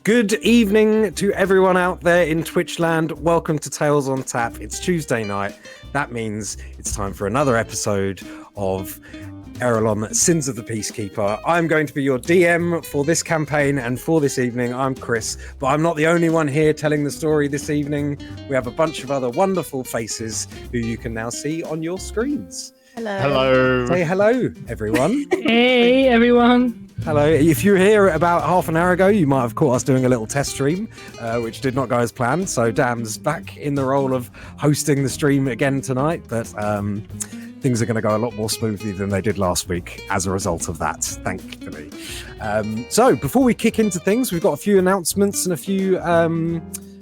Good evening to everyone out there in Twitchland. Welcome to Tales on Tap. It's Tuesday night. That means it's time for another episode of Aerilon, Sins of the Peacekeeper. I'm going to be your DM for this campaign and for this evening. I'm Chris, but I'm not the only one here telling the story this evening. We have a bunch of other wonderful faces who you can now see on your screens. Hello. Hello. Say hello, everyone. Hey, everyone. Hello. If you were here about half an hour ago, you might have caught us doing a little test stream, which did not go as planned. So Dan's back in the role of hosting the stream again tonight, but things are going to go a lot more smoothly than they did last week as a result of that, thankfully. So before we kick into things, we've got a few announcements and a few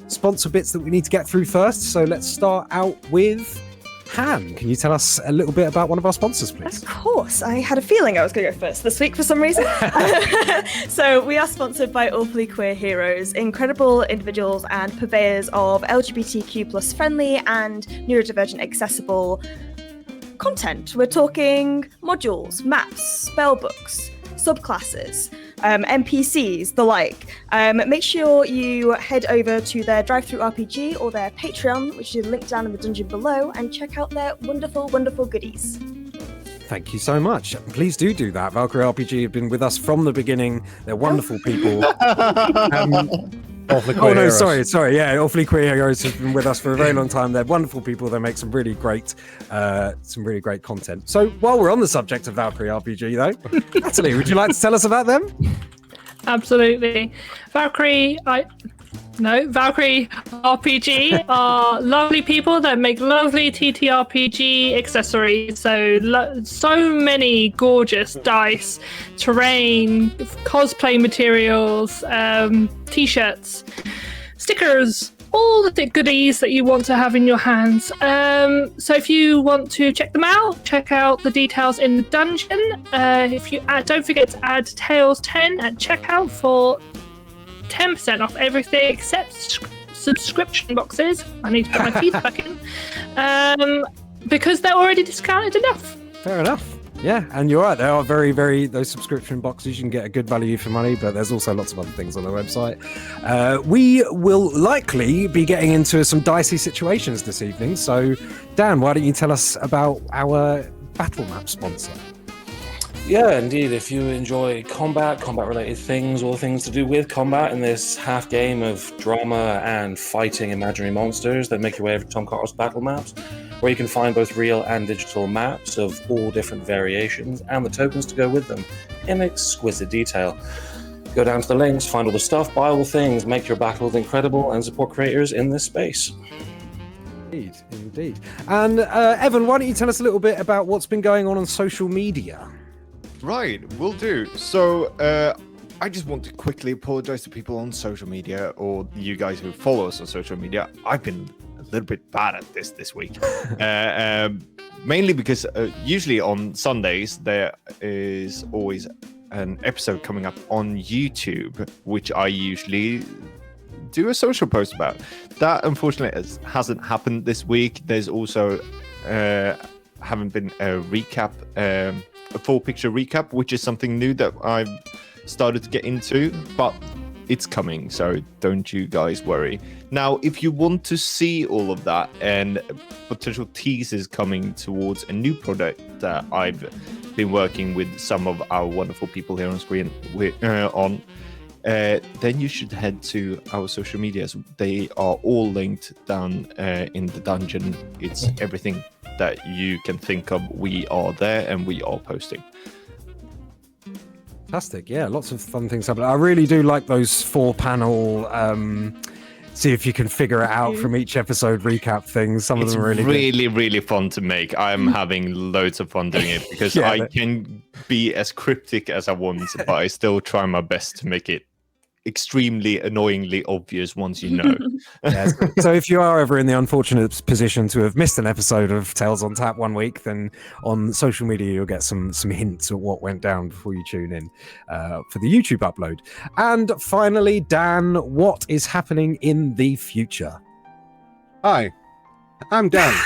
sponsor bits that we need to get through first. So let's start out with Han. Can you tell us a little bit about one of our sponsors, please? Of course. I had a feeling I was going to go first this week for some reason. So we are sponsored by Awfully Queer Heroes, incredible individuals and purveyors of LGBTQ plus friendly and neurodivergent accessible content. We're talking modules, maps, spellbooks, subclasses, NPCs, the like. Make sure you head over to their Drive-Thru RPG or their Patreon, which is linked down in the dungeon below, and check out their wonderful, wonderful goodies. Thank you so much. Please do that. Valkyrie RPG have been with us from the beginning. They're wonderful people. Awfully Queer Heroes. Sorry. Yeah, Awfully Queer Heroes have been with us for a very long time. They're wonderful people. They make some really great content. So while we're on the subject of Valkyrie RPG, though, Natalie, would you like to tell us about them? Absolutely. Valkyrie RPG are lovely people that make lovely TTRPG accessories. So many gorgeous dice, terrain, cosplay materials, t-shirts, stickers, all the goodies that you want to have in your hands. So if you want to check them out, check out the details in the dungeon. If you don't forget to add Tails 10 at checkout for 10% off everything except subscription boxes. I need to put my teeth back in because they're already discounted enough. Fair enough. Yeah, and you're right. They are very, very, those subscription boxes, you can get a good value for money, but there's also lots of other things on the website. We will likely be getting into some dicey situations this evening. So, Dan, why don't you tell us about our Battlemaps sponsor? Yeah, indeed. If you enjoy combat-related things, all things to do with combat in this half game of drama and fighting imaginary monsters, then make your way over to Tom Carter's Battlemaps, where you can find both real and digital maps of all different variations and the tokens to go with them in exquisite detail. Go down to the links, find all the stuff, buy all the things, make your battles incredible, and support creators in this space. Indeed. And Evan, why don't you tell us a little bit about what's been going on social media? Right, will do. So, I just want to quickly apologize to people on social media or you guys who follow us on social media. I've been a little bit bad at this week. Mainly because usually on Sundays there is always an episode coming up on YouTube, which I usually do a social post about. That unfortunately hasn't happened this week. There's also haven't been a recap, a full picture recap, which is something new that I've started to get into, but it's coming, so don't you guys worry. Now, if you want to see all of that and potential teasers coming towards a new product that I've been working with some of our wonderful people here on screen on, then you should head to our social medias. They are all linked down in the dungeon. It's everything that you can think of. We are there and we are posting. Fantastic. Yeah, lots of fun things happening. I really do like those 4-panel see if you can figure it out from each episode recap things. Some of them are really fun to make. I'm having loads of fun doing it because I can be as cryptic as I want, but I still try my best to make it extremely annoyingly obvious once you know. So if you are ever in the unfortunate position to have missed an episode of Tales on Tap one week, then on social media you'll get some hints at what went down before you tune in for the YouTube upload. And finally, Dan, what is happening in the future? Hi, I'm Dan.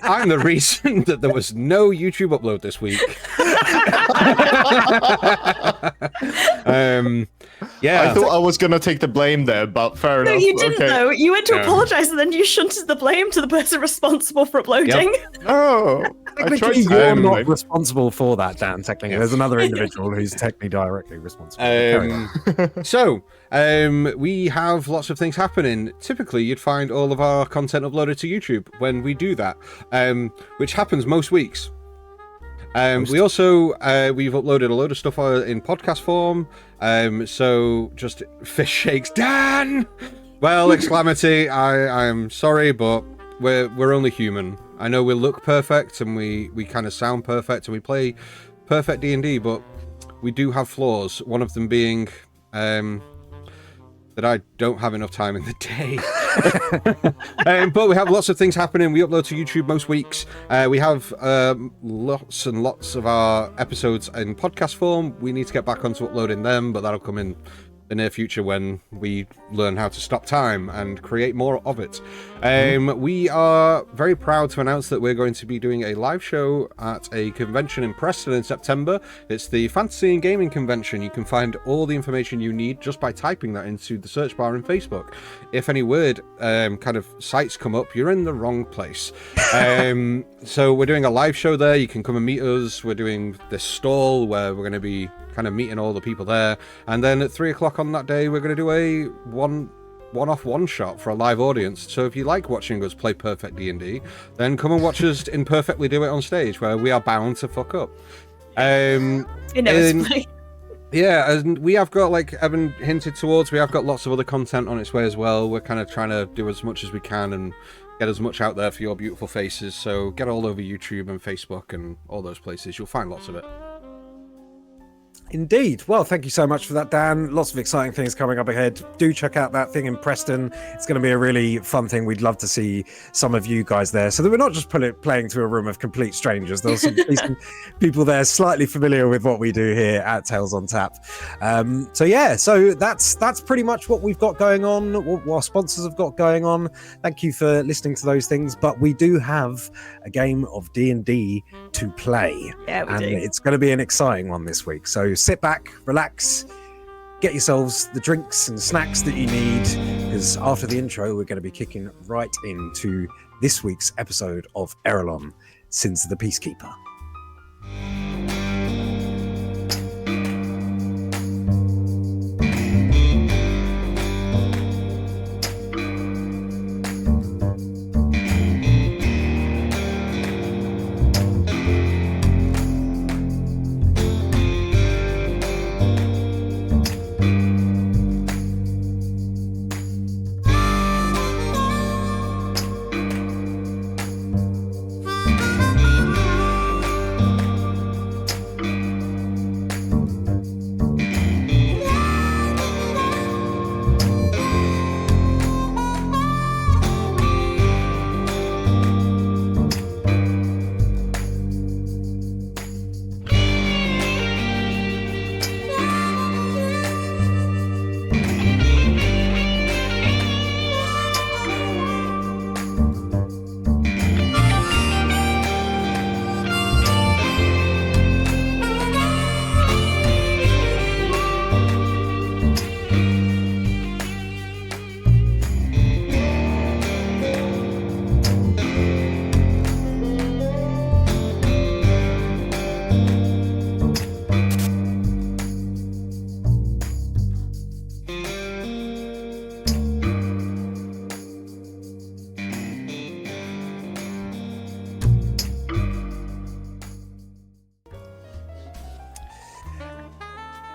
I'm the reason that there was no YouTube upload this week. I thought I was gonna take the blame there, but fair enough. No, you didn't Okay. though. You went to apologize and then you shunted the blame to the person responsible for uploading. Oh, I tried Technically, to you're not blame. responsible for that, Dan. Technically, there's another individual who's technically directly responsible. Carry on. So, we have lots of things happening. Typically, you'd find all of our content uploaded to YouTube when we do that, which happens most weeks. We also we've uploaded a load of stuff in podcast form. So just fish shakes, Dan. Well, exclamatory. I'm sorry, but we're only human. I know we look perfect and we kind of sound perfect and we play perfect D&D, but we do have flaws. One of them being that I don't have enough time in the day. But we have lots of things happening. We upload to YouTube most weeks. We have lots and lots of our episodes in podcast form. We need to get back onto uploading them, but that'll come in the near future when we learn how to stop time and create more of it. We are very proud to announce that we're going to be doing a live show at a convention in Preston in September. It's the Fantasy and Gaming Convention. You can find all the information you need just by typing that into the search bar in Facebook. If any weird kind of sites come up, you're in the wrong place. So we're doing a live show there. You can come and meet us. We're doing this stall where we're going to be kind of meeting all the people there, and then at 3 o'clock on that day we're going to do a one-off one-shot for a live audience. So if you like watching us play perfect D&D, then come and watch us imperfectly do it on stage, where we are bound to fuck up. Inevitably. Yeah, and we have got, like Evan hinted towards, we have got lots of other content on its way as well. We're kind of trying to do as much as we can and get as much out there for your beautiful faces. So get all over YouTube and Facebook and all those places. You'll find lots of it. Indeed. Well, thank you so much for that, Dan. Lots of exciting things coming up ahead. Do check out that thing in Preston. It's going to be a really fun thing. We'd love to see some of you guys there, so that we're not just playing to a room of complete strangers. There'll be some people there slightly familiar with what we do here at Tales on Tap. So that's pretty much what we've got going on, what our sponsors have got going on. Thank you for listening to those things, but we do have a game of D&D to play. Yeah, we and do. it's going to be an exciting one this week. So sit back, relax, get yourselves the drinks and snacks that you need, because after the intro, we're going to be kicking right into this week's episode of Aerilon, Sins of the PeaceKeeper.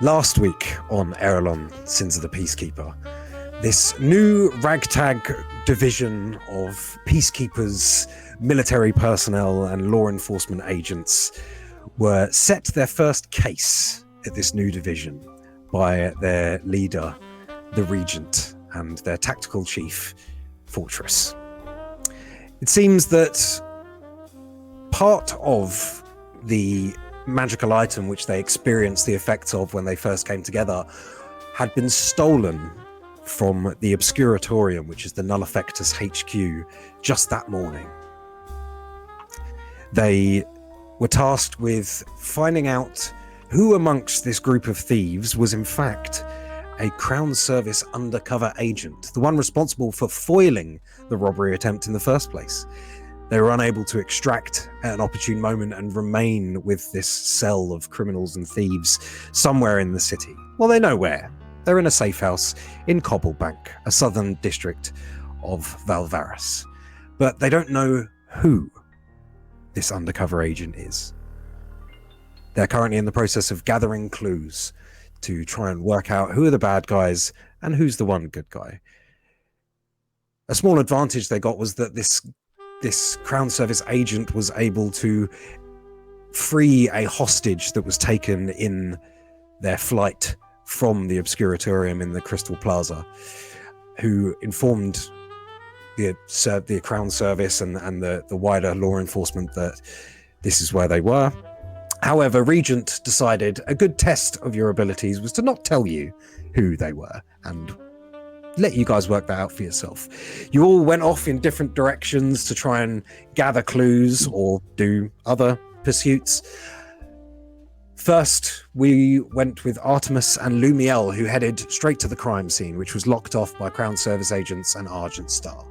Last week on Aerilon, Sins of the PeaceKeeper, this new ragtag division of peacekeepers, military personnel, and law enforcement agents were set their first case at this new division by their leader, the Regent, and their tactical chief, Fortress. It seems that part of the magical item which they experienced the effects of when they first came together had been stolen from the Obscuratorium, which is the Nullifectus HQ, just that morning. They were tasked with finding out who amongst this group of thieves was in fact a Crown Service undercover agent, the one responsible for foiling the robbery attempt in the first place. They were unable to extract at an opportune moment and remain with this cell of criminals and thieves somewhere in the city. Well, they know where. They're in a safe house in Cobblebank, a southern district of Valvaris. But they don't know who this undercover agent is. They're currently in the process of gathering clues to try and work out who are the bad guys and who's the one good guy. A small advantage they got was that this Crown Service agent was able to free a hostage that was taken in their flight from the Obscuratorium in the Crystal Plaza, who informed the Crown Service and the wider law enforcement that this is where they were. However, Regent decided a good test of your abilities was to not tell you who they were and let you guys work that out for yourself. You all went off in different directions to try and gather clues or do other pursuits. First, we went with Artemis and Lumiel, who headed straight to the crime scene, which was locked off by Crown Service agents and Argent Star.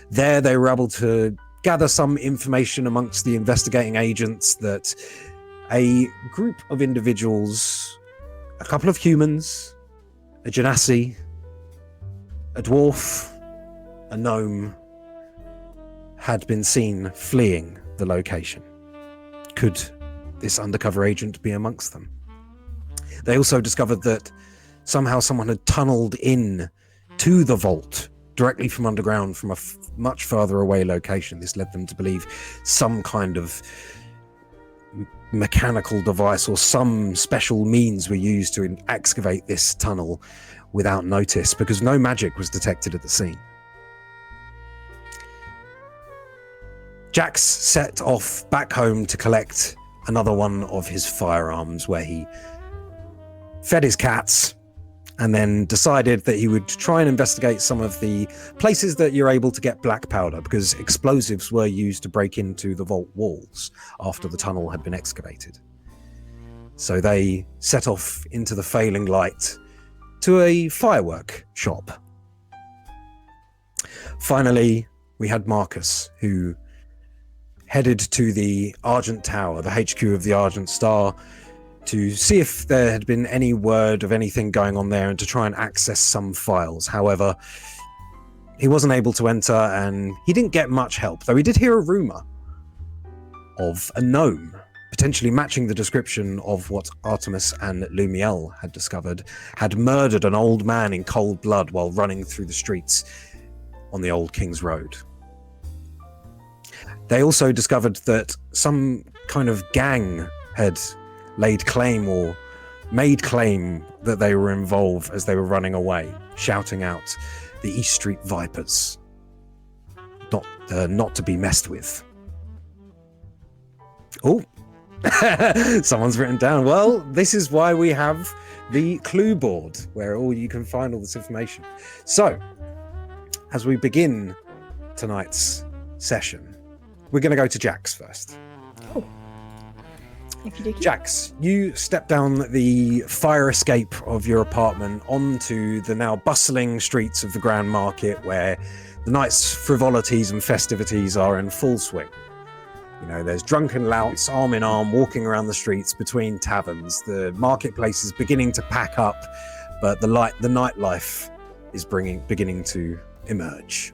There, they were able to gather some information amongst the investigating agents that a group of individuals, a couple of humans, a genasi, a dwarf, a gnome, had been seen fleeing the location. Could this undercover agent be amongst them? They also discovered that somehow someone had tunneled in to the vault directly from underground from a much further away location. This led them to believe some kind of mechanical device or some special means were used to excavate this tunnel without notice, because no magic was detected at the scene. Jax set off back home to collect another one of his firearms, where he fed his cats and then decided that he would try and investigate some of the places that you're able to get black powder, because explosives were used to break into the vault walls after the tunnel had been excavated. So they set off into the failing light to a firework shop. Finally, we had Marcus, who headed to the Argent Tower, the HQ of the Argent Star, to see if there had been any word of anything going on there and to try and access some files. However, he wasn't able to enter and he didn't get much help, though he did hear a rumor of a gnome, potentially matching the description of what Artemis and Lumiel had discovered, had murdered an old man in cold blood while running through the streets on the Old King's Road. They also discovered that some kind of gang had laid claim or made claim that they were involved as they were running away, shouting out the East Street Vipers, not to be messed with. Oh, someone's written down. Well, this is why we have the clue board, where you can find all this information. So, as we begin tonight's session, we're going to go to Jax first. Oh. Jax, you step down the fire escape of your apartment onto the now bustling streets of the Grand Market, where the night's frivolities and festivities are in full swing. You know, there's drunken louts, arm in arm, walking around the streets between taverns. The marketplace is beginning to pack up, but the nightlife is beginning to emerge.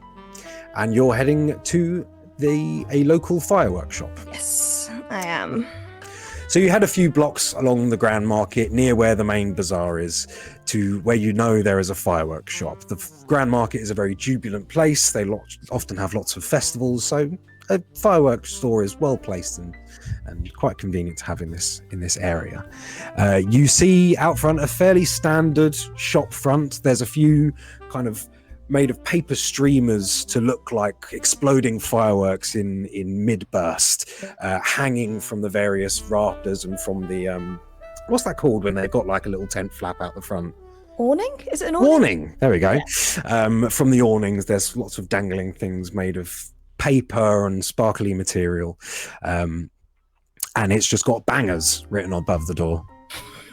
And you're heading to a local fireworks shop. Yes, I am. So you had a few blocks along the Grand Market near where the main bazaar is to where you know there is a fireworks shop. The Grand Market is a very jubilant place. They often have lots of festivals, so a fireworks store is well placed and quite convenient to have in this area. You see out front a fairly standard shop front. There's a few kind of made of paper streamers to look like exploding fireworks in mid-burst, hanging from the various rafters and from the what's that called when they've got like a little tent flap out the front? Awning? Is it an awning? Awning. There we go. Yeah. From the awnings, there's lots of dangling things made of paper and sparkly material. and it's just got bangers written above the door.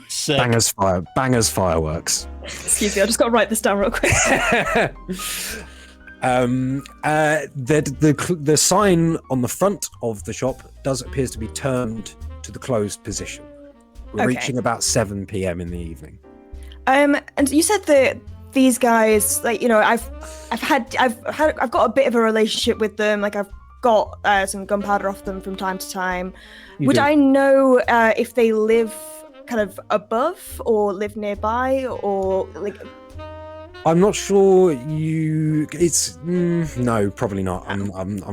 Sick. Bangers fireworks. Excuse me, I just got to write this down real quick. The sign on the front of the shop does appears to be turned to the closed position. We're Okay. reaching about 7 p.m. in the evening. And you said that these guys, like, you know, I've got a bit of a relationship with them. Like, I've got some gunpowder off them from time to time. Would I know if they live kind of above or live nearby, or like? I'm not sure. No, probably not. I'm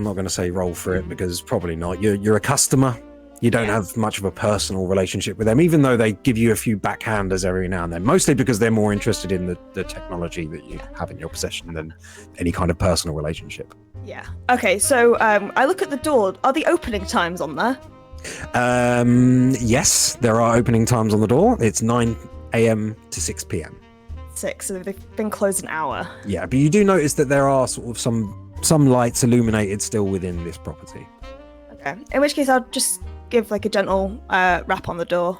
not going to say roll for it because probably not. You're a customer. You don't have much of a personal relationship with them, even though they give you a few backhanders every now and then, mostly because they're more interested in the technology that you have in your possession than any kind of personal relationship. Yeah. Okay, so I look at the door. Are the opening times on there? Yes, there are opening times on the door. It's 9 a.m. to 6 p.m. 6, so they've been closed an hour. Yeah, but you do notice that there are sort of some lights illuminated still within this property. Okay. In which case, I'll just give like a gentle rap on the door.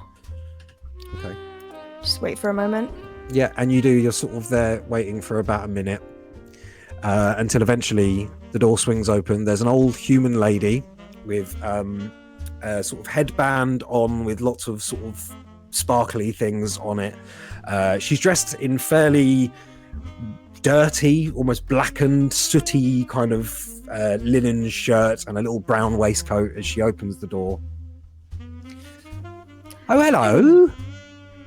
Okay. Just wait for a moment. Yeah, and you're sort of there waiting for about a minute until eventually the door swings open. There's an old human lady with a sort of headband on with lots of sort of sparkly things on it. She's dressed in fairly dirty, almost blackened, sooty kind of linen shirt and a little brown waistcoat as she opens the door. Oh, hello.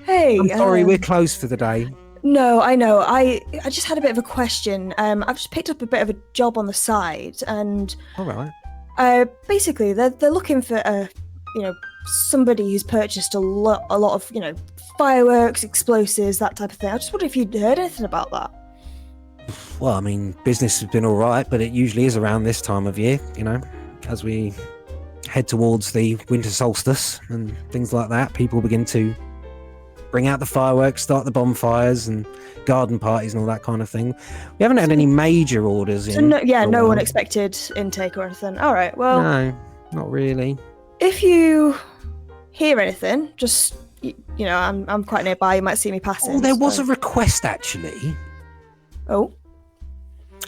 Hey. I'm sorry, we're closed for the day. No, I know. I just had a bit of a question. I've just picked up a bit of a job on the side, and All right. basically they're looking for somebody who's purchased a lot of fireworks, explosives, that type of thing. I just wonder if you'd heard anything about that. Well, I mean, business has been all right, but it usually is around this time of year, as we head towards the winter solstice and things like that. People begin to bring out the fireworks, start the bonfires and garden parties and all that kind of thing. We haven't had any major orders in. So no while. unexpected intake or anything. All right, well, No, not really. if you hear anything, just I'm quite nearby. You might see me passing. Oh, there was so- a request actually Oh,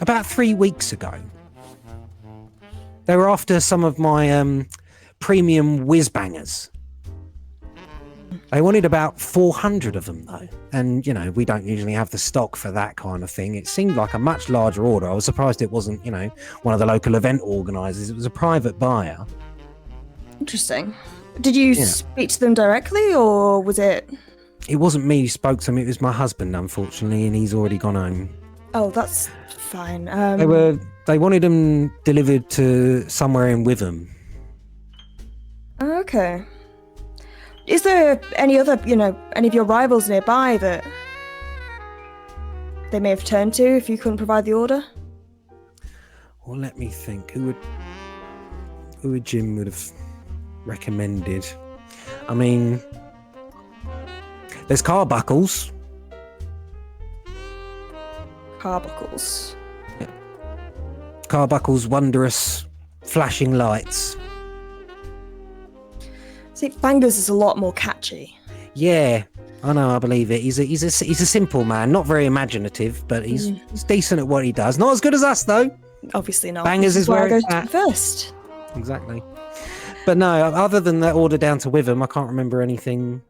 about 3 weeks ago. They were after some of my premium whiz bangers. They wanted about 400 of them though, and we don't usually have the stock for that kind of thing. It seemed like a much larger order. I was surprised it wasn't one of the local event organisers. It was a private buyer. interesting. Did you speak to them directly, or was it? It wasn't me who spoke to them. It was my husband, unfortunately, and he's already gone home. Oh, that's fine. They wanted them delivered to somewhere in Witham. Okay. Is there any other, any of your rivals nearby that they may have turned to if you couldn't provide the order? Well, let me think. Who would Jim would have recommended? I mean, there's Carbuckles. Carbuckles. Carbuckles' wondrous flashing lights. See, Bangers is a lot more catchy. Yeah, I know. I believe it. He's a simple man, not very imaginative, but he's decent at what he does. Not as good as us, though. Obviously not. Bangers This is where where I go it's to at. first. Exactly. But no, other than that order down to Witham, I can't remember anything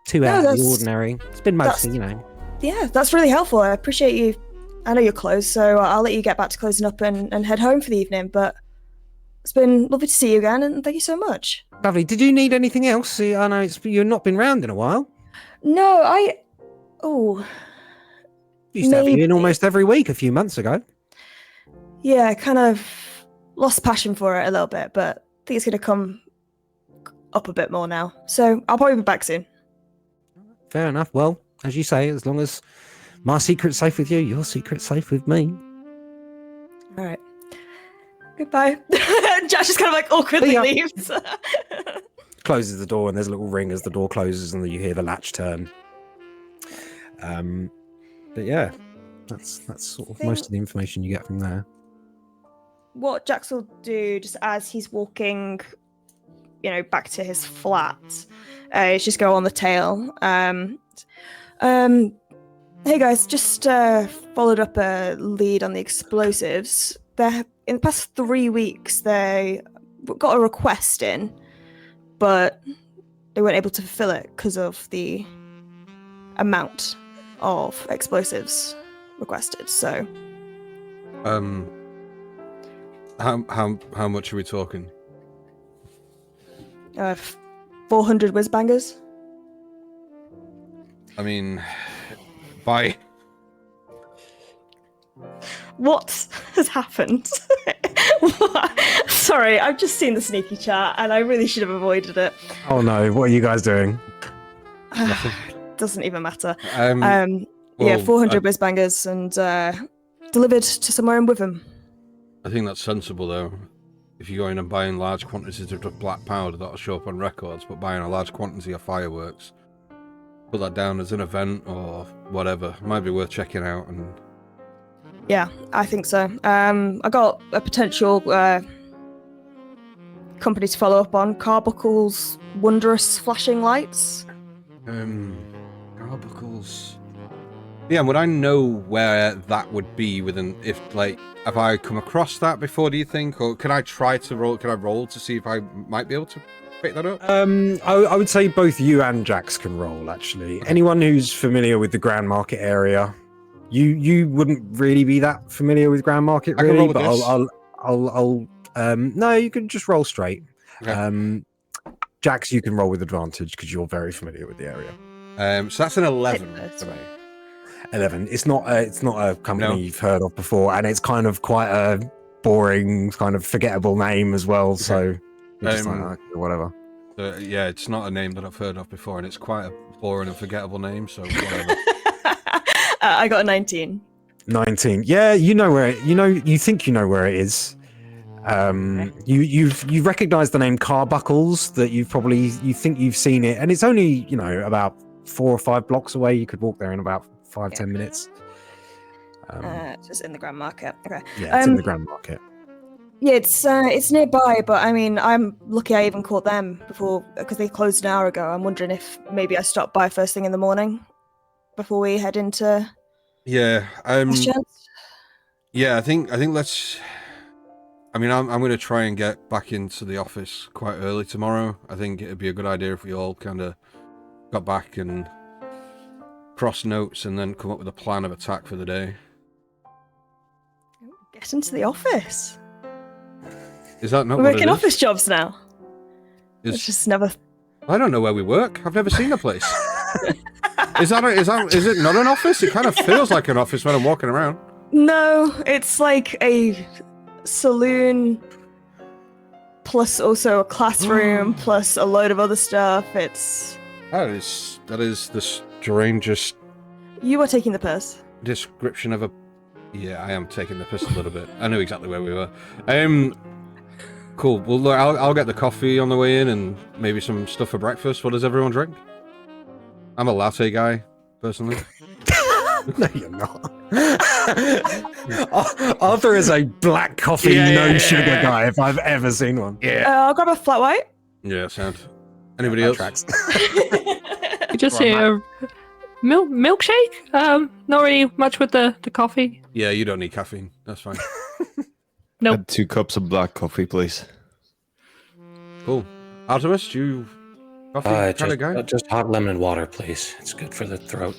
too out of the that's- ordinary. It's been mostly, Yeah, that's really helpful. I appreciate you. I know you're closed, so I'll let you get back to closing up and head home for the evening, but it's been lovely to see you again, and thank you so much. Lovely. Did you need anything else? See, I know you've not been round in a while. No, You used to have you in Maybe. almost every week a few months ago. yeah, kind of lost passion for it a little bit, but I think it's going to come up a bit more now. So I'll probably be back soon. Fair enough. Well, as you say, as long as my secret's safe with you, your secret's safe with me. All right. Goodbye. Josh just kind of like awkwardly See ya. leaves. Closes the door, and there's a little ring as the door closes, and you hear the latch turn. But yeah, that's sort of most of the information you get from there. What Jax will do just as he's walking back to his flat. It's just go on the tail. Hey guys, just followed up a lead on the explosives. In the past 3 weeks, they got a request in, but they weren't able to fulfill it because of the amount of explosives requested. So, how much are we talking? 400 whiz bangers. I mean, by What has happened? Sorry, I've just seen the sneaky chat and I really should have avoided it. Oh no, what are you guys doing? Doesn't even matter. well, 400 whiz bangers and delivered to somewhere in Witham. I think that's sensible though. If you go in and buying large quantities of black powder, that'll show up on records, but buying a large quantity of fireworks, put that down as an event or whatever, might be worth checking out. And Yeah, I think so. I got a potential company to follow up on. Carbuckle's Wondrous Flashing Lights. Carbuckles. Yeah, and would I know where that would be if I come across that before, do you think? Or can I try to roll? Can I roll to see if I might be able to pick that up? I would say both you and Jax can roll, actually. Anyone who's familiar with the Grand Market area, you wouldn't really be that familiar with Grand Market, I can really, roll with but this. no, you can just roll straight. Okay. Jax, you can roll with advantage because you're very familiar with the area. So that's an 11 That's for me. 11. It's not a company No. you've heard of before, and it's kind of quite a boring, kind of forgettable name as well. So you're just like, okay, whatever. Yeah, it's not a name that I've heard of before, and it's quite a boring and forgettable name. So whatever. I got a 19. 19. Yeah, you know where you think you know where it is. You've recognized the name Carbuckles, that you think you've seen it, and it's only about 4 or 5 blocks away. You could walk there in about 5-10 minutes. Just in the Grand Market. Okay. Yeah, it's in the Grand Market. Yeah, it's nearby, but I mean, I'm lucky I even caught them before because they closed an hour ago. I'm wondering if maybe I stop by first thing in the morning before we head into. Yeah. Questions? Yeah, I think let's. I mean, I'm going to try and get back into the office quite early tomorrow. I think it'd be a good idea if we all kind of got back and cross notes and then come up with a plan of attack for the day. Get into the office. Is that not We're what working it office jobs now. is? It's just never. I don't know where we work. I've never seen the place. Is it not an office? It kind of feels like an office when I'm walking around. No, it's like a saloon plus also a classroom plus a load of other stuff. That is the strangest You are taking the piss. description of a. Yeah, I am taking the piss a little bit. I knew exactly where we were. Cool. Well, look, I'll get the coffee on the way in and maybe some stuff for breakfast. What does everyone drink? I'm a latte guy, personally. No, you're not. Arthur is a black coffee, sugar guy if I've ever seen one. I'll grab a flat white. Yeah, sound. Anybody else? Tracks. You just hear milkshake. Not really much with the coffee. Yeah, you don't need caffeine. That's fine. Nope. Add 2 cups of black coffee, please. Cool. Artemis, you coffee kind of guy? Just hot lemon and water, please. It's good for the throat.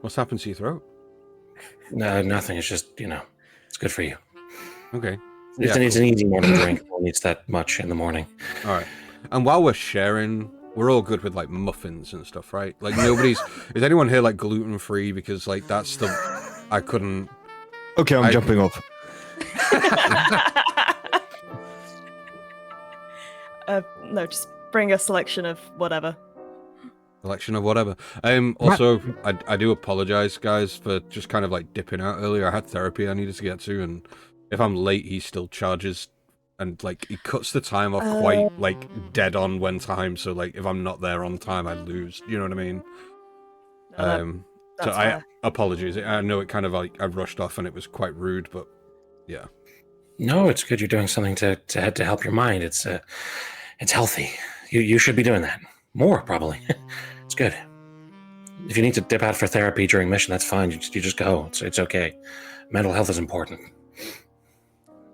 What's happened to your throat? No, nothing. It's just, it's good for you. Okay. It's an easy morning drink. No one needs that much in the morning. All right. And while we're sharing, we're all good with like muffins and stuff, right? Like nobody's. Is anyone here like gluten free? Because like that's the. I couldn't. Okay, I'm jumping off. No, just bring a selection of whatever. Selection of whatever. Also, I do apologize, guys, for just kind of like dipping out earlier. I had therapy I needed to get to, and if I'm late, he still charges, and like he cuts the time off quite like dead on when time. So like if I'm not there on time, I lose. You know what I mean? That's fair. Apologies. I know it kind of like I rushed off and it was quite rude, but yeah. No, it's good you're doing something to help your mind. It's healthy. You should be doing that. More, probably. It's good. If you need to dip out for therapy during mission, that's fine. You just go. It's okay. Mental health is important.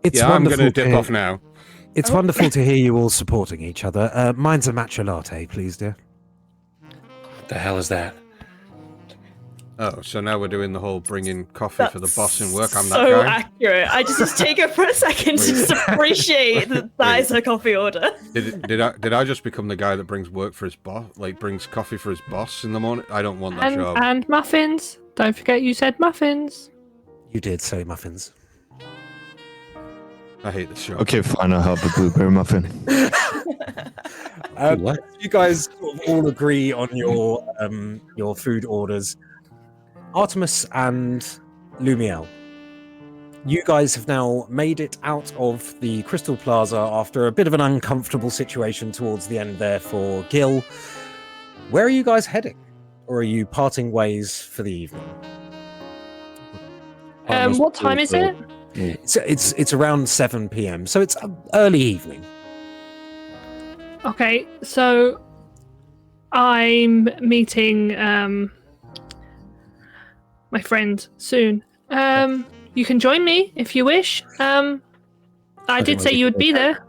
It's I'm going wonderful to dip off now. It's wonderful to hear you all supporting each other. Mine's a matcha latte, please, dear. What the hell is that? Oh, so now we're doing the whole bringing coffee for the boss and work. I'm that so guy. accurate. I just take it for a second to just appreciate that is her coffee order. Did I just become the guy that brings work for his boss, like brings coffee for his boss in the morning? I don't want that job. And muffins. Don't forget you said muffins. You did say muffins. I hate this show. Okay, fine. I'll have a blueberry muffin. What? You guys sort of all agree on your food orders. Artemis and Lumiel, you guys have now made it out of the Crystal Plaza after a bit of an uncomfortable situation towards the end there for Gil. Where are you guys heading? Or are you parting ways for the evening? What time is it? It's around 7 p.m, so it's early evening. Okay, so I'm meeting my friend soon. You can join me if you wish. I did say you would be there.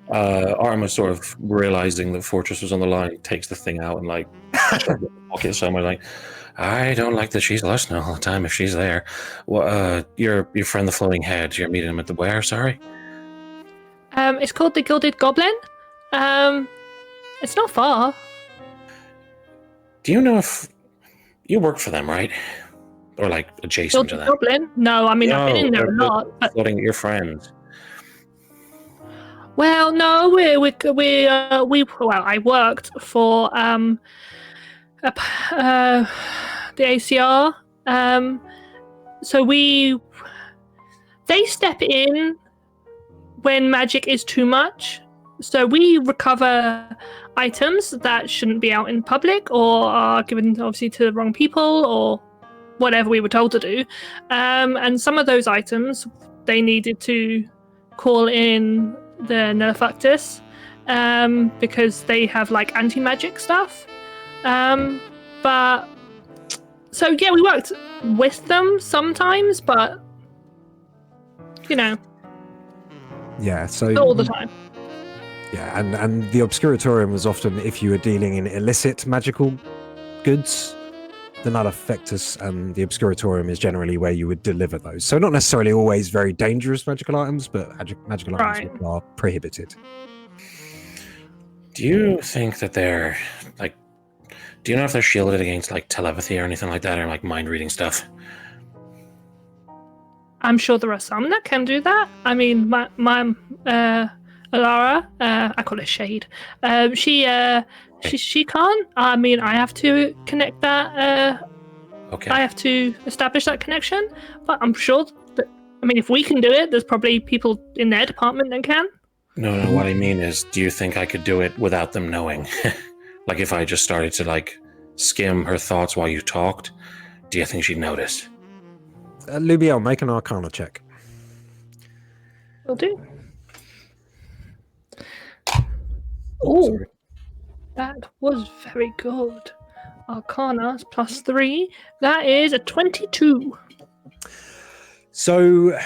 Artemis, sort of realizing that Fortress was on the line, takes the thing out and like pocket somewhere. Like, I don't like that she's listening all the time. If she's there, well, your friend the Floating Head. You're meeting him at the where? Sorry. It's called the Gilded Goblin. It's not far. Do you know if you work for them, right? Or like adjacent to Gilded them? Goblin? No, I mean I've been in there a lot. But... Floating your friends. Well, no, we I worked for the ACR. So they step in when magic is too much. So we recover items that shouldn't be out in public or are given obviously to the wrong people or whatever we were told to do. And some of those items they needed to call in the Nerfactus because they have like anti-magic stuff. But so yeah, we worked with them sometimes, but you know, Yeah, so not all the time. Yeah, and the Obscuratorium was often, if you were dealing in illicit magical goods, the Nullifectus and the Obscuratorium is generally where you would deliver those. So not necessarily always very dangerous magical items, but magical items which are prohibited. Do you think that they're like? Do you know if they're shielded against like telepathy or anything like that, or like mind reading stuff? I'm sure there are some that can do that. I mean, my Alara, I call her Shade. She can't. I mean, I have to connect that. Okay. I have to establish that connection. But I'm sure that. I mean, if we can do it, there's probably people in their department that can. No. What I mean is, do you think I could do it without them knowing? Like, if I just started to like skim her thoughts while you talked, do you think she'd notice? Lubiel, make an Arcana check. Will do. Oh, that was very good. Arcana +3. That is a 22. So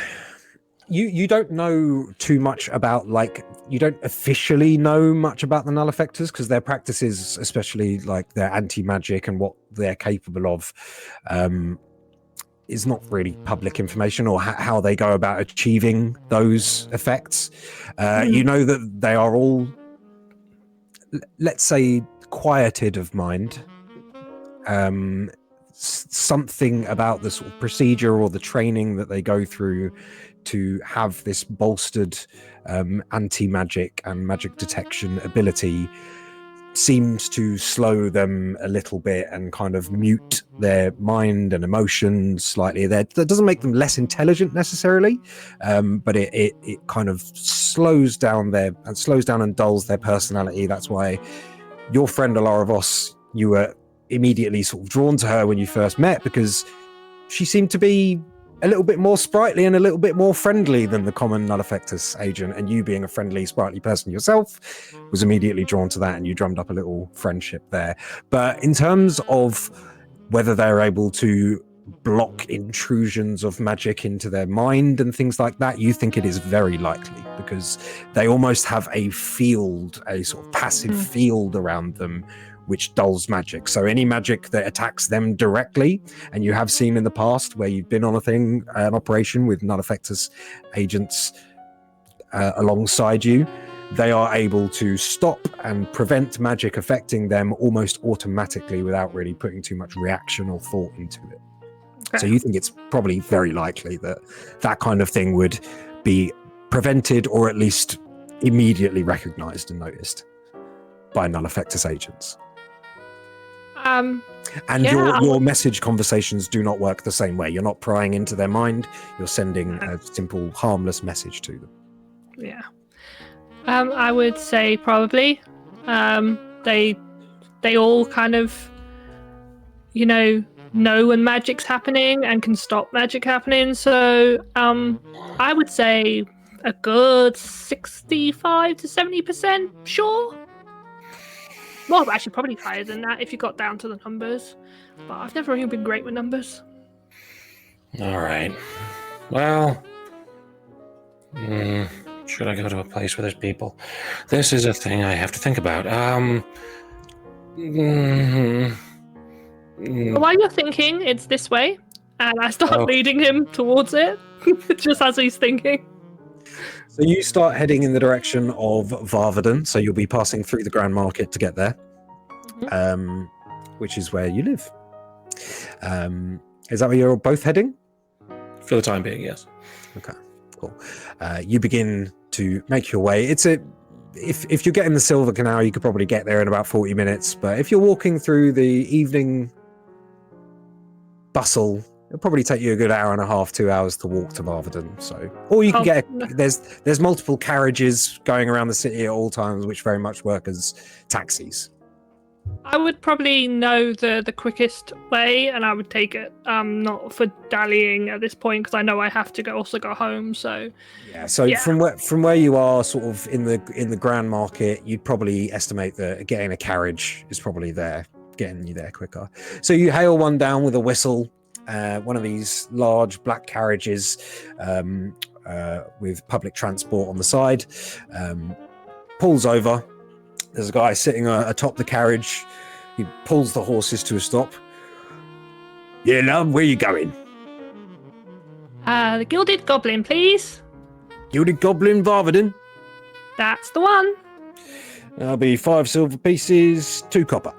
you don't know too much about, like, you don't officially know much about the Nullifectors because their practices, especially like their anti-magic and what they're capable of, is not really public information, or how they go about achieving those effects. You know that they are all, let's say, quieted of mind. Something about the sort of procedure or the training that they go through to have this bolstered anti-magic and magic detection ability seems to slow them a little bit and kind of mute their mind and emotions slightly. That doesn't make them less intelligent necessarily, but it kind of slows down and dulls their personality. That's why your friend Alara Voss, you were immediately sort of drawn to her when you first met, because she seemed to be a little bit more sprightly and a little bit more friendly than the common Null Effectus agent, and you being a friendly, sprightly person yourself was immediately drawn to that, and you drummed up a little friendship there. But in terms of whether they're able to block intrusions of magic into their mind and things like that, you think it is very likely, because they almost have a field, a sort of passive field around them which dulls magic. So any magic that attacks them directly, and you have seen in the past where you've been on an operation with Null Effectus agents alongside you, they are able to stop and prevent magic affecting them almost automatically without really putting too much reaction or thought into it. Okay. So you think it's probably very likely that that kind of thing would be prevented, or at least immediately recognized and noticed by Null Effectus agents. And Yeah. your message conversations do not work the same way. You're not prying into their mind. You're sending a simple, harmless message to them. Yeah. I would say probably. They all kind of, know when magic's happening and can stop magic happening. So I would say a good 65 to 70% sure. Well, actually, probably higher than that if you got down to the numbers. But I've never really been great with numbers. All right. Well, should I go to a place where there's people? This is a thing I have to think about. But while you're thinking, it's this way, and I start leading him towards it, just as he's thinking. So you start heading in the direction of Varvaden, so you'll be passing through the Grand Market to get there, which is where you live. Is that where you're both heading? For the time being, yes. Okay, cool. You begin to make your way. If you're getting the Silver Canal, you could probably get there in about 40 minutes, but if you're walking through the evening bustle, it'll probably take you a good hour and a half, 2 hours to walk to Varvaden. So, or you can there's multiple carriages going around the city at all times, which very much work as taxis. I would probably know the quickest way, and I would take it. Not for dallying at this point, because I know I have to also go home. So yeah. So from where you are, sort of in the Grand Market, you'd probably estimate that getting a carriage is probably getting you there quicker. So you hail one down with a whistle. One of these large black carriages with public transport on the side pulls over. There's a guy sitting atop the carriage. He pulls the horses to a stop. Yeah, love, where you going? The Gilded Goblin, please. Gilded Goblin, Varvaden. That's the one. That'll be 5 silver pieces, 2 copper.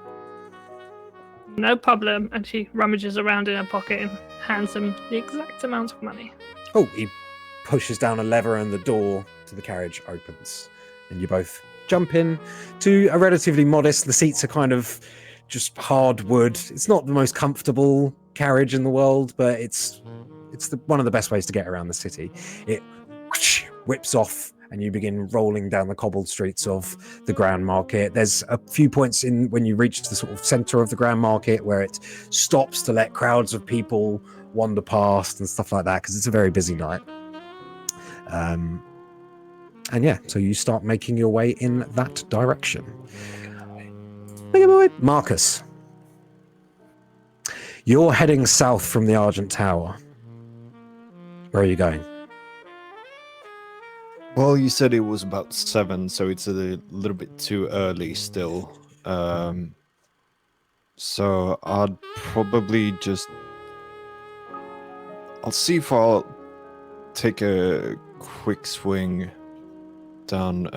No problem. And she rummages around in her pocket and hands him the exact amount of money. Oh, he pushes down a lever and the door to the carriage opens. And you both jump in to a relatively modest, the seats are kind of just hard wood. It's not the most comfortable carriage in the world, but it's one of the best ways to get around the city. It whips off and you begin rolling down the cobbled streets of the Grand Market. There's a few points in when you reach the sort of center of the Grand Market where it stops to let crowds of people wander past and stuff like that, because it's a very busy night. And yeah, so you start making your way in that direction. Marcus, you're heading south from the Argent Tower. Where are you going? Well, you said it was about 7, so it's a little bit too early still. So I'd probably I'll see if I'll take a quick swing down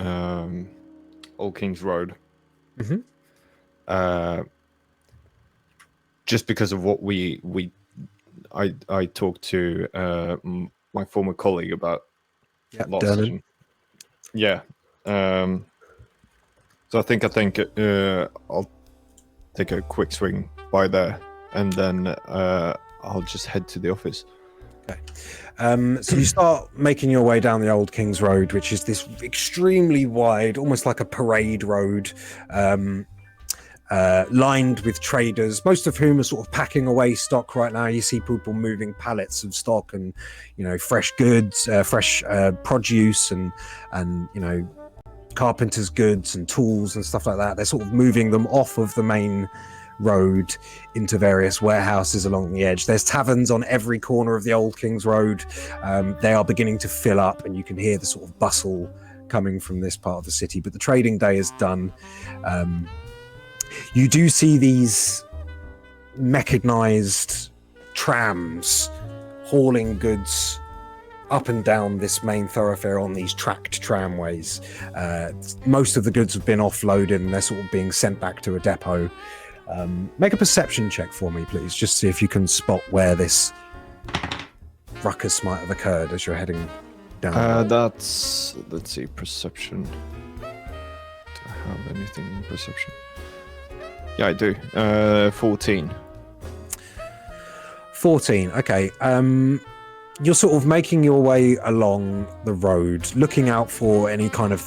Old King's Road. Just because of what I talked to my former colleague about. Dernan. Yeah. So I think I'll take a quick swing by there, and then I'll just head to the office. Okay. So you start making your way down the Old King's Road, which is this extremely wide, almost like a parade road, lined with traders, most of whom are sort of packing away stock right now. You see people moving pallets of stock and, fresh goods, fresh produce and carpenter's goods and tools and stuff like that. They're sort of moving them off of the main road into various warehouses along the edge. There's taverns on every corner of the Old King's Road. They are beginning to fill up, and you can hear the sort of bustle coming from this part of the city. But the trading day is done. You do see these mechanized trams hauling goods up and down this main thoroughfare on these tracked tramways. Most of the goods have been offloaded and they're sort of being sent back to a depot. Make a perception check for me, please. Just see if you can spot where this ruckus might have occurred as you're heading down. Let's see, perception. Do I have anything in perception? Yeah, I do. 14. 14, okay. You're sort of making your way along the road, looking out for any kind of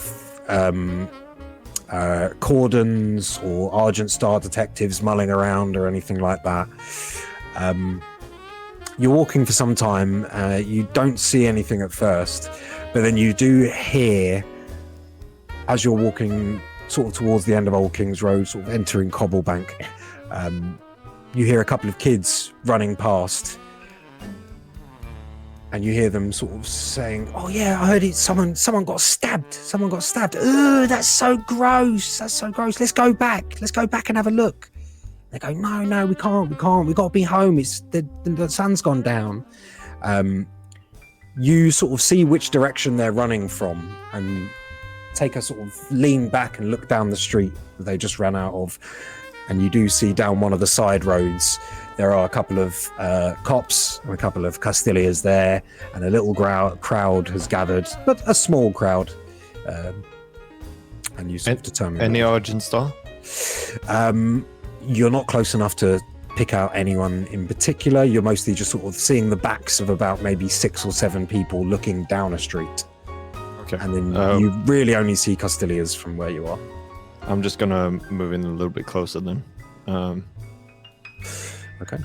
cordons or Argent Star detectives mulling around or anything like that. You're walking for some time. You don't see anything at first, but then you do hear, as you're walking sort of towards the end of Old King's Road, sort of entering Cobblebank, you hear a couple of kids running past. And you hear them sort of saying, "Oh yeah, I heard it. Someone got stabbed. Someone got stabbed. Ugh, that's so gross. That's so gross. Let's go back. Let's go back and have a look." They go, "No, we can't. We got to be home. It's the sun's gone down." You sort of see which direction they're running from, and take a sort of lean back and look down the street that they just ran out of, and you do see down one of the side roads. There are a couple of cops and a couple of Castilias there, and a little crowd has gathered, but a small crowd. And you sort of determine... Any Argent Star? You're not close enough to pick out anyone in particular. You're mostly just sort of seeing the backs of about maybe 6 or 7 people looking down a street. Okay. And then you really only see Castilias from where you are. I'm just going to move in a little bit closer then. Okay.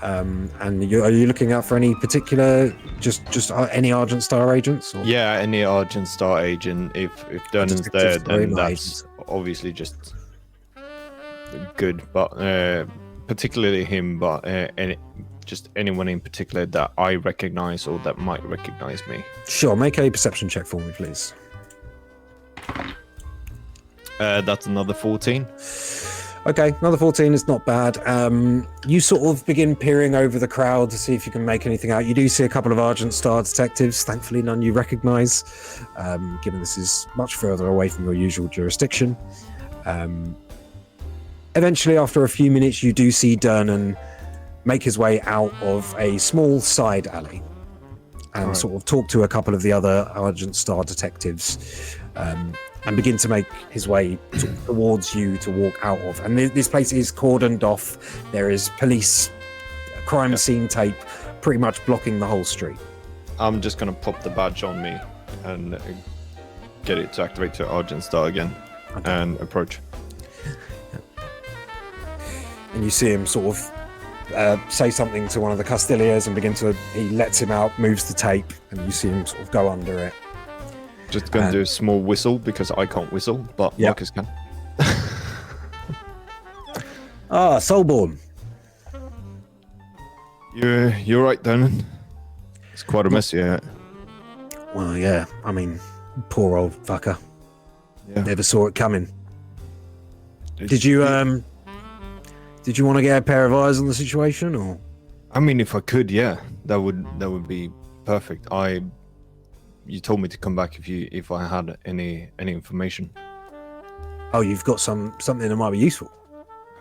And are you looking out for any particular, just any Argent Star agents? Or? Yeah, any Argent Star agent. If Durnan's there, then that's obviously just good. But particularly him, but just anyone in particular that I recognize or that might recognize me. Sure, make a perception check for me, please. That's another 14. Okay, another 14 is not bad. You sort of begin peering over the crowd to see if you can make anything out. You do see a couple of Argent Star detectives, thankfully none you recognize, given this is much further away from your usual jurisdiction. Eventually, after a few minutes, you do see Durnan make his way out of a small side alley and sort of talk to a couple of the other Argent Star detectives. And begin to make his way towards you to walk out of. And this place is cordoned off. There is police crime scene tape pretty much blocking the whole street. I'm just going to pop the badge on me and get it to activate to Argent Star again and approach. And you see him sort of say something to one of the Castilias and he lets him out, moves the tape, and you see him sort of go under it. Just going to do a small whistle because I can't whistle, but Marcus can. Soulborn. You're right, Durnan. It's quite a mess, yeah. Well, yeah. I mean, poor old fucker. Yeah. Never saw it coming. Did you want to get a pair of eyes on the situation, or? I mean, if I could, yeah, that would be perfect. You told me to come back if I had any information. Oh, you've got something that might be useful.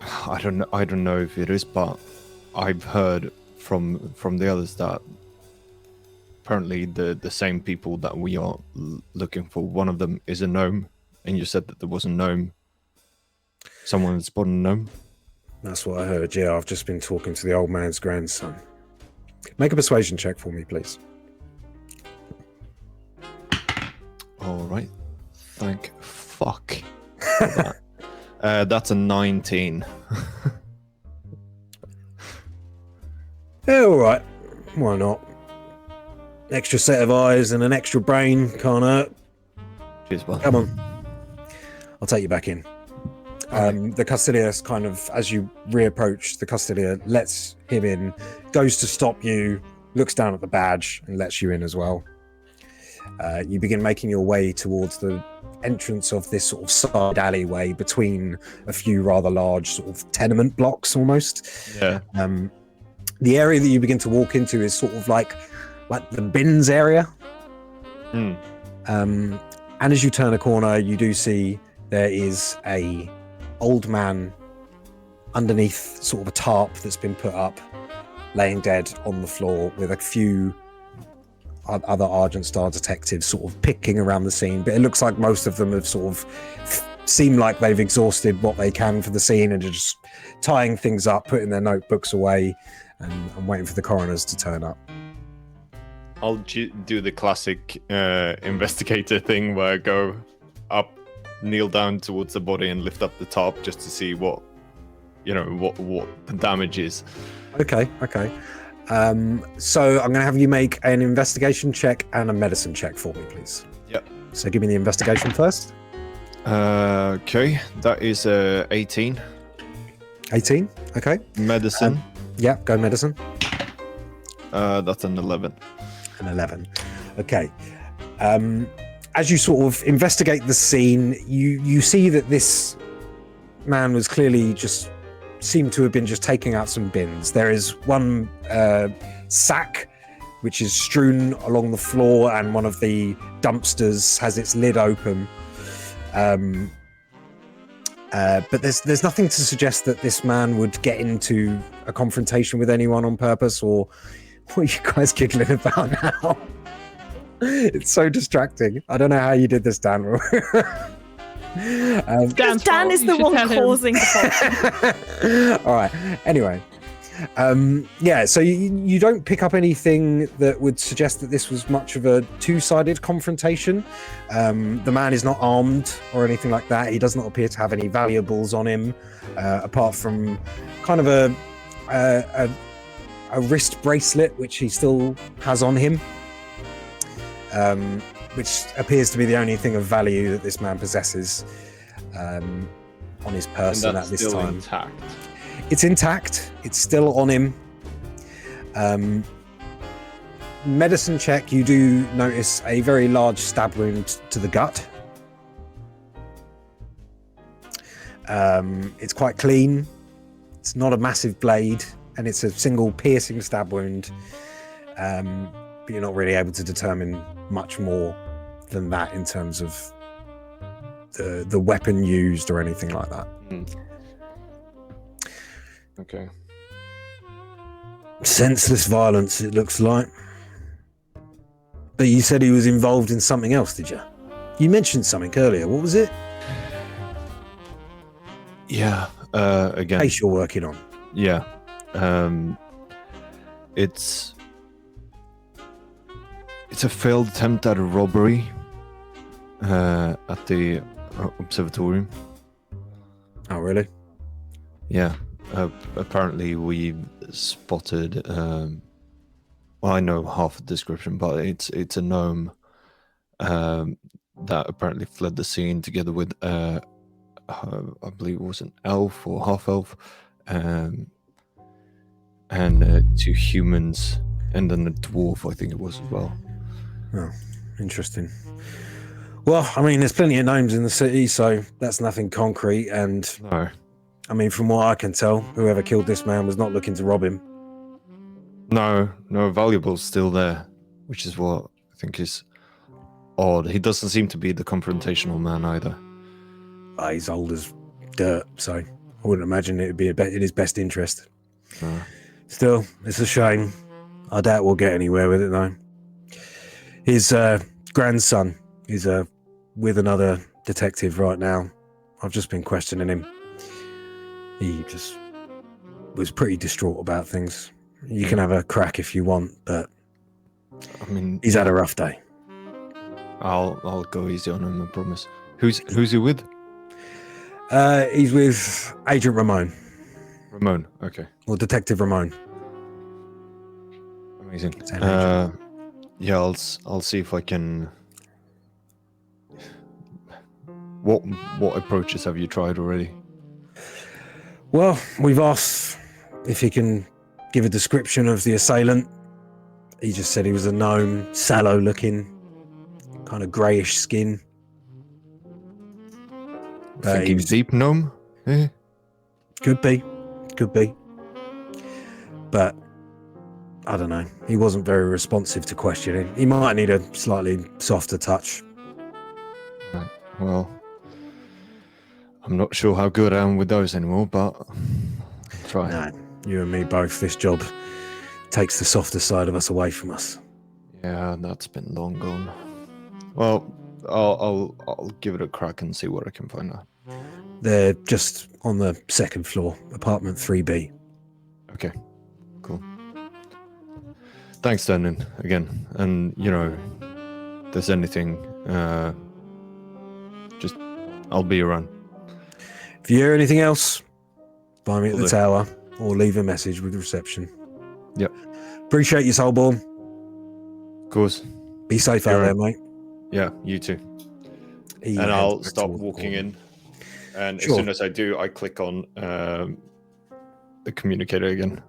I don't know if it is, but I've heard from the others that apparently the same people that we are looking for, one of them is a gnome, and you said that there was a gnome. Someone had spotted a gnome. That's what I heard. Yeah, I've just been talking to the old man's grandson. Make a persuasion check for me, please. All right. Thank fuck for that. That's a 19. Yeah, all right. Why not? Extra set of eyes and an extra brain can't hurt. Cheers, bud. Come on. I'll take you back in. The Custodius kind of, as you reapproach, the Custodia lets him in, goes to stop you, looks down at the badge and lets you in as well. You begin making your way towards the entrance of this sort of side alleyway between a few rather large sort of tenement blocks almost. Yeah. The area that you begin to walk into is sort of like the bins area. And as you turn a corner, you do see there is a old man underneath sort of a tarp that's been put up, laying dead on the floor with a few other Argent Star detectives sort of picking around the scene. But it looks like most of them have sort of seem like they've exhausted what they can for the scene and are just tying things up, putting their notebooks away and waiting for the coroners to turn up. I'll do the classic investigator thing where I go up, kneel down towards the body and lift up the top just to see what the damage is. Okay. So I'm going to have you make an investigation check and a medicine check for me, please. Yep. So give me the investigation first. Okay, that is 18. 18. Okay. Medicine. Yeah, go medicine. That's an 11. An 11. Okay. As you sort of investigate the scene, you see that this man was clearly just seemed to have been just taking out some bins. There is one sack which is strewn along the floor, and one of the dumpsters has its lid open. But there's nothing to suggest that this man would get into a confrontation with anyone on purpose, or what are you guys giggling about now? It's so distracting. I don't know how you did this, Dan. Dan is the one causing the problem. All right. Anyway, so you don't pick up anything that would suggest that this was much of a two-sided confrontation. The man is not armed or anything like that. He does not appear to have any valuables on him, apart from kind of a wrist bracelet which he still has on him, which appears to be the only thing of value that this man possesses on his person at this time. Intact. It's intact. It's still on him. Medicine check, you do notice a very large stab wound to the gut. It's quite clean. It's not a massive blade, and it's a single piercing stab wound. But you're not really able to determine much more than that in terms of the weapon used or anything like that. Okay. Senseless violence, it looks like. But you said he was involved in something else, did you? You mentioned something earlier. What was it? Yeah. Again. Case you're working on. Yeah. It's a failed attempt at a robbery at the observatorium. Oh, really? Yeah. Apparently we spotted well, I know half the description, but it's a gnome that apparently fled the scene together with I believe it was an elf or half elf, and 2 humans, and then a dwarf, I think it was as well. Oh, interesting. Well, I mean, there's plenty of gnomes in the city, so that's nothing concrete. And No. I mean, from what I can tell, whoever killed this man was not looking to rob him. No valuables still there, which is what I think is odd. He doesn't seem to be the confrontational man either. He's old as dirt, so I wouldn't imagine it would be in his best interest. No. Still, it's a shame. I doubt we'll get anywhere with it, though. His grandson is with another detective right now. I've just been questioning him. He just was pretty distraught about things. You can have a crack if you want, but I mean, he's had a rough day. I'll go easy on him, I promise. Who's he with? He's with Agent Ramon, Ramon. Okay. or Detective Ramon. Amazing. Same agent. Yeah, I'll see if I can. What approaches have you tried already? Well, we've asked if he can give a description of the assailant. He just said he was a gnome, sallow looking, kind of greyish skin. Thinking He's- deep gnome? Eh? Could be. But I don't know. He wasn't very responsive to questioning. He might need a slightly softer touch. Right. Well, I'm not sure how good I am with those anymore, but I'll try. No, you and me both. This job takes the softer side of us away from us. Yeah, that's been long gone. Well, I'll give it a crack and see what I can find out. They're just on the second floor, apartment 3B. Okay, cool. Thanks, Daniel, again. And if there's anything, just I'll be around. If you hear anything else, find me at Will the do. tower or leave a message with reception. Yep. Appreciate you, Soulborn. Of course. Be safe out You're there, on. mate. Yeah, you too. He And heads I'll back stop toward the walking corner. in. And Sure. as soon as I do, I click on the communicator again.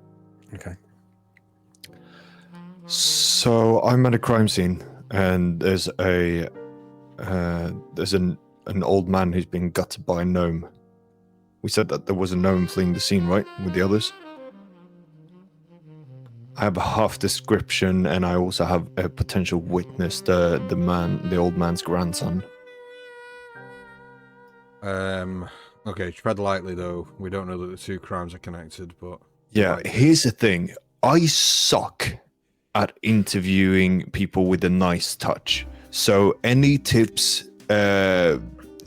Okay. So I'm at a crime scene, and there's an old man who's been gutted by a gnome. We said that there was a gnome fleeing the scene, right, with the others? I have a half description, and I also have a potential witness, the old man's grandson. Okay, tread lightly though. We don't know that the two crimes are connected, but Yeah, Right. here's the thing. I suck at interviewing people with a nice touch. So any tips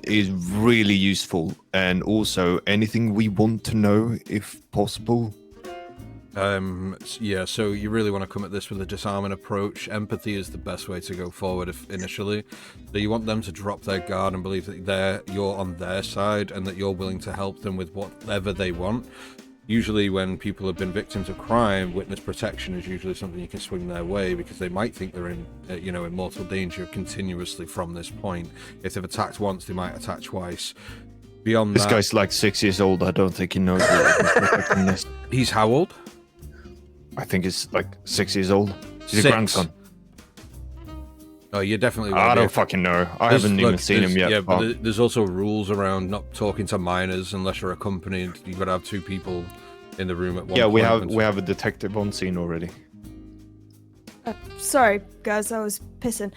is really useful, and also anything we want to know if possible. yeah, so you really want to come at this with a disarming approach. Empathy is the best way to go forward initially. So you want them to drop their guard and believe that you're on their side and that you're willing to help them with whatever they want. Usually when people have been victims of crime, witness protection is usually something you can swing their way because they might think they're in mortal danger continuously from this point. If they've attacked once, they might attack twice. Beyond This that, guy's like 6 years old. I don't think he knows what he can protect from this. he's how old? I think he's like 6 years old. He's a 6. grandson. Oh, you definitely. I will don't be. fucking know. I haven't even seen him yet. Yeah, but there's also rules around not talking to minors unless you're accompanied. You've got to have 2 people in the room at one yeah, point. we have a detective on scene already. Sorry, guys, I was pissing.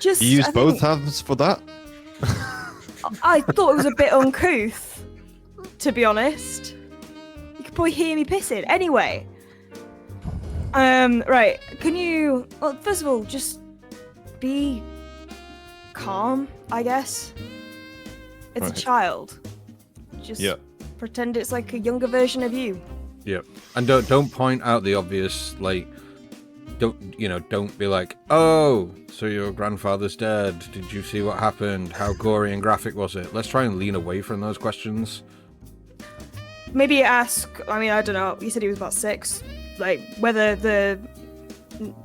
Just You use I both think- hands for that? I thought it was a bit uncouth, to be honest. You could probably hear me pissing. Anyway. Right. Can you... Well, first of all, just be calm, I guess. It's Right. a child. Just Yeah. pretend it's like a younger version of you. Yep. And don't point out the obvious. Like, don't be like, oh, so your grandfather's dead. Did you see what happened? How gory and graphic was it? Let's try and lean away from those questions. Maybe ask, I mean, I don't know, you said he was about 6. Like, whether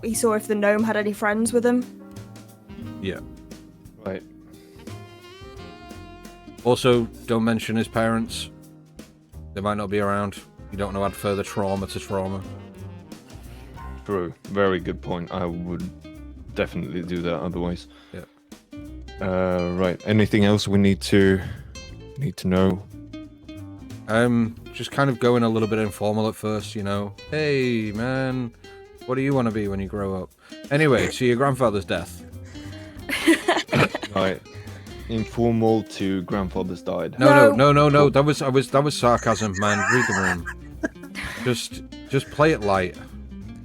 he saw if the gnome had any friends with him. Yeah. Right. Also, don't mention his parents. They might not be around. You don't know, add further trauma to trauma. True. Very good point. I would definitely do that otherwise. Yeah. Right. Anything else we need to know? Just kind of going a little bit informal at first, Hey, man, what do you want to be when you grow up? Anyway, so your grandfather's death. Right. Informal to grandfather's died. No. That was sarcasm, man. Read the room. Just play it light.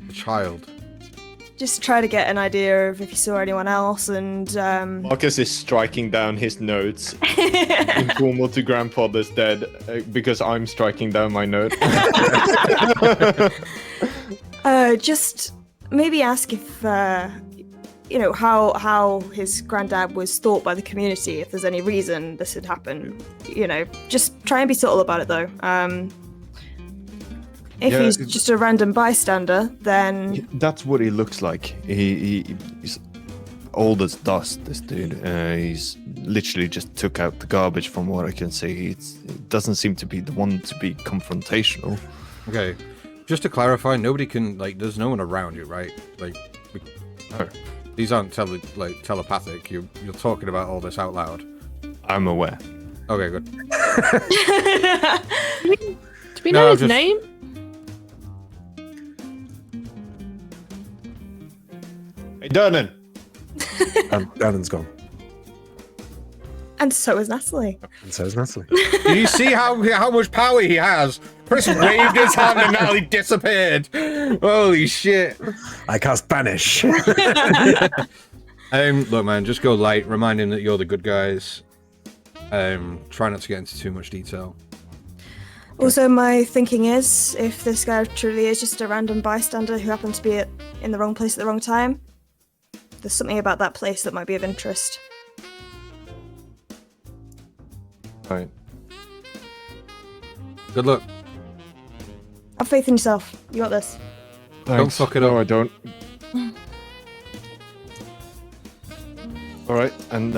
A child. Just try to get an idea of if you saw anyone else and Marcus is striking down his notes. Informal to grandfather's dead because I'm striking down my note. just maybe ask if you know, how his granddad was thought by the community, if there's any reason this had happened. You know, just try and be subtle about it, though. If he's just a random bystander, then... That's what he looks like. He's old as dust, this dude. He's literally just took out the garbage from what I can see. He doesn't seem to be the one to be confrontational. Okay. Just to clarify, nobody can, like, there's no one around you, right? Like, these aren't telepathic. You're talking about all this out loud. I'm aware. Okay, good. Do we know his name? Hey, Dernan! Dannon's gone. And so is Natalie. And so is Natalie. Do you see how much power he has? Chris waved his hand and Natalie disappeared. Holy shit. I cast Banish. Look, man, just go light. Remind him that you're the good guys. Try not to get into too much detail. Also, my thinking is, if this guy truly is just a random bystander who happened to be in the wrong place at the wrong time, there's something about that place that might be of interest. Right. Good luck. Have faith in yourself. You got this. Don't fuck it up. No, I don't. Alright, and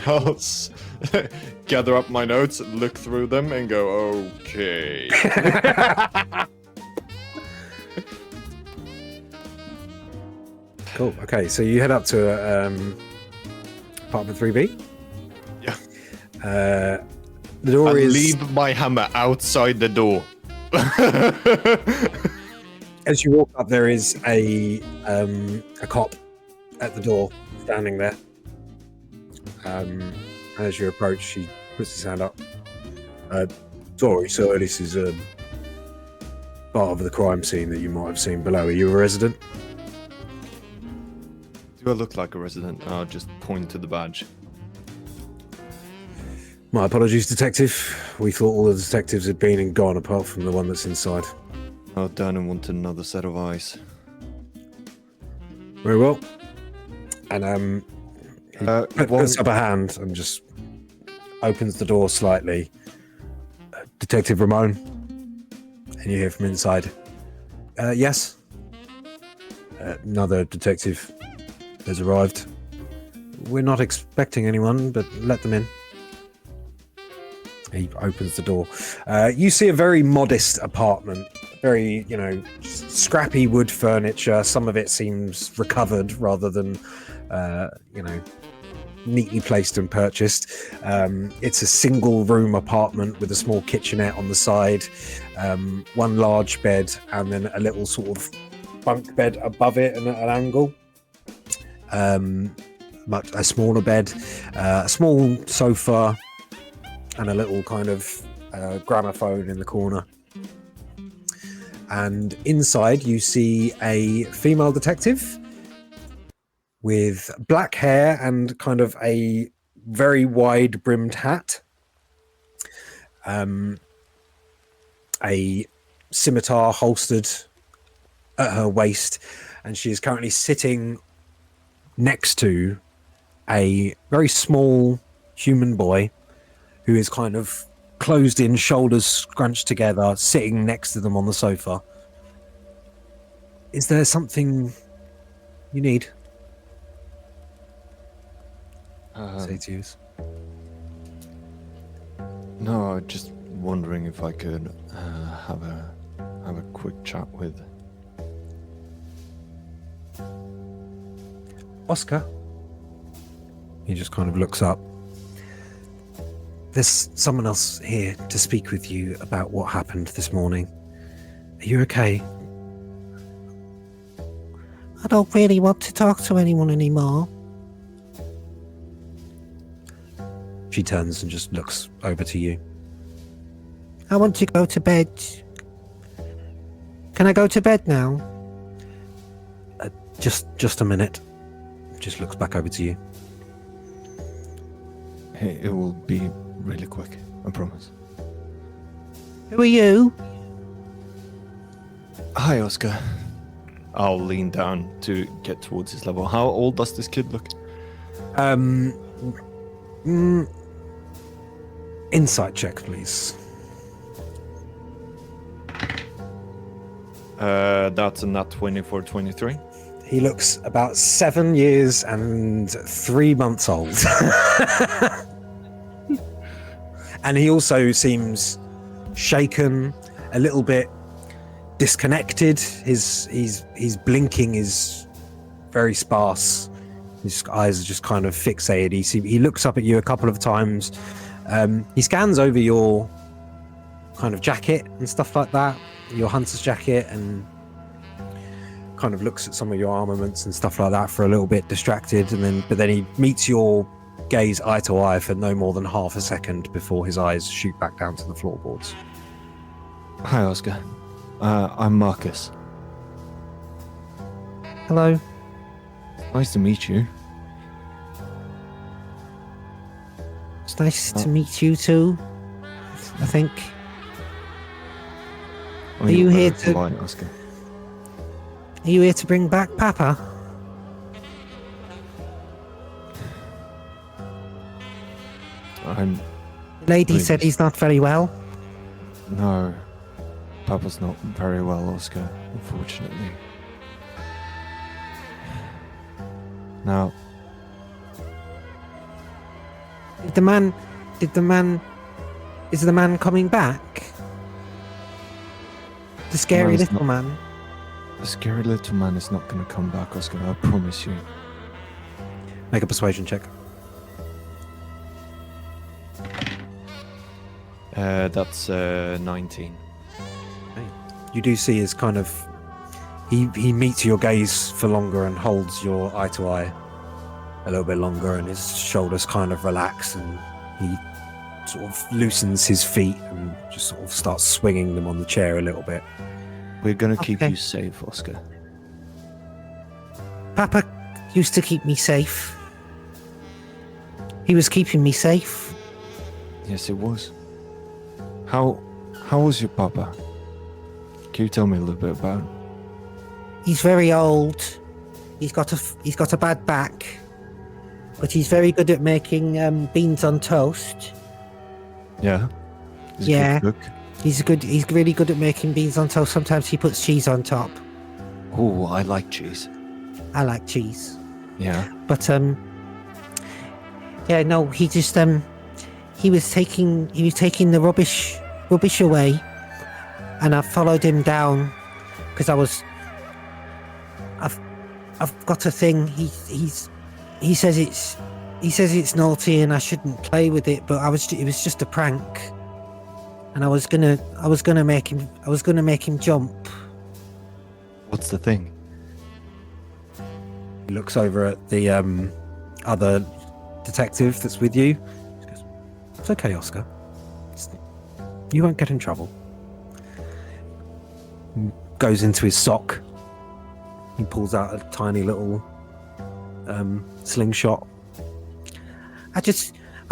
I'll gather up my notes, look through them, and go, okay. Cool. Okay, so you head up to apartment 3B. Yeah. The door I is... leave my hammer outside the door. As you walk up, there is a cop at the door, standing there. As you approach, he puts his hand up. Sorry, sir, this is part of the crime scene that you might have seen below. Are you a resident? Do I look like a resident? I'll just point to the badge. My apologies, detective. We thought all the detectives had been and gone, apart from the one that's inside. Oh, Dernan wanted another set of eyes. Very well. And he puts up a hand and just opens the door slightly. Detective Ramon. And you hear from inside. Yes? Another detective has arrived. We're not expecting anyone, but let them in. He opens the door. You see a very modest apartment. Very, scrappy wood furniture. Some of it seems recovered rather than, neatly placed and purchased. It's a single room apartment with a small kitchenette on the side, one large bed, and then a little sort of bunk bed above it at an angle. But a smaller bed, a small sofa, and a little kind of gramophone in the corner. And inside you see a female detective with black hair and kind of a very wide brimmed hat. A scimitar holstered at her waist, and she is currently sitting next to a very small human boy who is kind of closed in, shoulders scrunched together, sitting next to them on the sofa. Is there something you need? Say to use. No, I'm just wondering if I could have a quick chat with Oscar. He just kind of looks up. There's someone else here to speak with you about what happened this morning. Are you okay? I don't really want to talk to anyone anymore. She turns and just looks over to you. I want to go to bed. Can I go to bed now? Just a minute. Just looks back over to you. Hey, it will be really quick, I promise. Who are you? Hi, Oscar. I'll lean down to get towards his level. How old does this kid look? Insight check, please. That's a nat 20 for 23. He looks about 7 years and 3 months old. And he also seems shaken, a little bit disconnected. His blinking is very sparse. His eyes are just kind of fixated. He looks up at you a couple of times. He scans over your kind of jacket and stuff like that, your hunter's jacket, and kind of looks at some of your armaments and stuff like that for a little bit, distracted, but then he meets your gaze eye to eye for no more than half a second before his eyes shoot back down to the floorboards. Hi, Oscar. I'm Marcus. Hello. Nice to meet you. It's nice to meet you too, I think. Oh, Are you you're here very to- polite, Oscar. Are you here to bring back Papa? I'm... The lady Please. said he's not very well. No. Papa's not very well, Oscar, unfortunately. Now, Is the man coming back? The scary he's little not. man. the scary little man is not going to come back, Oscar, I promise you. Make a persuasion check. That's 19. You do see his kind of... He meets your gaze for longer and holds your eye to eye a little bit longer, and his shoulders kind of relax, and he sort of loosens his feet and just sort of starts swinging them on the chair a little bit. We're going to keep Okay. you safe, Oscar. Papa used to keep me safe. He was keeping me safe. Yes, it was. How was your papa? Can you tell me a little bit about him? He's very old. He's got a bad back, but he's very good at making beans on toast. Yeah? He's Yeah. a good cook? He's really good at making beans on toast. Sometimes he puts cheese on top. Oh, I like cheese. I like cheese. Yeah. But yeah, no, he just he was taking the rubbish away, and I followed him down because I've got a thing. He says it's naughty and I shouldn't play with it, but it was just a prank, and I was gonna make him jump. What's the thing? He looks over at the other detective that's with you. He goes, "It's okay, Oscar. You won't get in trouble." Goes into his sock. He pulls out a tiny little slingshot. I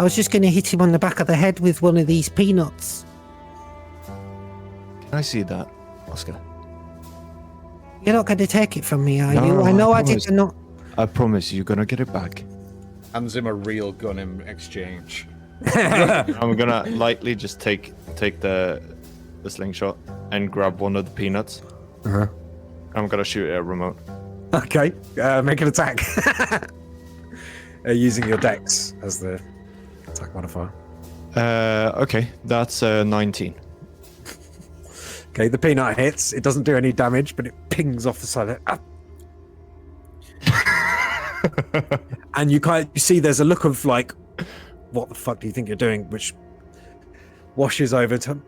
was just gonna hit him on the back of the head with one of these peanuts. Can I see that, Oscar? You're not going to take it from me, are No, you? I know I promise. did not. I promise you're going to get it back. Hands him a real gun in exchange. I'm going to lightly just take the slingshot and grab one of the peanuts. Uh-huh. I'm going to shoot it at remote. Okay, make an attack. Using your dex as the attack modifier. Okay, that's 19. Okay, the peanut hits. It doesn't do any damage, but it pings off the side of it. Ah! And you see there's a look of like, what the fuck do you think you're doing? Which washes over to,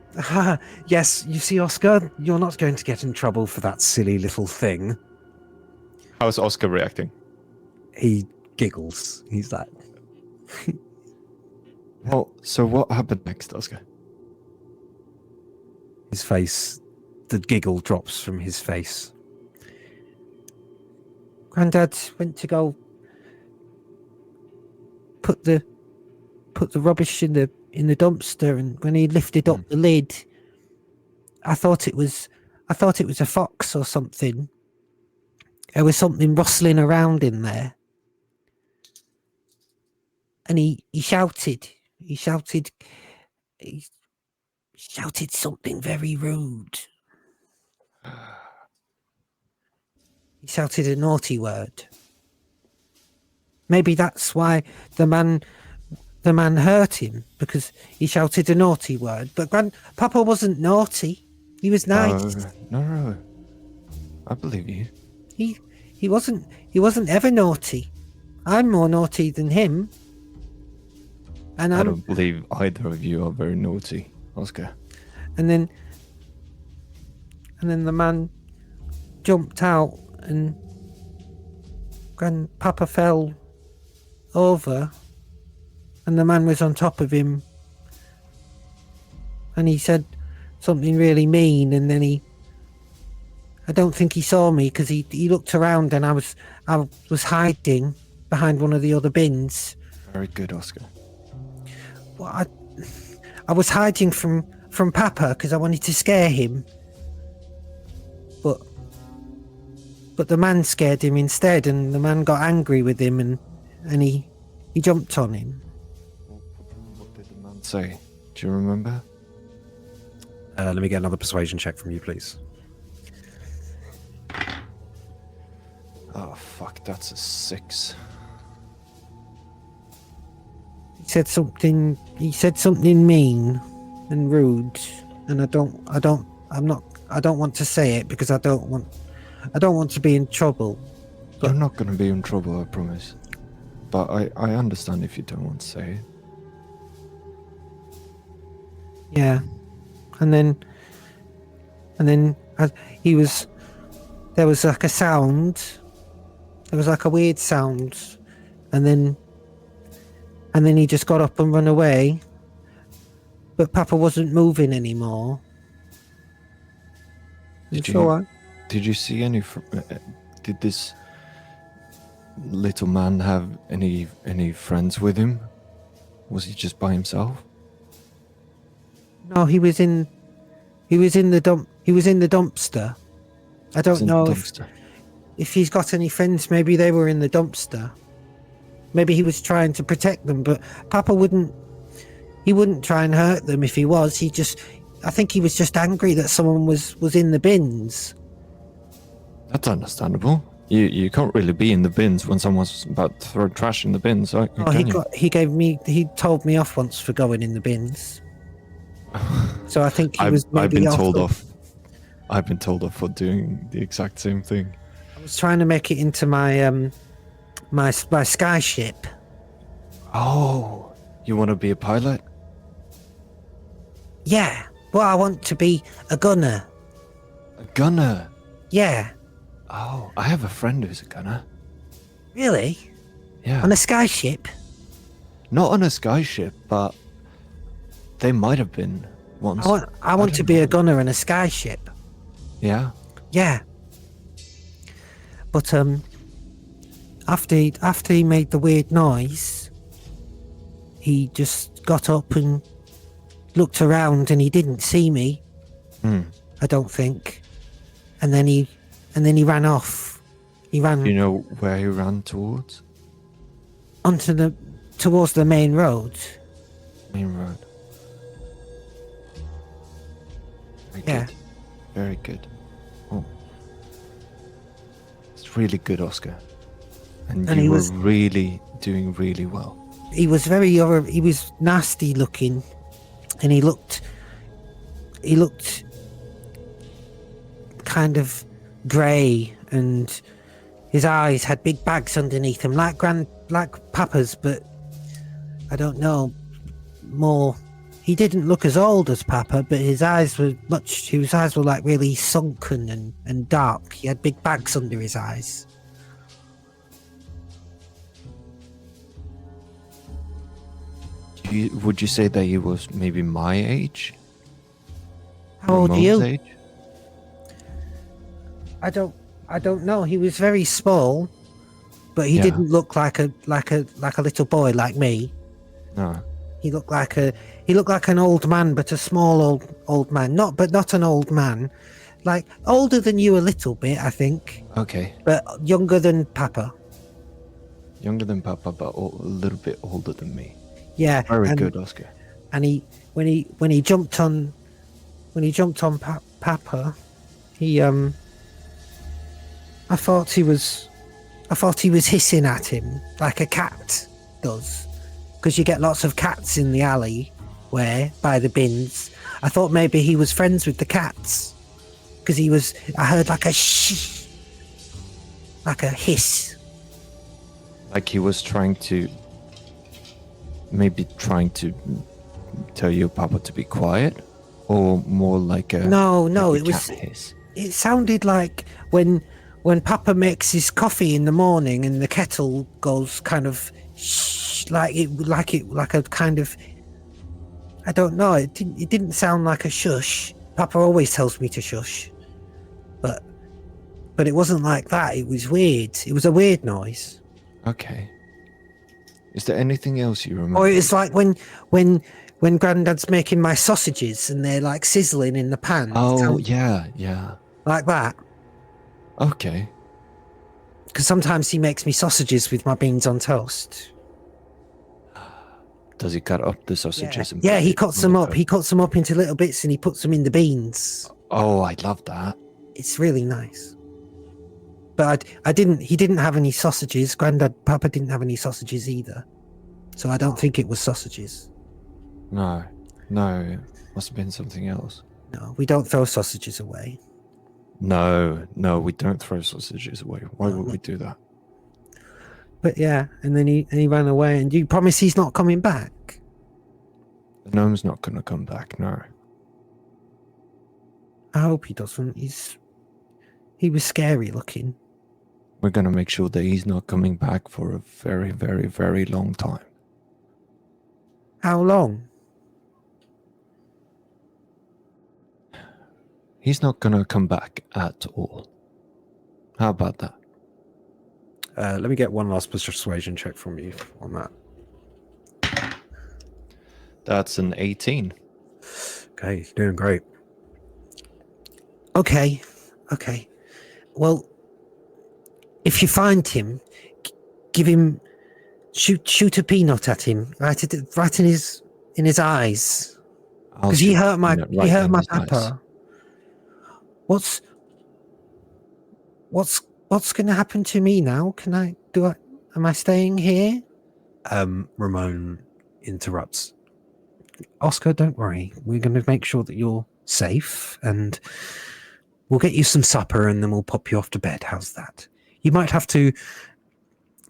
yes, you see, Oscar, you're not going to get in trouble for that silly little thing. How's Oscar reacting? He giggles. He's like, Well, so what happened next, Oscar? his face, the giggle drops from his face. Grandad went to go put the rubbish in the dumpster, and when he lifted up the lid, I thought it was a fox or something. there was something rustling around in there. And he shouted something very rude. He shouted a naughty word. Maybe that's why the man hurt him, because he shouted a naughty word. But Papa wasn't naughty. He was nice. No. I believe you. He wasn't ever naughty. I'm more naughty than him. And I don't believe either of you are very naughty, Oscar. And then the man jumped out, and Grandpapa fell over, and the man was on top of him, and he said something really mean, and then I don't think he saw me, because he looked around, and I was hiding behind one of the other bins. Very good, Oscar. Well, I was hiding from Papa because I wanted to scare him, but the man scared him instead, and the man got angry with him, and he jumped on him. What did the man say? Do you remember? Let me get another persuasion check from you, please. Oh fuck, that's a 6. He said something mean and rude, and I don't want to say it because I don't want to be in trouble. You're not going to be in trouble, I promise. But I understand if you don't want to say it. Yeah, and then there was like a sound. There was like a weird sound, and then he just got up and ran away. But Papa wasn't moving anymore. Did you see any? Did this little man have any friends with him? Was he just by himself? No, he was in the dumpster. I don't know if he's got any friends. Maybe they were in the dumpster. Maybe he was trying to protect them, but Papa wouldn't try and hurt them if he was. I think he was just angry that someone was in the bins. That's understandable. You can't really be in the bins when someone's about to throw trash in the bins. He told me off once for going in the bins. So I think he was. I've been told off. I've been told off for doing the exact same thing. I was trying to make it into my my sky ship. Oh, you want to be a pilot? Yeah. Well, I want to be a gunner. A gunner? Yeah. Oh, I have a friend who's a gunner. Really? Yeah. On a sky ship? Not on a sky ship, but they might have been once. I want to be a gunner in a sky ship. Yeah. Yeah. But after he made the weird noise, he just got up and looked around, and he didn't see me. I don't think. And then he ran off. He ran. Do you know where he ran towards? Towards the main road. Main road. Very Yeah. good. Very good. Oh. It's really good, Oscar. And you were really doing really well. He was he was nasty looking, and he looked kind of grey, and his eyes had big bags underneath them, like Papa's, but I don't know, more. He didn't look as old as Papa, but his eyes were like really sunken and dark. He had big bags under his eyes. Would you say that he was maybe my age? How old are you? Age? I don't know. He was very small, but he didn't look like a little boy like me. No. He looked like an old man, but a small old man. Not an old man. like older than you a little bit, I think, Okay. but younger than Papa. Younger than Papa, but a little bit older than me. Yeah, Very and, good, Oscar. And when he jumped on Papa, he I thought he was hissing at him like a cat does, because you get lots of cats in the alley where by the bins. I thought maybe he was friends with the cats, because I heard like a shh, like a hiss. Like he was trying to tell your Papa to be quiet, or more like a No, like a it was. cat hiss. It sounded like when Papa makes his coffee in the morning and the kettle goes kind of shh, like a kind of. I don't know. It didn't sound like a shush. Papa always tells me to shush, but it wasn't like that. It was weird. It was a weird noise. Okay. Is there anything else you remember? Or it's like when Granddad's making my sausages and they're like sizzling in the pan. Oh, yeah. Like that. Okay. Because sometimes he makes me sausages with my beans on toast. Does he cut up the sausages? And Yeah, put he it cuts on them the up. He cuts them up into little bits and he puts them in the beans. Oh, I love that. It's really nice. But he didn't have any sausages. Papa didn't have any sausages either. So I don't think it was sausages. No, must have been something else. No, we don't throw sausages away. No, we don't throw sausages away. Why would we do that? But yeah, and then he ran away. And you promise he's not coming back? The gnome's not going to come back, no. I hope he doesn't. He was scary looking. We're going to make sure that he's not coming back for a very, very, very long time. How long? He's not going to come back at all. How about that? Let me get one last persuasion check from you on that. That's an 18. Okay, you're doing great. Okay. Well, if you find him, give him, shoot a peanut at him, right in his eyes, because he hurt my papa. What's going to happen to me now? Am I staying here? Ramon interrupts. Oscar, don't worry. We're going to make sure that you're safe, and we'll get you some supper, and then we'll pop you off to bed. How's that? You might have to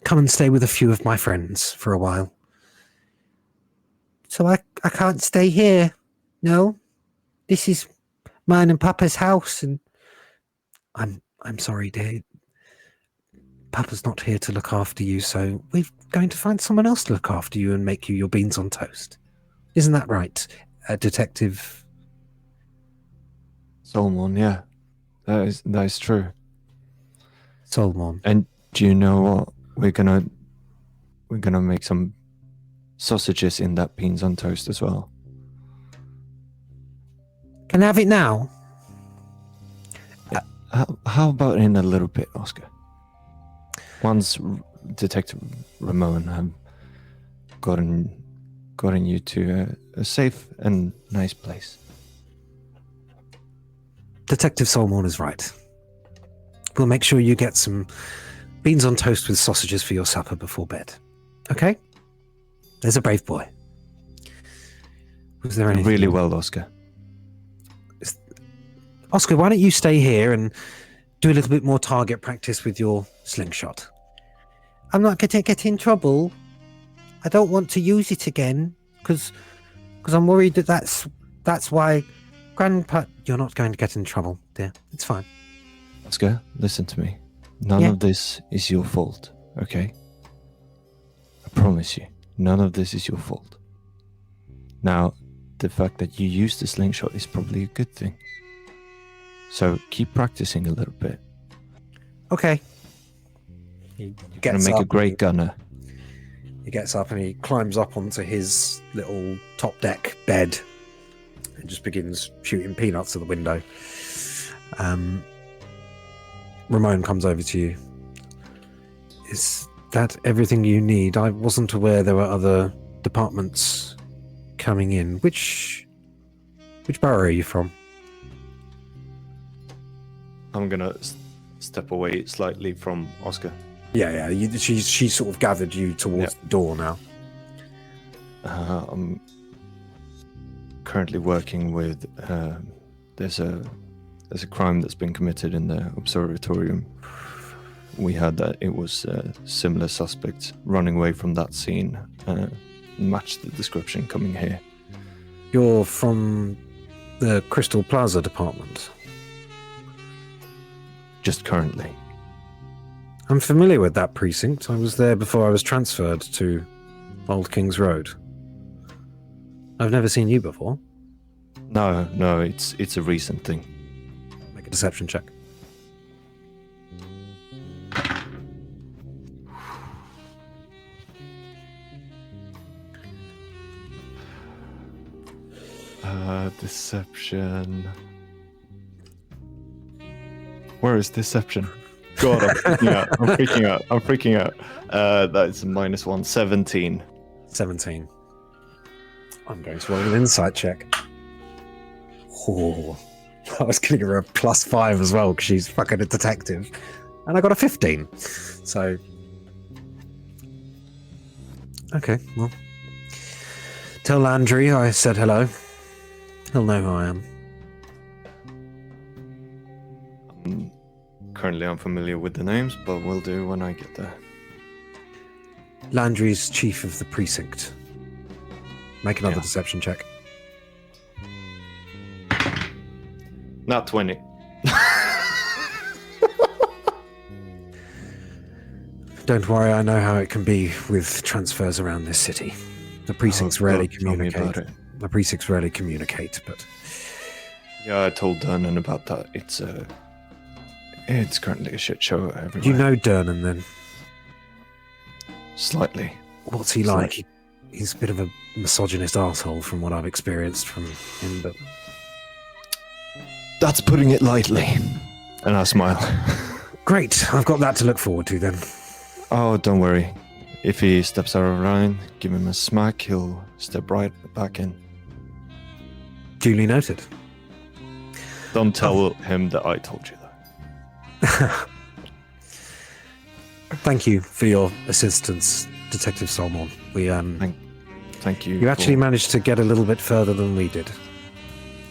come and stay with a few of my friends for a while. So I can't stay here. No, this is mine and Papa's house, and I'm sorry, dear. Papa's not here to look after you, so we're going to find someone else to look after you and make you your beans on toast. Isn't that right, Detective Solomon, yeah. That is true. Solomon? And do you know what? We're gonna make some sausages in that beans on toast as well. can I have it now? How about in a little bit, Oscar? Once Detective Ramon have gotten you to a safe and nice place. Detective Solomon is right. We'll make sure you get some beans on toast with sausages for your supper before bed. Okay? There's a brave boy. Was there anything? Really well, Oscar. Oscar, why don't you stay here and do a little bit more target practice with your slingshot? I'm not going to get in trouble. I don't want to use it again because I'm worried that's why Grandpa. You're not going to get in trouble, dear. It's fine. Oscar, listen to me. None of this is your fault, okay? I promise you, none of this is your fault. Now, the fact that you used the slingshot is probably a good thing. So keep practicing a little bit. Okay. You're gonna make a great gunner. He gets up and he climbs up onto his little top deck bed and just begins shooting peanuts at the window. Ramon comes over to you. Is that everything you need? I wasn't aware there were other departments coming in. Which borough are you from? I'm gonna step away slightly from Oscar. Yeah. She sort of gathered you towards the door now. I'm currently working with. There's a crime that's been committed in the observatorium. We had that it was similar suspects running away from that scene. Matched the description coming here. You're from the Crystal Plaza department. Just currently. I'm familiar with that precinct. I was there before I was transferred to Old King's Road. I've never seen you before. No, it's a recent thing. Make a deception check. Deception. Where is deception? God, I'm freaking out. That's -1. 17. 17. I'm going to roll an insight check. Oh, I was going to give her a +5 as well because she's fucking a detective. And I got a 15. So. Okay, well. Tell Landry I said hello. He'll know who I am. Currently unfamiliar with the names, but will do when I get there. Landry's chief of the precinct. Make another Yeah. deception check. Not 20. Don't worry, I know how it can be with transfers around this city. The precincts rarely Tell me about communicate. it. The precincts rarely communicate, but Yeah, I told Dernan about that. It's currently a shit show everywhere. you know Dernan then? Slightly. What's he like? He's a bit of a misogynist asshole from what I've experienced from him, but That's putting it lightly. And I smile. great. I've got that to look forward to then. Oh, don't worry. If he steps out of line, give him a smack, he'll step right back in. Duly noted. Don't tell him that I told you that. Thank you for your assistance, Detective Solmon. We Thank you. You actually for- managed to get a little bit further than we did.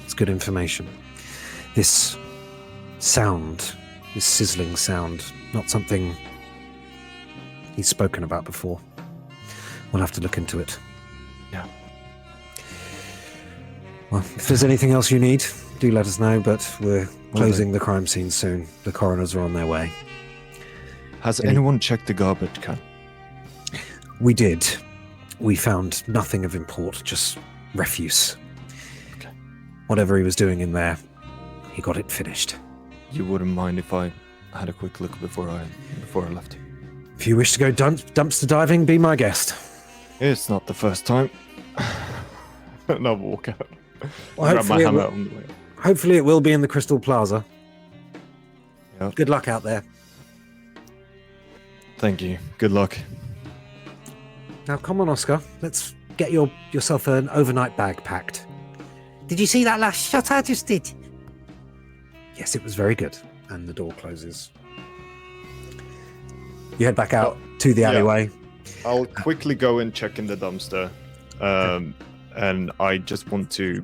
It's good information. This sound, this sizzling sound, not something he's spoken about before. We'll have to look into it. Yeah. Well, if there's anything else you need, do let us know, but we're closing the crime scene soon. The coroners are on their way. Has anyone checked the garbage can? We did. We found nothing of import, just refuse. Okay. Whatever he was doing in there, he got it finished. You wouldn't mind if I had a quick look before I left? If you wish to go dumpster diving, be my guest. It's not the first time. And I'll walk out. Well, Grab my hopefully, hammer on the way. hopefully it will be in the Crystal Plaza. Yeah. Good luck out there. Thank you. Good luck. Now, come on, Oscar. Let's get yourself an overnight bag packed. Did you see that last shot I just did? Yes, it was very good. And the door closes. You head back out to the yeah. alleyway. I'll quickly go and check in the dumpster. And I just want to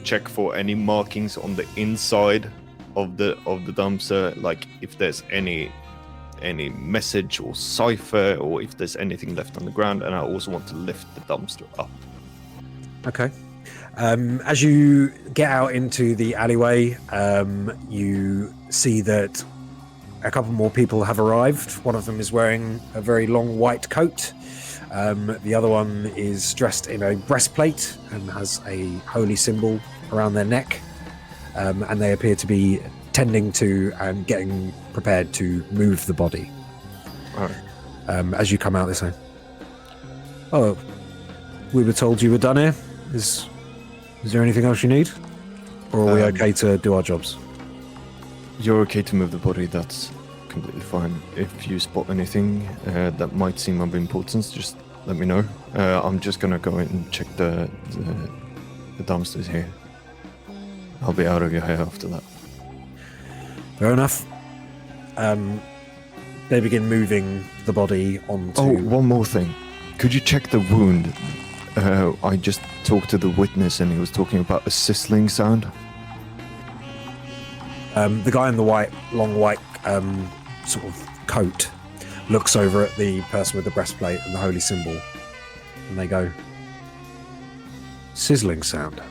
check for any markings on the inside of the dumpster, like if there's any message or cipher, or if there's anything left on the ground. And I also want to lift the dumpster up. Okay. As you get out into the alleyway, you see that a couple more people have arrived. One of them is wearing a very long white coat. The other one is dressed in a breastplate and has a holy symbol around their neck. And they appear to be tending to and getting prepared to move the body. All right. As you come out, they say, "Oh, we were told you were done here. Is there anything else you need? Or are we okay to do our jobs?" you're okay to move the body, that's completely fine. If you spot anything that might seem of importance, just let me know. I'm just gonna go in and check the dumpsters here. I'll be out of your hair after that. Fair enough. They begin moving the body onto... Oh, one more thing. Could you check the wound? I just talked to the witness and he was talking about a sizzling sound. The guy in the long white sort of coat looks over at the person with the breastplate and the holy symbol, and they go, sizzling sound.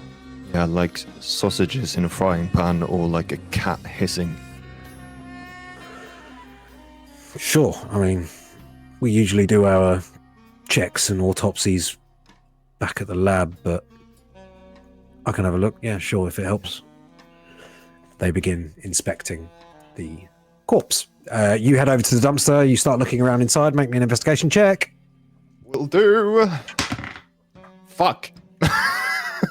Yeah, like sausages in a frying pan or like a cat hissing. Sure, I mean, we usually do our checks and autopsies back at the lab, but I can have a look. Yeah, sure, if it helps. They begin inspecting the corpse. You head over to the dumpster, you start looking around inside, make me an investigation check. Will do. Fuck.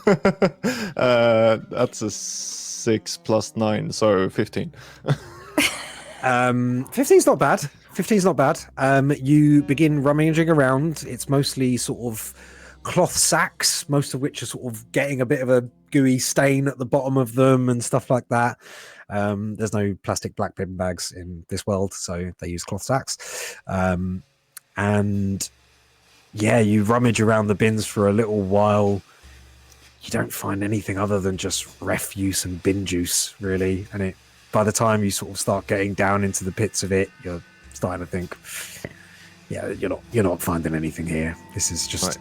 That's a 6 plus 9, so 15. 15's not bad. 15's not bad. You begin rummaging around. It's mostly sort of cloth sacks, most of which are sort of getting a bit of a gooey stain at the bottom of them and stuff like that. There's no plastic black bin bags in this world, so they use cloth sacks. And yeah, you rummage around the bins for a little while. You don't find anything other than just refuse and bin juice, really. And by the time you sort of start getting down into the pits of it, you're starting to think, yeah, you're not finding anything here. This is just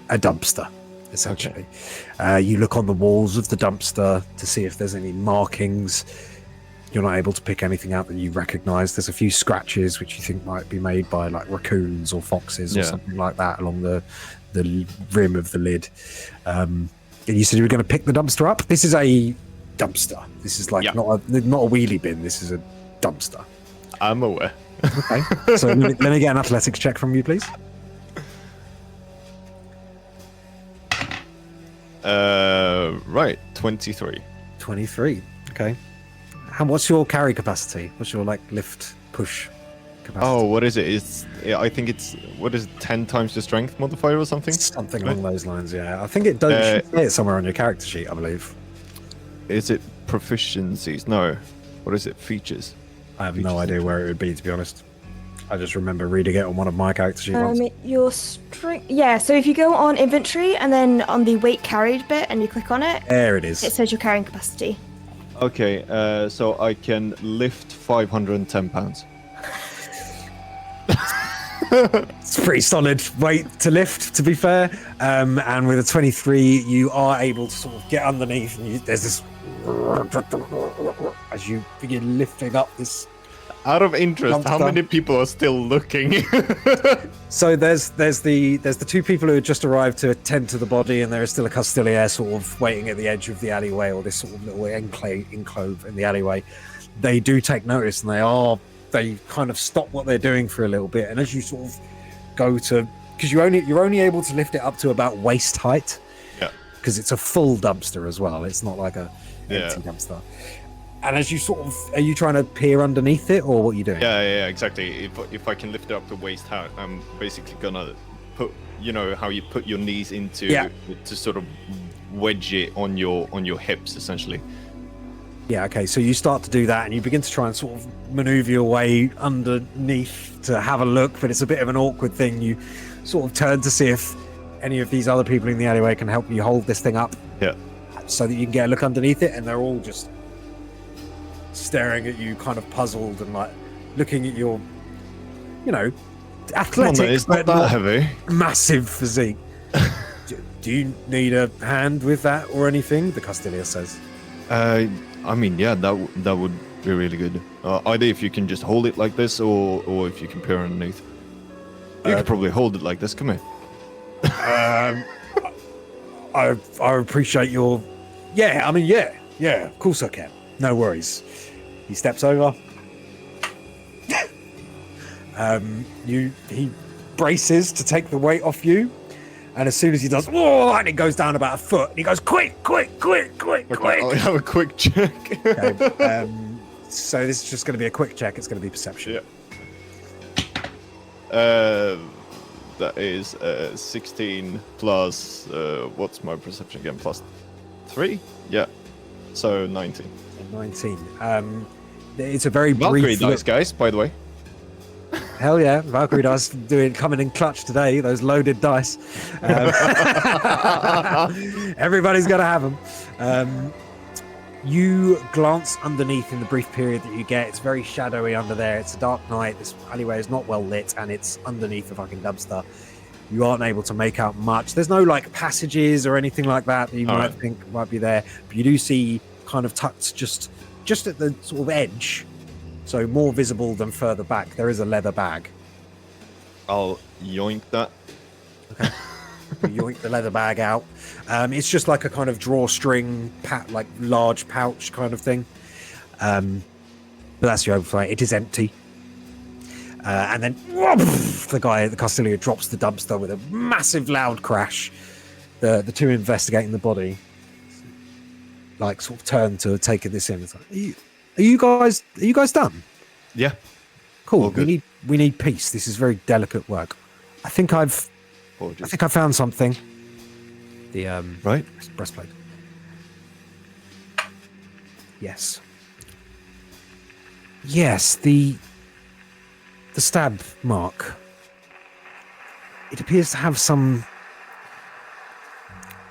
a dumpster, essentially. Okay. You look on the walls of the dumpster to see if there's any markings. You're not able to pick anything out that you recognize. There's a few scratches which you think might be made by like raccoons or foxes or something like that along the rim of the lid. And you said you were going to pick the dumpster up. This is a dumpster. This is like not a wheelie bin. This is a dumpster. I'm aware. Okay. So let me get an athletics check from you, please. Right, 23. 23. Okay. What's your carry capacity? What's your like lift push capacity? Oh, what is it? I think it's 10 times the strength modifier or something? Something along those lines, yeah. I think it does say it somewhere on your character sheet, I believe. Is it proficiencies? No. What is it? Features? I have no idea where it would be, to be honest. I just remember reading it on one of my character sheets once. Your strength. Yeah, so if you go on inventory and then on the weight carried bit and you click on it, there it is. It says your carrying capacity. Okay, so I can lift 510 pounds. It's a pretty solid weight to lift, to be fair. And with a 23, you are able to sort of get underneath, and there's this as you begin lifting up this. Out of interest, dumpster. How many people are still looking? So there's the two people who had just arrived to attend to the body, and there is still a custodian sort of waiting at the edge of the alleyway, or this sort of little enclave in the alleyway. They do take notice, and they kind of stop what they're doing for a little bit. And as you sort of go to, because you're only able to lift it up to about waist height, because it's a full dumpster as well. It's not like a empty dumpster. And as you sort of, are you trying to peer underneath it, or what are you doing? Yeah, exactly. If I can lift it up to waist height, I'm basically gonna put, how you put your knees into to sort of wedge it on your hips, essentially. Yeah, okay, so you start to do that, and you begin to try and sort of maneuver your way underneath to have a look, but it's a bit of an awkward thing. You sort of turn to see if any of these other people in the alleyway can help you hold this thing up. Yeah. So that you can get a look underneath it, and they're all just staring at you, kind of puzzled, and like looking at your, athletic, it's not that heavy. Massive physique. Do you need a hand with that or anything? The custodian says. I mean, yeah, that would be really good. Either if you can just hold it like this, or if you can peer underneath. You could probably hold it like this. Come here. I appreciate your. Yeah, I mean, yeah, of course I can. No worries. He steps over. He braces to take the weight off you, and as soon as he does, and it goes down about a foot. And he goes, quick! I'll have a quick check. Okay, So this is just going to be a quick check. It's going to be perception. Yeah. That is 16 plus, what's my perception again? Plus 3? Yeah. So 19. 19. It's a very Valkyrie brief dice, guys, by the way. Hell yeah, Valkyrie dice coming in clutch today. Those loaded dice. Everybody's got to have them. You glance underneath in the brief period that you get. It's very shadowy under there. It's a dark night. This alleyway is not well lit, and it's underneath the fucking dumpster. You aren't able to make out much. There's no like passages or anything like that you might think might be there. But you do see kind of tucked just at the sort of edge, so more visible than further back. There is a leather bag. I'll yoink that. Okay. You yoink the leather bag out. It's just like a kind of drawstring, like large pouch kind of thing. But that's your overflight. It is empty. And then the Castilian drops the dumpster with a massive loud crash. The two investigating the body like sort of turn to taking this in. It's like, are you guys done? Yeah. Cool. We need peace. This is very delicate work. I think I found something. The right breastplate. Yes. Yes, the stab mark. It appears to have some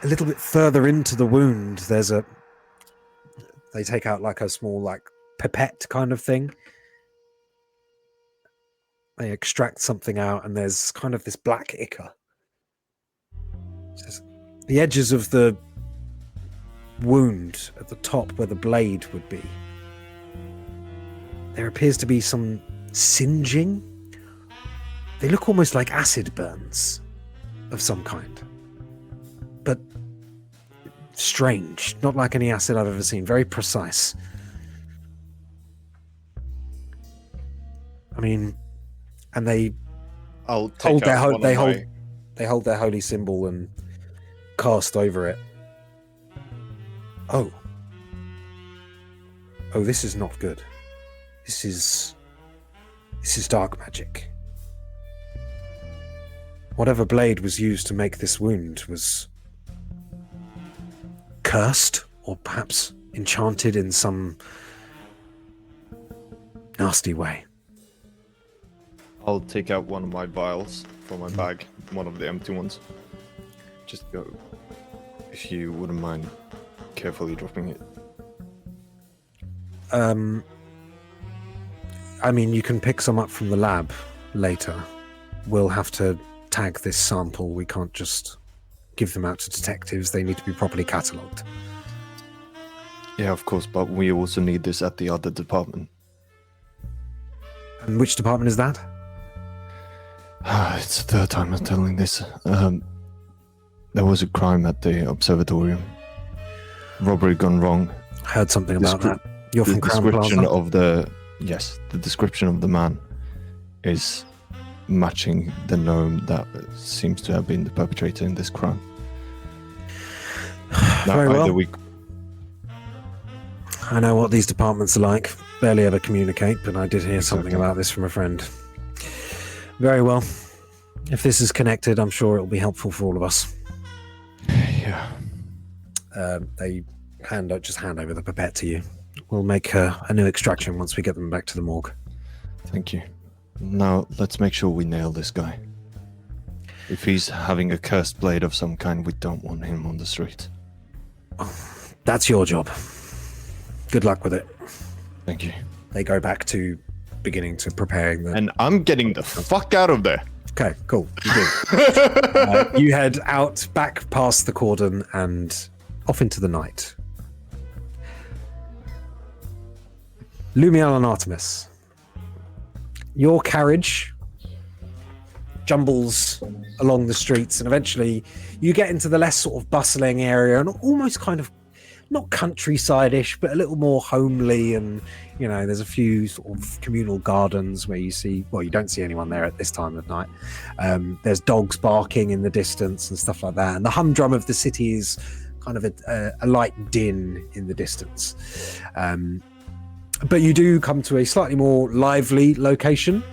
a little bit further into the wound. They take out like a small like pipette kind of thing. They extract something out, and there's kind of this black ichor. The edges of the wound at the top where the blade would be. There appears to be some singeing. They look almost like acid burns of some kind. But strange, not like any acid I've ever seen. Very precise. I mean, and they hold their holy symbol and cast over it. Oh, this is not good. This is dark magic. Whatever blade was used to make this wound was cursed, or perhaps enchanted in some nasty way. I'll take out one of my vials from my bag, one of the empty ones. Just go, if you wouldn't mind carefully dropping it. I mean, you can pick some up from the lab later. We'll have to tag this sample. We can't just give them out to detectives. They need to be properly catalogued. Yeah, of course, but we also need this at the other department. And which department is that? It's the third time I'm telling this. There was a crime at the observatorium. Robbery gone wrong. Heard something about that. You're from Crown description Plaza? of the description of the man is matching the gnome that seems to have been the perpetrator in this crime. Very well. I know what these departments are like. Barely ever communicate, but I did hear something about this from a friend. Very well. If this is connected, I'm sure it will be helpful for all of us. Yeah. They hand over the pipette to you. We'll make a new extraction once we get them back to the morgue. Thank you. Now, let's make sure we nail this guy. If he's having a cursed blade of some kind, we don't want him on the street. That's your job. Good luck with it. Thank you. They go back to beginning to preparing the... And I'm getting the fuck out of there. Okay, cool. You do. You head out, back past the cordon, and off into the night. Lumiel and Artemis. Your carriage jumbles along the streets, and eventually you get into the less sort of bustling area and almost kind of not countryside-ish, but a little more homely, and there's a few sort of communal gardens where you don't see anyone there at this time of night. There's dogs barking in the distance and stuff like that, and the humdrum of the city is kind of a light din in the distance. But you do come to a slightly more lively location.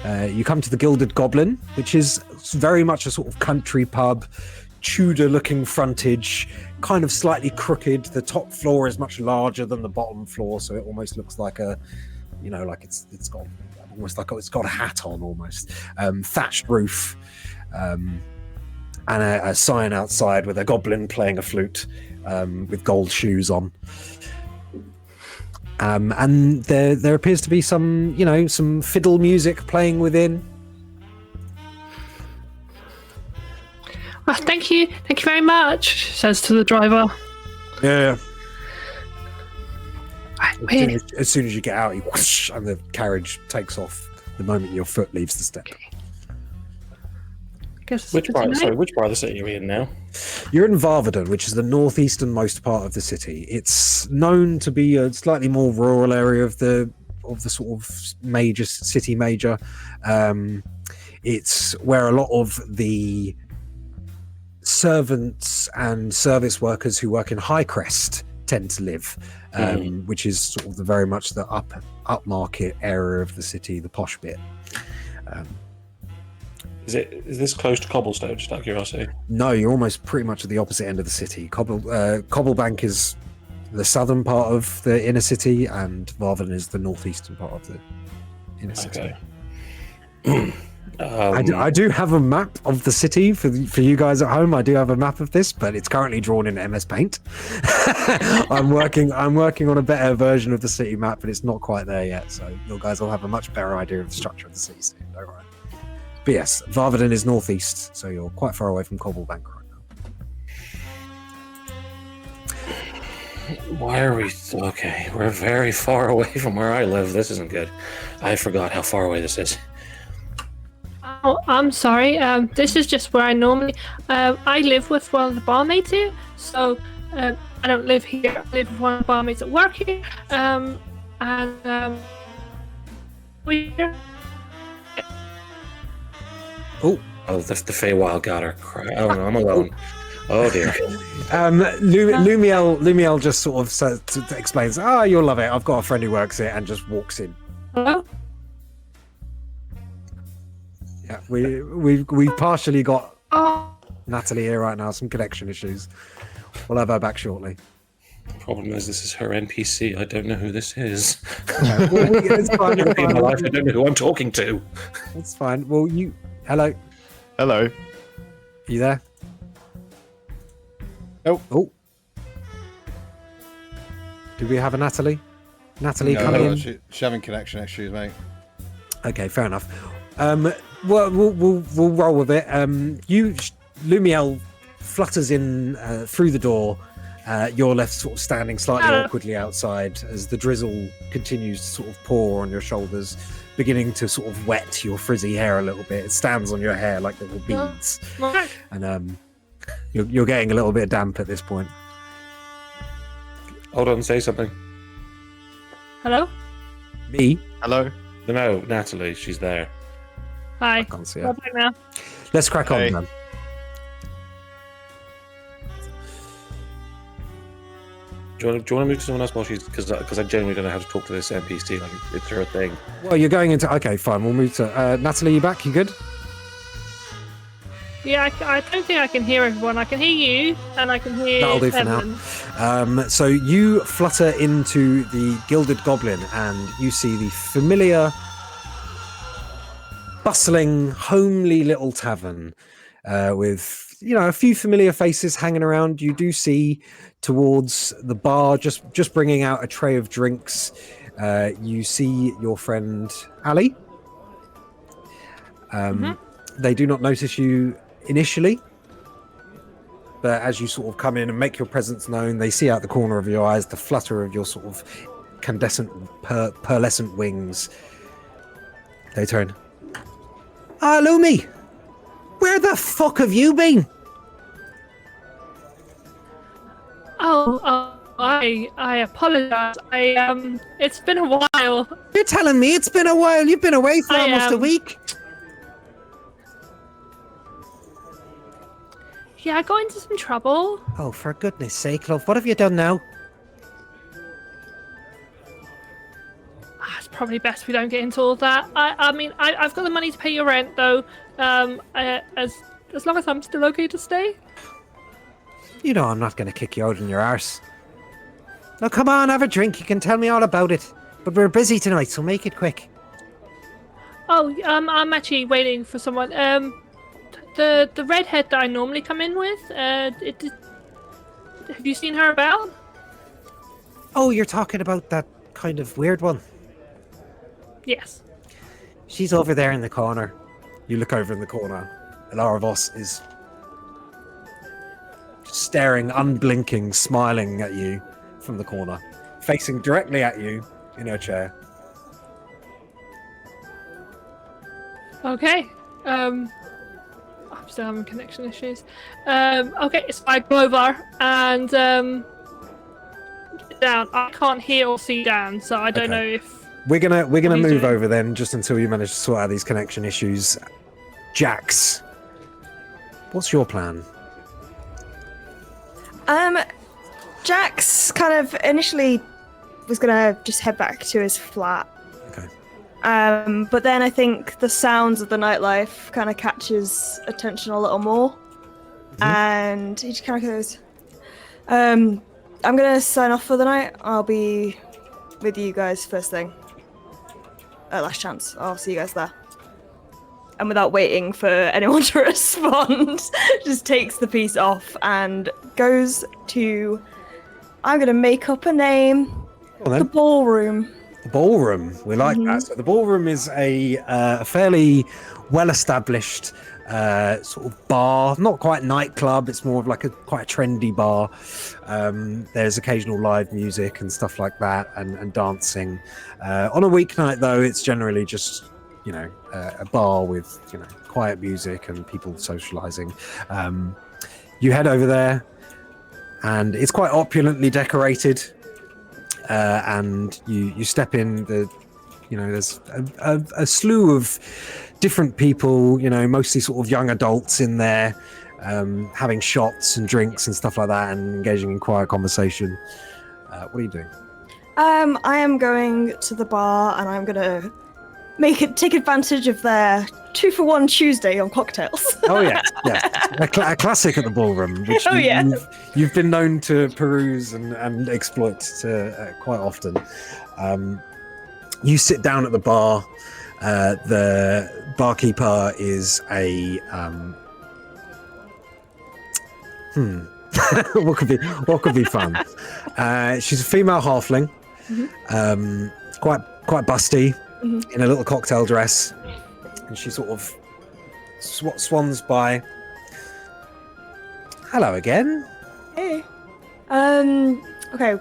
You come to the Gilded Goblin, which is very much a sort of country pub, Tudor-looking frontage, kind of slightly crooked. The top floor is much larger than the bottom floor, so it almost looks like a, like it's got almost like it's got a hat on almost. Thatched roof, and a sign outside with a goblin playing a flute with gold shoes on. And there appears to be some fiddle music playing within. Well, thank you very much, she says to the driver. Yeah. Right, As soon as you get out, you whoosh, and the carriage takes off the moment your foot leaves the step. Which part of the city are we in now? You're in Varvaden, which is the northeasternmost part of the city. It's known to be a slightly more rural area of the sort of major city. It's where a lot of the servants and service workers who work in Highcrest tend to live, which is sort of very much the upmarket area of the city, the posh bit. Is this close to Cobblestone, just out of curiosity? No, you're almost pretty much at the opposite end of the city. Cobblebank is the southern part of the inner city, and Varvaden is the northeastern part of the inner city. Okay. I do have a map of the city for you guys at home. I do have a map of this, but it's currently drawn in MS Paint. I'm working on a better version of the city map, but it's not quite there yet. So you guys will have a much better idea of the structure of the city soon. Don't worry. But yes, Varvaden is northeast, so you're quite far away from Cobblebank right now. Why are we... Okay, we're very far away from where I live. This isn't good. I forgot how far away this is. Oh, I'm sorry. This is just where I normally... I live with one of the barmaids here, so I don't live here. I live with one of the barmaids that work here, we're... Oh, the Feywild got her. Oh no, I'm alone. Oh dear. Lumiel just sort of explains, you'll love it. I've got a friend who works here, and just walks in. Hello? Yeah, we've partially got Oh. Natalie here right now. Some connection issues. We'll have her back shortly. The problem is this is her NPC. I don't know who this is. Yeah, it's fine. It's In my fine. life, I don't know who I'm talking to. It's fine. Well, hello. Hello. You there? Oh. Do we have a Natalie? Natalie coming in? She's having connection issues, mate. Okay, fair enough. We'll roll with it. Lumiel flutters in through the door. You're left sort of standing slightly awkwardly outside as the drizzle continues to sort of pour on your shoulders, beginning to sort of wet your frizzy hair a little bit. It stands on your hair like little beads, and you're getting a little bit damp at this point. Hold on, say something. Hello? Me? Hello. No, Natalie, she's there. Hi. I can't see her. Well, back now. Let's crack Hey. on then. Do you want to move to someone else while she's... Because I genuinely don't know how to talk to this NPC. Like, it's her thing. Well, you're going into... Okay, fine. We'll move to... Natalie, you back? You good? Yeah, I don't think I can hear everyone. I can hear you, and I can hear That'll do for Evan. now. So you flutter into the Gilded Goblin, and you see the familiar, bustling, homely little tavern with, a few familiar faces hanging around. You do see towards the bar, just bringing out a tray of drinks. You see your friend Ali. They do not notice you initially, but as you sort of come in and make your presence known, they see out the corner of your eyes the flutter of your sort of candescent, pearlescent wings. They turn. Lumi! Where the fuck have you been? I apologize. It's been a while. You're telling me it's been a while? You've been away for almost a week. Yeah, I got into some trouble. Oh, for goodness sake, love. What have you done now? probably best we don't get into all that. I mean, I've got the money to pay your rent, though. As long as I'm still okay to stay. You know I'm not going to kick you out in your arse. Now come on, have a drink. You can tell me all about it. But we're busy tonight, so make it quick. Oh, I'm actually waiting for someone. The redhead that I normally come in with. Have you seen her about? Oh, you're talking about that kind of weird one? Yes. She's over there in the corner. You look over in the corner. Ilaravos is staring, unblinking, smiling at you from the corner, facing directly at you in her chair. Okay. I'm still having connection issues. Okay, so I go over and down. I can't hear or see Dan, so I don't know if we're gonna he's move doing. over then, just until you manage to sort out these connection issues. Jax, what's your plan? Jax kind of initially was gonna just head back to his flat. Okay. But then I think the sounds of the nightlife kind of catches attention a little more, and he just kind of goes, "I'm gonna sign off for the night. I'll be with you guys first thing. Last chance. I'll see you guys there." And without waiting for anyone to respond, just takes the piece off and goes to, I'm gonna make up a name, Well, then. the ballroom. The ballroom. We like that. So the ballroom is a fairly well-established sort of bar, not quite nightclub. It's more of like quite a trendy bar. There's occasional live music and stuff like that, and dancing. On a weeknight, though, it's generally just a bar with quiet music and people socializing. You head over there, and it's quite opulently decorated. And you step in. There's a slew of different people. Mostly sort of young adults in there, having shots and drinks and stuff like that, and engaging in quiet conversation. What are you doing? I am going to the bar, and I'm gonna take advantage of their 2-for-1 Tuesday on cocktails. Oh yeah. A classic at the ballroom, which you've been known to peruse and exploit quite often. You sit down at the bar. The barkeeper is a what could be fun? She's a female halfling, quite busty, in a little cocktail dress, and she sort of swans by. Hello again. Hey. Okay.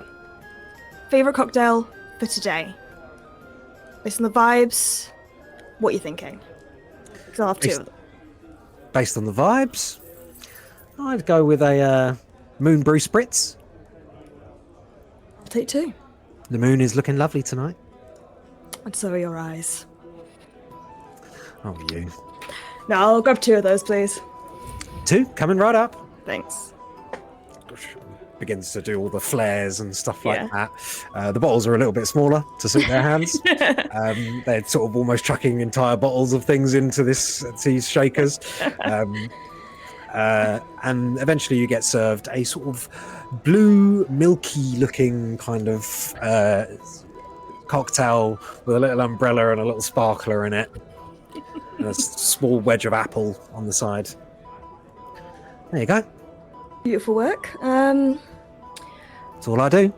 Favorite cocktail for today? Based on the vibes, what are you thinking? Because I'll have two of them. Based on the vibes, I'd go with a moon brew spritz. I'll take two. The moon is looking lovely tonight. And so are your eyes. Oh, you. No, I'll grab two of those, please. Two, coming right up. Thanks. Begins to do all the flares and stuff like that. The bottles are a little bit smaller to suit their hands. They're sort of almost chucking entire bottles of things into these shakers. And eventually you get served a sort of blue, milky looking kind of cocktail with a little umbrella and a little sparkler in it. And a small wedge of apple on the side. There you go. Beautiful work. That's all I do.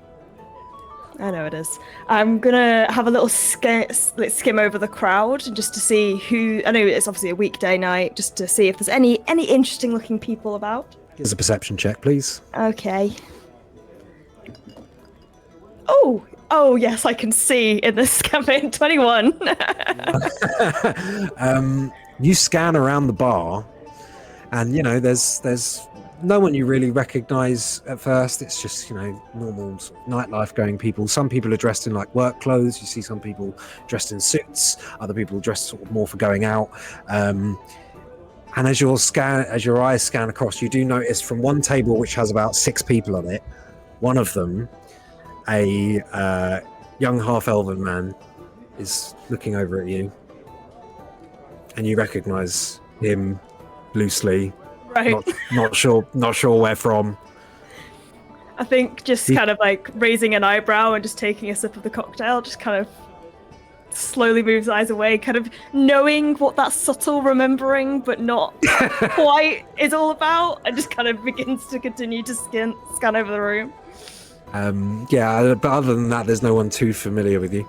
I know it is. I'm gonna have a little skim over the crowd just to see who. I know it's obviously a weekday night, just to see if there's any interesting looking people about. Give us a perception check, please. Okay. Oh yes, I can see in this campaign 21. You scan around the bar, and there's no one you really recognize at first. It's just normal sort of nightlife going people. Some people are dressed in like work clothes. You see some people dressed in suits, other people dressed sort of more for going out. And as your eyes scan across, you do notice from one table which has about 6 people on it, one of them, a young half-elven man, is looking over at you, and you recognise him loosely. Right. Not sure where from. I think just kind of like raising an eyebrow and just taking a sip of the cocktail, just kind of slowly moves eyes away, kind of knowing what that subtle remembering but not quite is all about, and just kind of begins to continue to scan over the room. Yeah, but other than that, there's no one too familiar with you.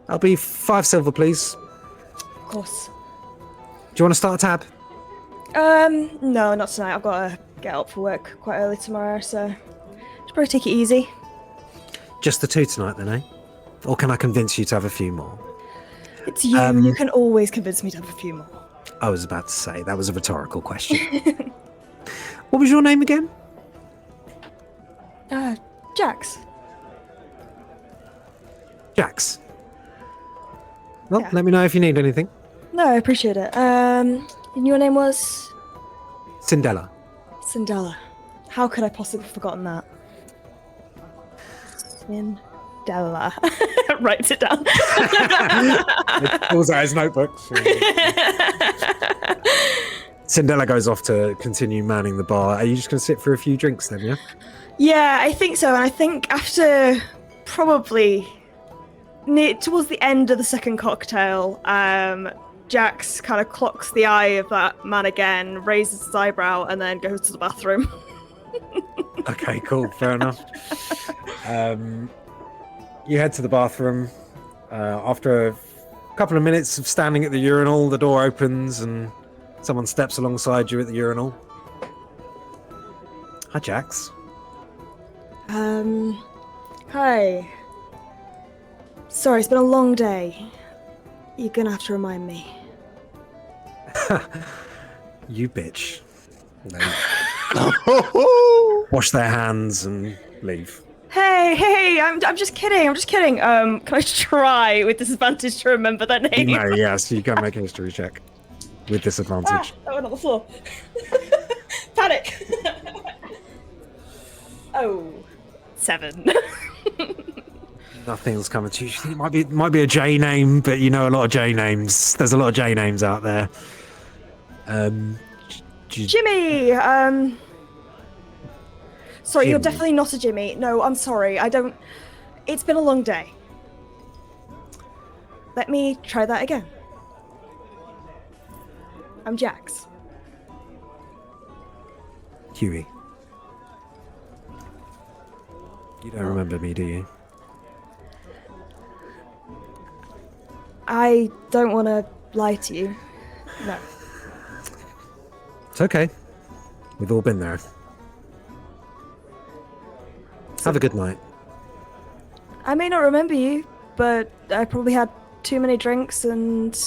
I'll be 5 silver, please. Of course. Do you want to start a tab? No, not tonight. I've got to get up for work quite early tomorrow, so should probably take it easy. Just the 2 tonight, then, eh? Or can I convince you to have a few more? It's you. You can always convince me to have a few more. I was about to say, that was a rhetorical question. What was your name again? Jax. Jax. Well, Yeah. let me know if you need anything. No, I appreciate it. And your name was Cindella. Cindella. How could I possibly have forgotten that? Cindella. Writes it down. Pulls out his notebook. Cindella goes off to continue manning the bar. Are you just going to sit for a few drinks then, yeah? Yeah, I think so. And I think after probably towards the end of the second cocktail, Jax kind of clocks the eye of that man again, raises his eyebrow, and then goes to the bathroom. Okay, cool. Fair enough. You head to the bathroom. After a couple of minutes of standing at the urinal, the door opens and someone steps alongside you at the urinal. Hi, Jax. Hi. Sorry, it's been a long day. You're gonna have to remind me. You bitch. They wash their hands and leave. Hey, I'm just kidding. Can I try with disadvantage to remember their name? You may, yes, you can make a history check with disadvantage. I went on the floor. Panic. 7. Nothing's coming to you. You think it might be a J name, but you know a lot of J names. There's a lot of J names out there. Jimmy. Sorry, you're Jimmy. definitely not a Jimmy. No, I'm sorry. I don't. It's been a long day. Let me try that again. I'm Jax. Huey. You don't remember me, do you? I don't want to lie to you. No. It's okay. We've all been there. Have a good night. I may not remember you, but I probably had too many drinks and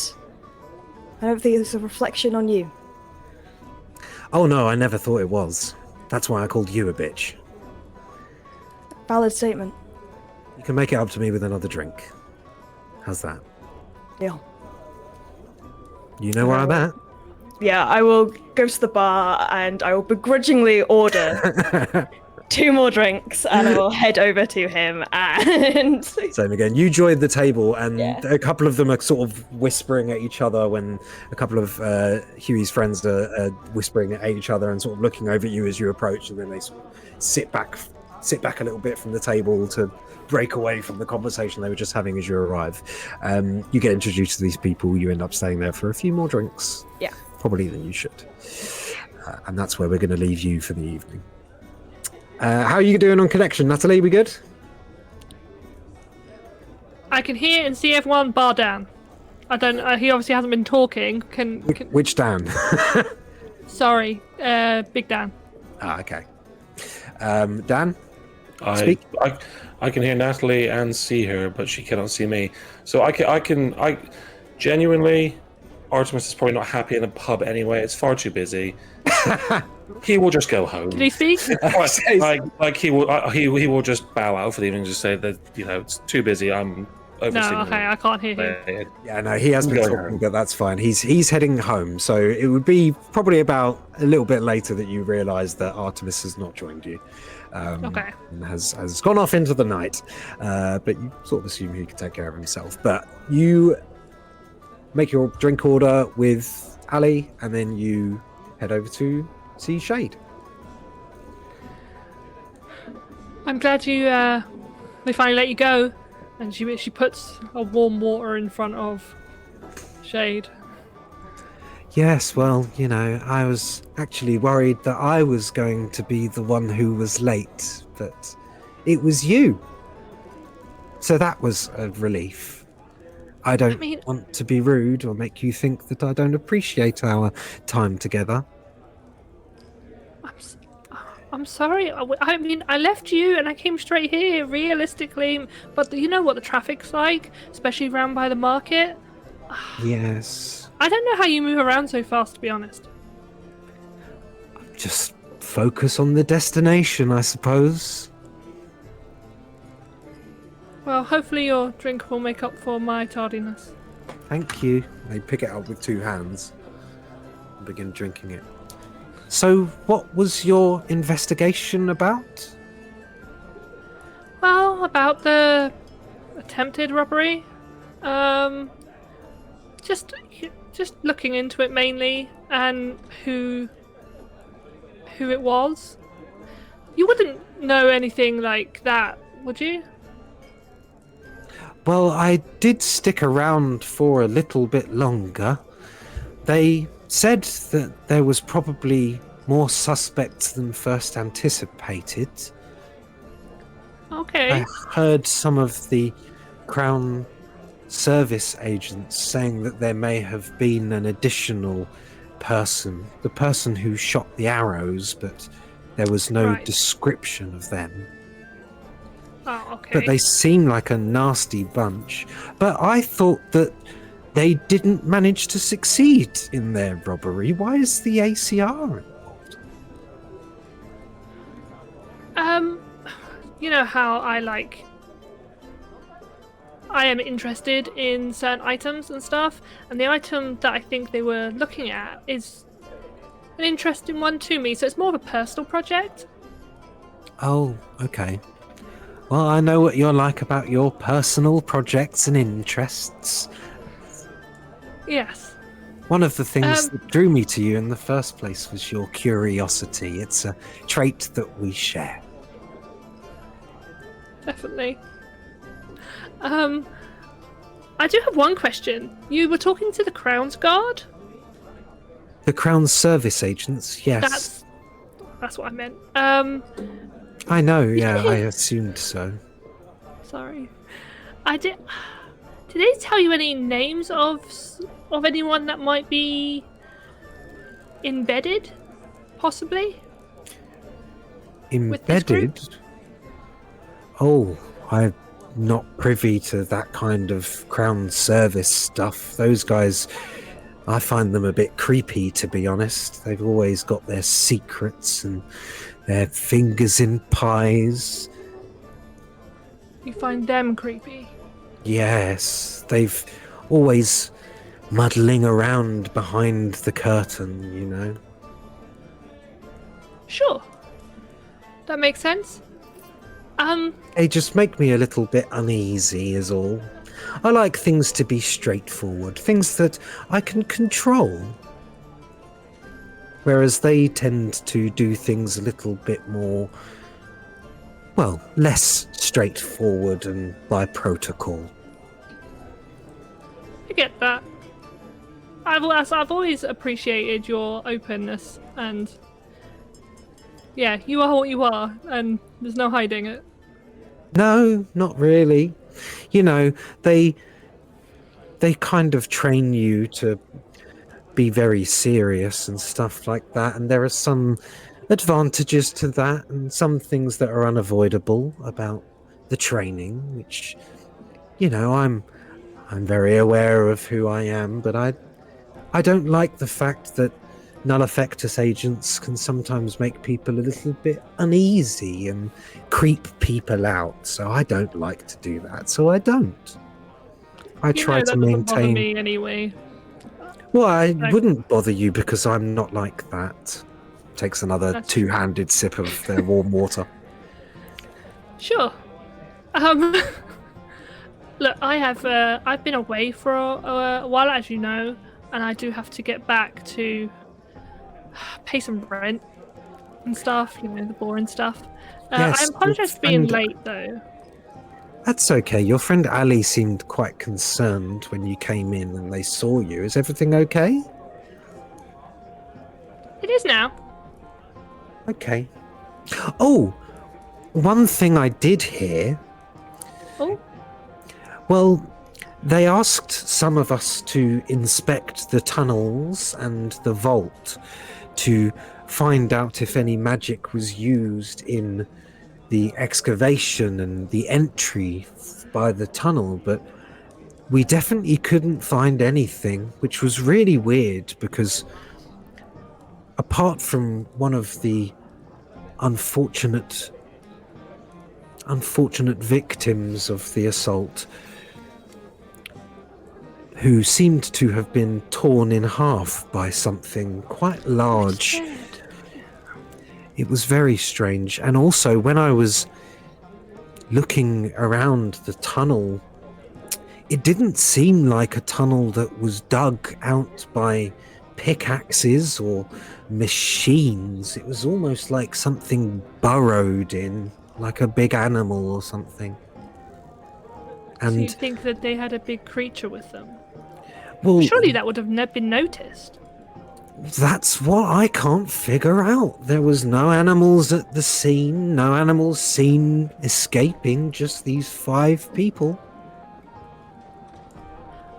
I don't think it's a reflection on you. Oh no, I never thought it was. That's why I called you a bitch. Valid statement. You can make it up to me with another drink. How's that? Deal. You know where I'm at? Yeah, I will go to the bar and I will begrudgingly order 2 more drinks and I will head over to him and... Same again. You joined the table and Yeah. a couple of them are sort of whispering at each other when a couple of Huey's friends are whispering at each other and sort of looking over at you as you approach, and then they sort of sit back a little bit from the table to break away from the conversation they were just having as you arrive. You get introduced to these people, you end up staying there for a few more drinks. Yeah. Probably than you should. And that's where we're going to leave you for the evening. How are you doing on connection, Natalie? We good? I can hear and see everyone bar down. I don't. He obviously hasn't been talking. Can Which Dan? sorry, Big Dan. Okay. Dan? I Speak. I can hear Natalie and see her, but she cannot see me. So I genuinely, Artemis is probably not happy in a pub anyway. It's far too busy. He will just go home. Did he speak? like he will just bow out for the evening and just say that it's too busy. I'm No, overseeing. okay, I can't hear him. Yeah, no, he has been Going talking, home. but that's fine. He's heading home, so it would be probably about a little bit later that you realise that Artemis has not joined you. Okay. and has gone off into the night. But you sort of assume he can take care of himself. But you make your drink order with Ali, and then you head over to see Shade. I'm glad they finally let you go. And she puts a warm water in front of Shade. Yes, well, you know, I was actually worried that I was going to be the one who was late, but it was you. So that was a relief. I don't want to be rude or make you think that I don't appreciate our time together. I'm sorry. I mean, I left you and I came straight here, realistically. But you know what the traffic's like, especially round by the market? Yes. I don't know how you move around so fast, to be honest. Just focus on the destination, I suppose. Well, hopefully your drink will make up for my tardiness. Thank you. They pick it up with two hands and begin drinking it. So, what was your investigation about? Well, about the attempted robbery. Just looking into it mainly, and who it was. You wouldn't know anything like that, would you? Well, I did stick around for a little bit longer. They said that there was probably more suspects than first anticipated. Okay. I heard some of the Crown service agents saying that there may have been an additional person, the person who shot the arrows, but there was no description of them. Oh, okay. But they seem like a nasty bunch. But I thought that they didn't manage to succeed in their robbery. Why is the ACR involved? You know how I am interested in certain items and stuff, and the item that I think they were looking at is an interesting one to me, so it's more of a personal project. Oh, okay. Well, I know what you're like about your personal projects and interests. Yes. One of the things that drew me to you in the first place was your curiosity. It's a trait that we share. Definitely. I do have one question. You were talking to the Crown's Guard? The Crown's service agents, yes. That's what I meant. I know, yeah, I assumed so. Sorry. Did they tell you any names of anyone that might be embedded, possibly? Embedded? Oh, I'm not privy to that kind of Crown service stuff. Those guys, I find them a bit creepy, to be honest. They've always got their secrets and their fingers in pies. You find them creepy? Yes, they've always muddling around behind the curtain, you know. Sure. That makes sense. They just make me a little bit uneasy is all. I like things to be straightforward, things that I can control. Whereas they tend to do things a little bit more, well, less straightforward and by protocol. I get that. I've always appreciated your openness, and yeah, you are what you are, and there's no hiding it. No, not really. You know, they kind of train you to be very serious and stuff like that, and there are some advantages to that and some things that are unavoidable about the training, which, you know, I'm very aware of who I am, but I don't like the fact that null effectus agents can sometimes make people a little bit uneasy and creep people out, so I don't like to do that, so I don't. I try to maintain. Bother me anyway. Well, I wouldn't bother you because I'm not like that. Takes another two-handed sip of their warm water. Sure. Look, I've been away for a while, as you know, and I do have to get back to pay some rent and stuff, the boring stuff. Yes, I apologize for being late, though. That's okay. Your friend Ali seemed quite concerned when you came in and they saw you. Is everything okay? It is now. Okay. Oh, one thing I did hear. Oh. Well, they asked some of us to inspect the tunnels and the vault to find out if any magic was used in the excavation and the entry by the tunnel, but we definitely couldn't find anything, which was really weird because apart from one of the unfortunate victims of the assault, who seemed to have been torn in half by something quite large. It was very strange. And also, when I was looking around the tunnel, it didn't seem like a tunnel that was dug out by pickaxes or machines. It was almost like something burrowed in, like a big animal or something. And So you think that they had a big creature with them? well, Surely that would have been noticed. that's what I can't figure out. There was no animals at the scene, no animals seen escaping, just these 5 people.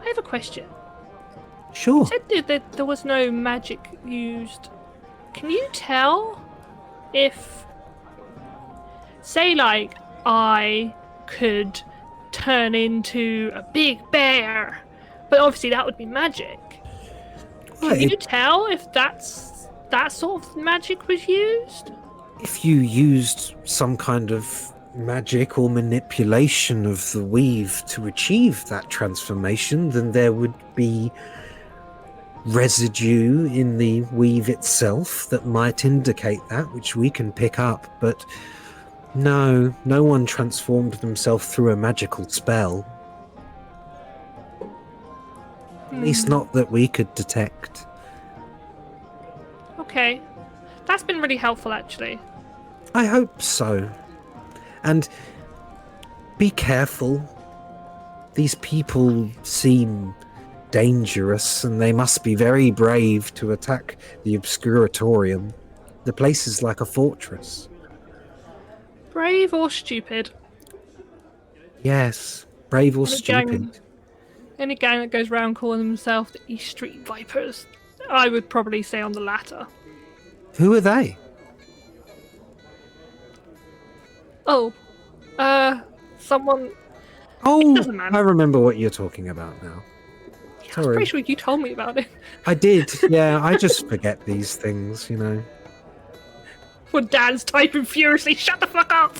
I have a question. Sure. You said that there was no magic used. Can you tell if, say, like, I could turn into a big bear, but obviously that would be magic. Can you tell if that sort of magic was used? If you used some kind of magic or manipulation of the weave to achieve that transformation, then there would be residue in the weave itself that might indicate that, which we can pick up. But no one transformed themselves through a magical spell. At least not that we could detect. Okay. That's been really helpful, actually. I hope so. And be careful. These people seem dangerous, and they must be very brave to attack the Obscuratorium. The place is like a fortress. Brave or stupid? Yes, brave or Any gang- stupid. Any gang that goes around calling themselves the East Street Vipers, I would probably say on the latter. Who are they? Oh, someone. Oh, doesn't matter. I remember what you're talking about now. I'm Sorry. pretty sure you told me about it. I did, yeah, I just forget these things, you know. When Dan's typing furiously, shut the fuck up!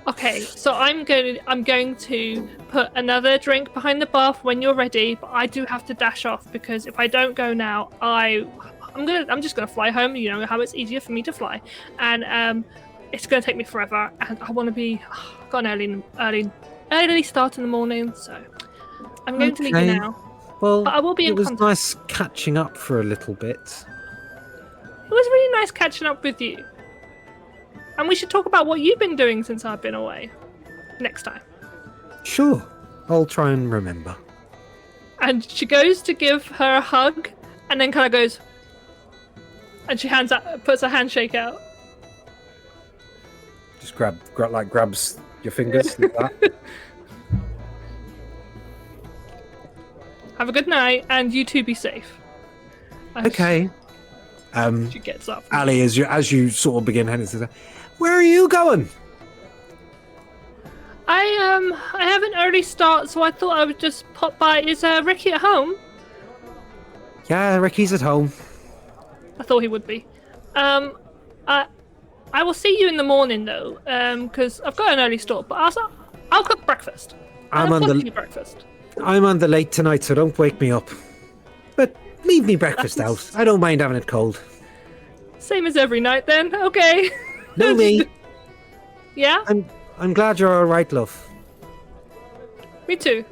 Okay, so I'm going to put another drink behind the bath when you're ready, but I do have to dash off because if I don't go now, I'm just gonna fly home. You know how it's easier for me to fly, and it's gonna take me forever, and I want to be got an early start in the morning, so I'm going to leave you now. Well, But I will be in it was contact. nice catching up for a little bit. It was really nice catching up with you. And we should talk about what you've been doing since I've been away. Next time. Sure, I'll try and remember. And she goes to give her a hug, and then kind of goes, and she puts a handshake out. Just grabs your fingers like that. Have a good night, and you two be safe. And Okay. She gets up. Ali, as you sort of begin heading to the, where are you going? I have an early start, so I thought I would just pop by. Is Ricky at home? Yeah, Ricky's at home. I thought he would be. I will see you in the morning though, because I've got an early start. But I'll cook breakfast. I'm on the breakfast. I'm on the late tonight, so don't wake me up. But leave me breakfast out. I don't mind having it cold. Same as every night then. Okay. No, me. Yeah? I'm glad you're all right, love. Me too.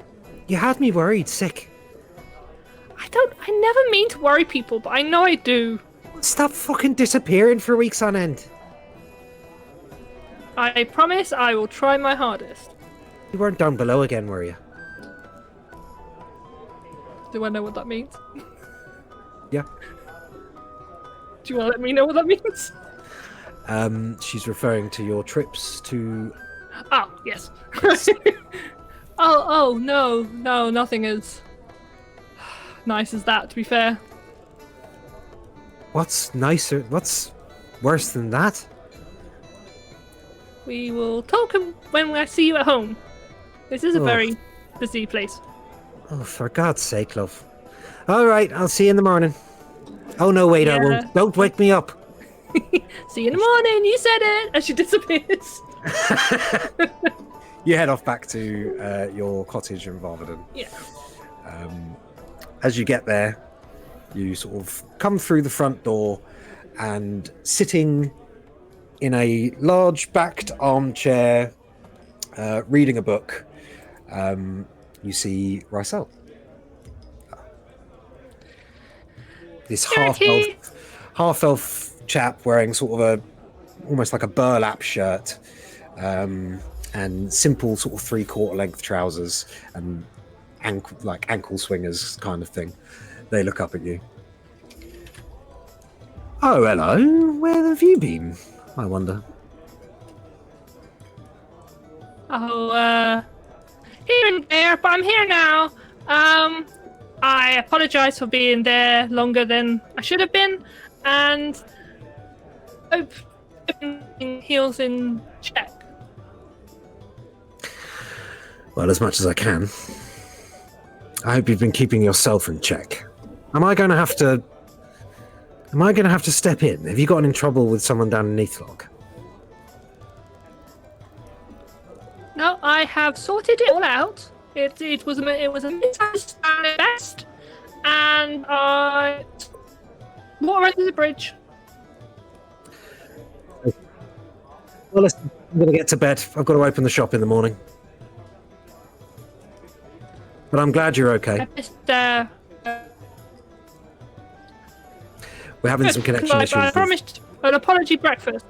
You had me worried, sick. I never mean to worry people, but I know I do. Stop fucking disappearing for weeks on end. I promise I will try my hardest. You weren't down below again, were you? Do I know what that means? Yeah. Do you want to let me know what that means? She's referring to your trips to. Oh, yes. oh, no, nothing as nice as that, to be fair. What's nicer? What's worse than that? We will talk when I see you at home. This is a very busy place. Oh, for God's sake, love. All right, I'll see you in the morning. Oh, no, wait, I Yeah. won't. Don't wake me up. See you in the morning, you said it! As she disappears. You head off back to your cottage in Varvaden. Yeah. As you get there, you sort of come through the front door, and sitting in a large backed armchair, reading a book, you see Rysel. This half-elf chap wearing sort of almost like a burlap shirt, and simple sort of 3/4 length trousers and ankle swingers kind of thing. They look up at you. Oh, hello. Where have you been? I wonder. Oh, here and there, but I'm here now. I apologize for being there longer than I should have been, and hope everything heals in check. Well, as much as I can. I hope you've been keeping yourself in check. Am I going to have to step in? Have you gotten in trouble with someone down in Neathlock? No, I have sorted it all out. It was a misunderstanding at best, and I water under the bridge. Well, listen, I'm going to get to bed. I've got to open the shop in the morning. But I'm glad you're okay. I just, We're having some connection issues. I promised an apology breakfast.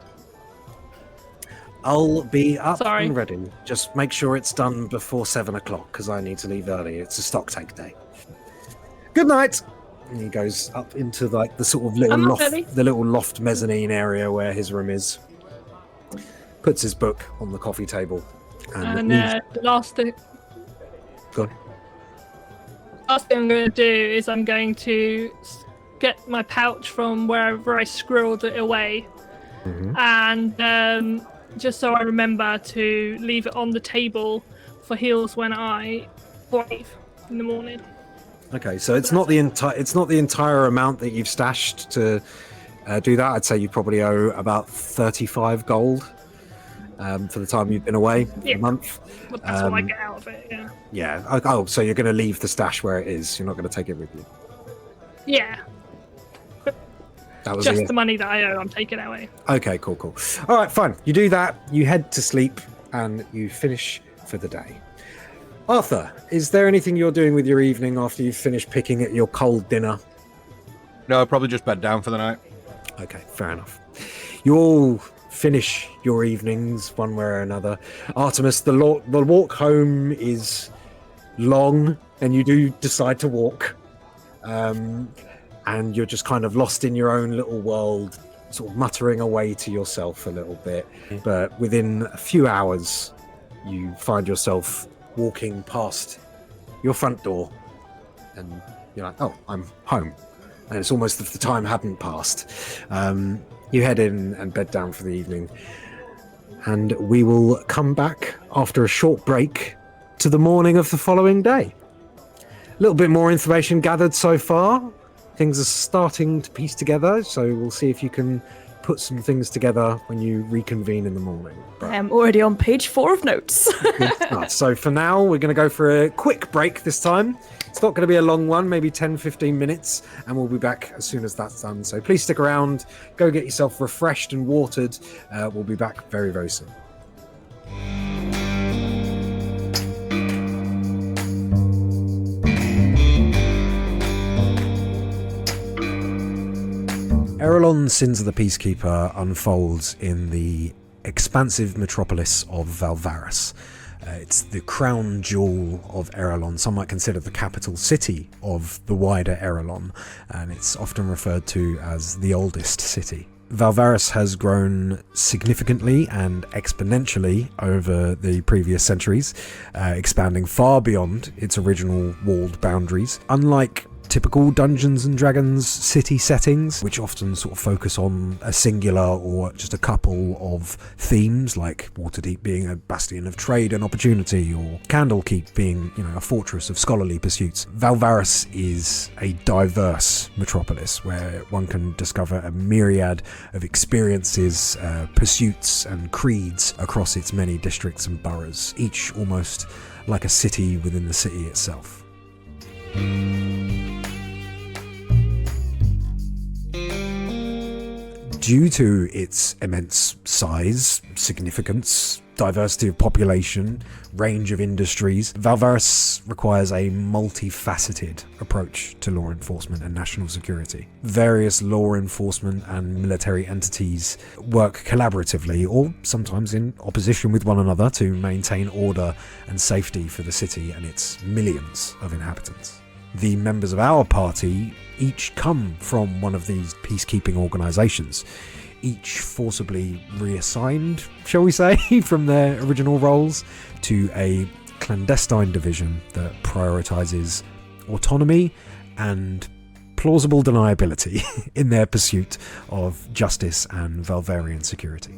I'll be up Sorry. and ready. Just make sure it's done before 7 o'clock, because I need to leave early. It's a stock take day. Good night. And he goes up into like the sort of little I'm not loft, ready. the little loft mezzanine area where his room is. Puts his book on the coffee table, And leaves- the last thing Go on. I'm going to do is I'm going to get my pouch from wherever I squirreled it away, Mhm. and just so I remember to leave it on the table for heals when I leave in the morning. Okay, so it's not the entire amount that you've stashed to do that. I'd say you probably owe about 35 gold for the time you've been away, Yeah. a month. But that's what I get out of it. Yeah. Yeah. Oh, so you're going to leave the stash where it is. You're not going to take it with you. Yeah. That was Just the money that I owe, I'm taking away. Okay, cool. All right, fine. You do that. You head to sleep, and you finish for the day. Arthur, is there anything you're doing with your evening after you've finished picking at your cold dinner? No, I'll probably just bed down for the night. Okay, fair enough. You all finish your evenings one way or another. Artemis, the walk home is long, and you do decide to walk. And you're just kind of lost in your own little world, sort of muttering away to yourself a little bit. But within a few hours, you find yourself walking past your front door, and you're like, oh, I'm home. And it's almost if the time hadn't passed. You head in and bed down for the evening. And we will come back after a short break to the morning of the following day. A little bit more information gathered so far. Things are starting to piece together, so we'll see if you can put some things together when you reconvene in the morning. I am already on page 4 of notes. Good stuff. So for now, we're going to go for a quick break this time. It's not going to be a long one, maybe 10-15 minutes, and we'll be back as soon as that's done. So please stick around, go get yourself refreshed and watered. We'll be back very, very soon. Aerilon, Sins of the Peacekeeper unfolds in the expansive metropolis of Valvaris. It's the crown jewel of Aerilon. Some might consider the capital city of the wider Aerilon, and it's often referred to as the oldest city. Valvaris has grown significantly and exponentially over the previous centuries, expanding far beyond its original walled boundaries. Unlike typical Dungeons and Dragons city settings, which often sort of focus on a singular or just a couple of themes, like Waterdeep being a bastion of trade and opportunity, or Candlekeep being, a fortress of scholarly pursuits. Valvaris is a diverse metropolis where one can discover a myriad of experiences, pursuits and creeds across its many districts and boroughs, each almost like a city within the city itself. Due to its immense size, significance, diversity of population, range of industries, Valvaris requires a multifaceted approach to law enforcement and national security. Various law enforcement and military entities work collaboratively, or sometimes in opposition with one another, to maintain order and safety for the city and its millions of inhabitants. The members of our party each come from one of these peacekeeping organisations, each forcibly reassigned, shall we say, from their original roles to a clandestine division that prioritises autonomy and plausible deniability in their pursuit of justice and Valvarian security.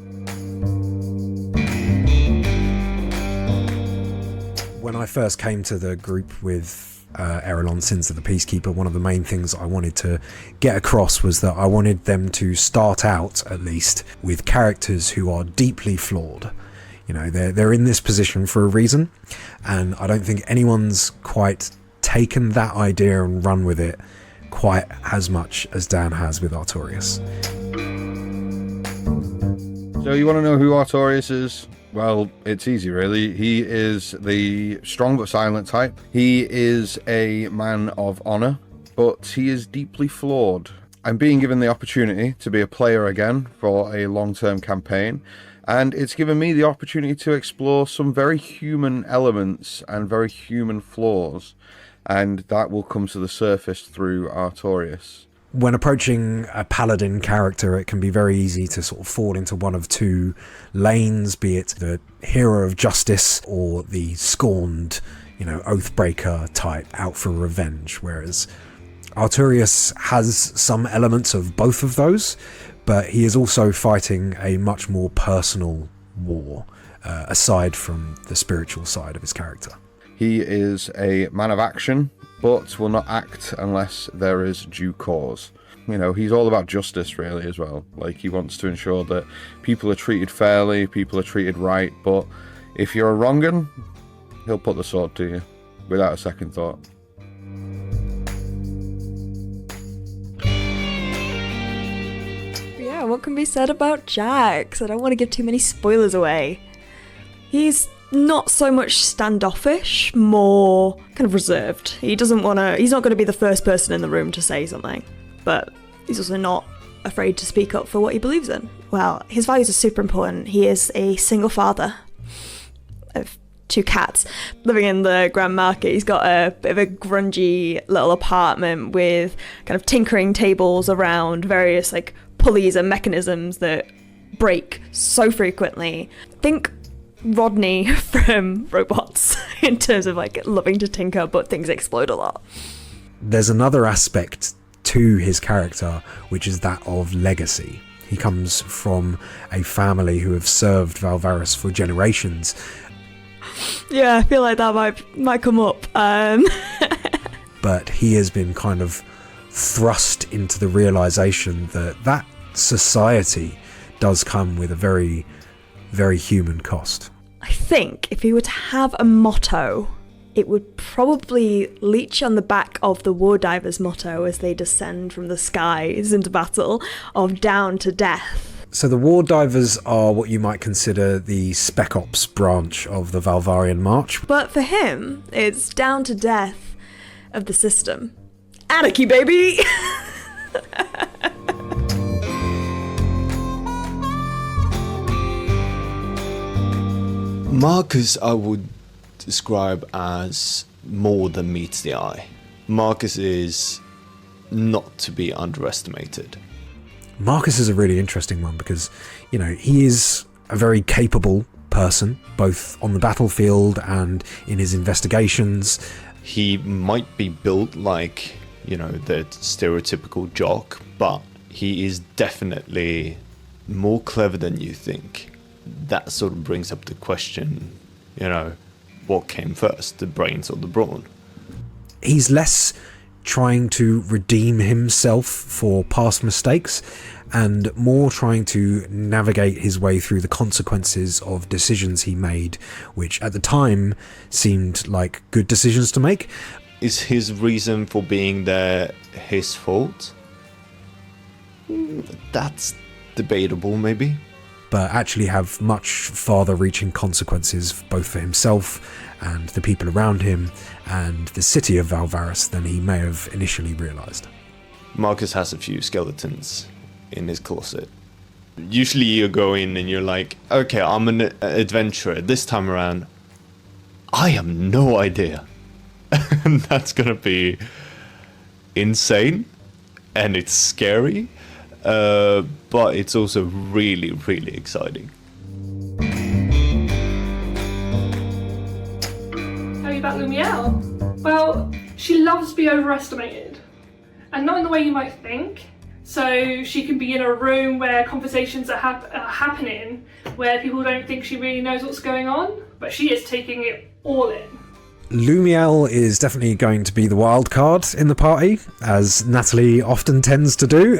When I first came to the group with Aerilon, Sins of the Peacekeeper, one of the main things I wanted to get across was that I wanted them to start out, at least, with characters who are deeply flawed. They're in this position for a reason, and I don't think anyone's quite taken that idea and run with it quite as much as Dan has with Artorias. So you want to know who Artorias is? Well, it's easy, really. He is the strong but silent type. He is a man of honor, but he is deeply flawed. I'm being given the opportunity to be a player again for a long-term campaign, and it's given me the opportunity to explore some very human elements and very human flaws, and that will come to the surface through Artorias. When approaching a paladin character, it can be very easy to sort of fall into one of two lanes, be it the hero of justice or the scorned, oathbreaker type out for revenge, whereas Artorias has some elements of both of those, but he is also fighting a much more personal war, aside from the spiritual side of his character. He is a man of action, but will not act unless there is due cause. He's all about justice, really, as well. Like, he wants to ensure that people are treated fairly, people are treated right, but if you're a wrong'un, he'll put the sword to you, without a second thought. Yeah, what can be said about Jax? I don't want to give too many spoilers away. He's not so much standoffish, more kind of reserved. He's not going to be the first person in the room to say something, but he's also not afraid to speak up for what he believes in. Well, his values are super important. He is a single father of 2 cats living in the Grand Market. He's got a bit of a grungy little apartment with kind of tinkering tables around, various pulleys and mechanisms that break so frequently. Think Rodney from Robots in terms of loving to tinker, but things explode a lot. There's another aspect to his character, which is that of legacy. He comes from a family who have served Valvaris for generations. Yeah, I feel like that might come up. But he has been kind of thrust into the realization that society does come with a very, very human cost. I think if he were to have a motto it would probably leech on the back of the War Divers motto as they descend from the skies into battle of down to death. So the War Divers are what you might consider the Spec Ops branch of the Valvarian March. But for him, it's down to death of the system. Anarchy, baby! Marcus, I would describe as more than meets the eye. Marcus is not to be underestimated. Marcus is a really interesting one because, you know, he is a very capable person, both on the battlefield and in his investigations. He might be built like, you know, the stereotypical jock, but he is definitely more clever than you think. That sort of brings up the question, you know, what came first, the brains or the brawn? He's less trying to redeem himself for past mistakes and more trying to navigate his way through the consequences of decisions he made, which at the time seemed like good decisions to make. Is his reason for being there his fault? That's debatable, maybe. But actually have much farther reaching consequences both for himself and the people around him and the city of Valvaris than he may have initially realised. Marcus has a few skeletons in his closet. Usually you go in and you're like, okay, I'm an adventurer. This time around, I have no idea. And that's gonna be insane and it's scary. But it's also really, really exciting. Tell you about Lumiere? Well, she loves to be overestimated. And not in the way you might think. So she can be in a room where conversations are happening, where people don't think she really knows what's going on, but she is taking it all in. Lumiel is definitely going to be the wild card in the party, as Natalie often tends to do.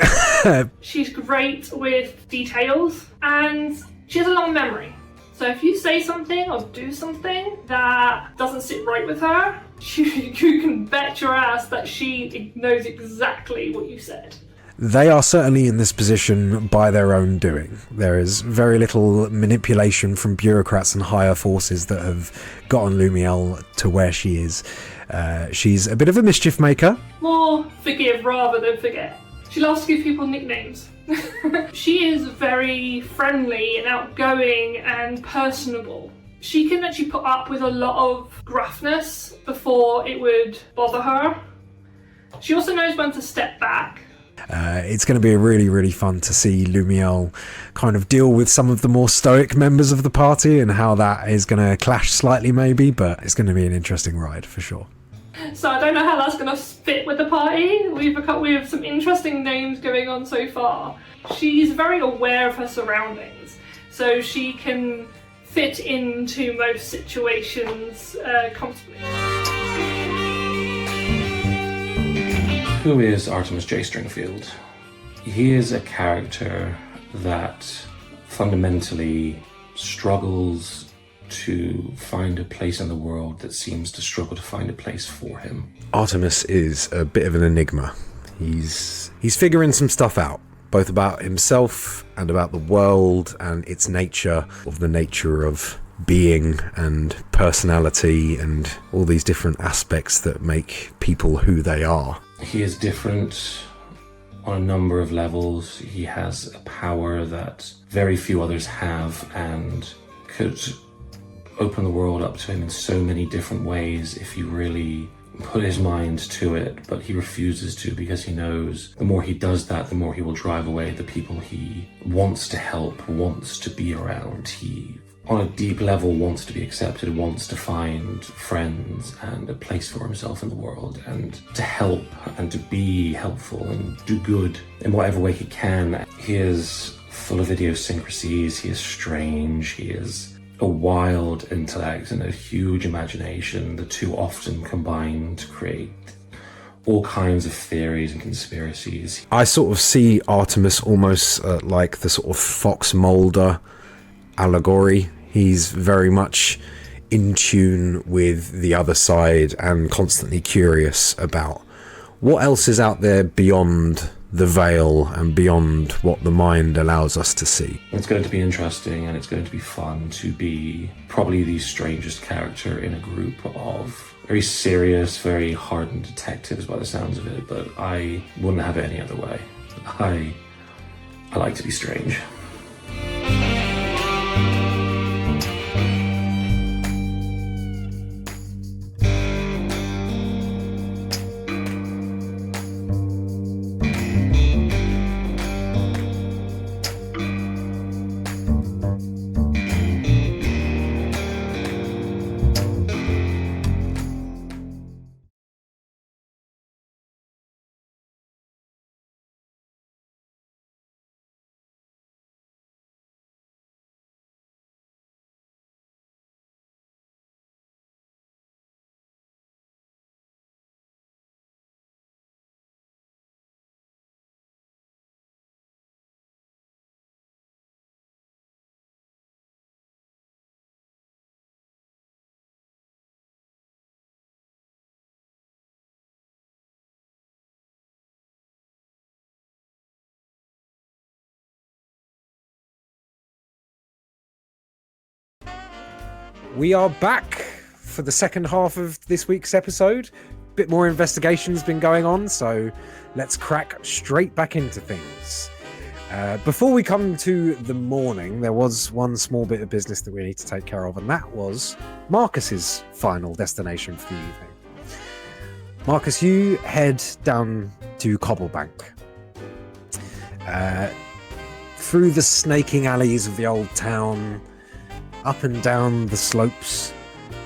She's great with details, and she has a long memory. So if you say something or do something that doesn't sit right with her, you can bet your ass that she knows exactly what you said. They are certainly in this position by their own doing. There is very little manipulation from bureaucrats and higher forces that have gotten Lumiel to where she is. She's a bit of a mischief maker. More forgive rather than forget. She loves to give people nicknames. She is very friendly and outgoing and personable. She can actually put up with a lot of gruffness before it would bother her. She also knows when to step back. It's going to be really, really fun to see Lumiel kind of deal with some of the more stoic members of the party and how that is going to clash slightly maybe, but it's going to be an interesting ride for sure. So I don't know how that's going to fit with the party. We have some interesting names going on so far. She's very aware of her surroundings, so she can fit into most situations comfortably. Who is Artemis J. Stringfield? He is a character that fundamentally struggles to find a place in the world that seems to struggle to find a place for him. Artemis is a bit of an enigma. He's figuring some stuff out, both about himself and about the world and its nature, of the nature of being and personality and all these different aspects that make people who they are. He is different on a number of levels. He has a power that very few others have and could open the world up to him in so many different ways if he really put his mind to it, but he refuses to because he knows the more he does that, the more he will drive away the people he wants to help, wants to be around. He, on a deep level, wants to be accepted, wants to find friends and a place for himself in the world and to help and to be helpful and do good in whatever way he can. He is full of idiosyncrasies, he is strange, he is a wild intellect and a huge imagination. The two often combine to create all kinds of theories and conspiracies. I sort of see Artemis almost like the sort of Fox Mulder allegory. He's very much in tune with the other side and constantly curious about what else is out there beyond the veil and beyond what the mind allows us to see. It's going to be interesting and it's going to be fun to be probably the strangest character in a group of very serious, very hardened detectives by the sounds of it, but I wouldn't have it any other way. I like to be strange. We are back for the second half of this week's episode. Bit more investigation's been going on, so let's crack straight back into things. Before we come to the morning, there was one small bit of business that we need to take care of, and that was Marcus's final destination for the evening. Marcus, you head down to Cobblebank. Through the snaking alleys of the old town, up and down the slopes,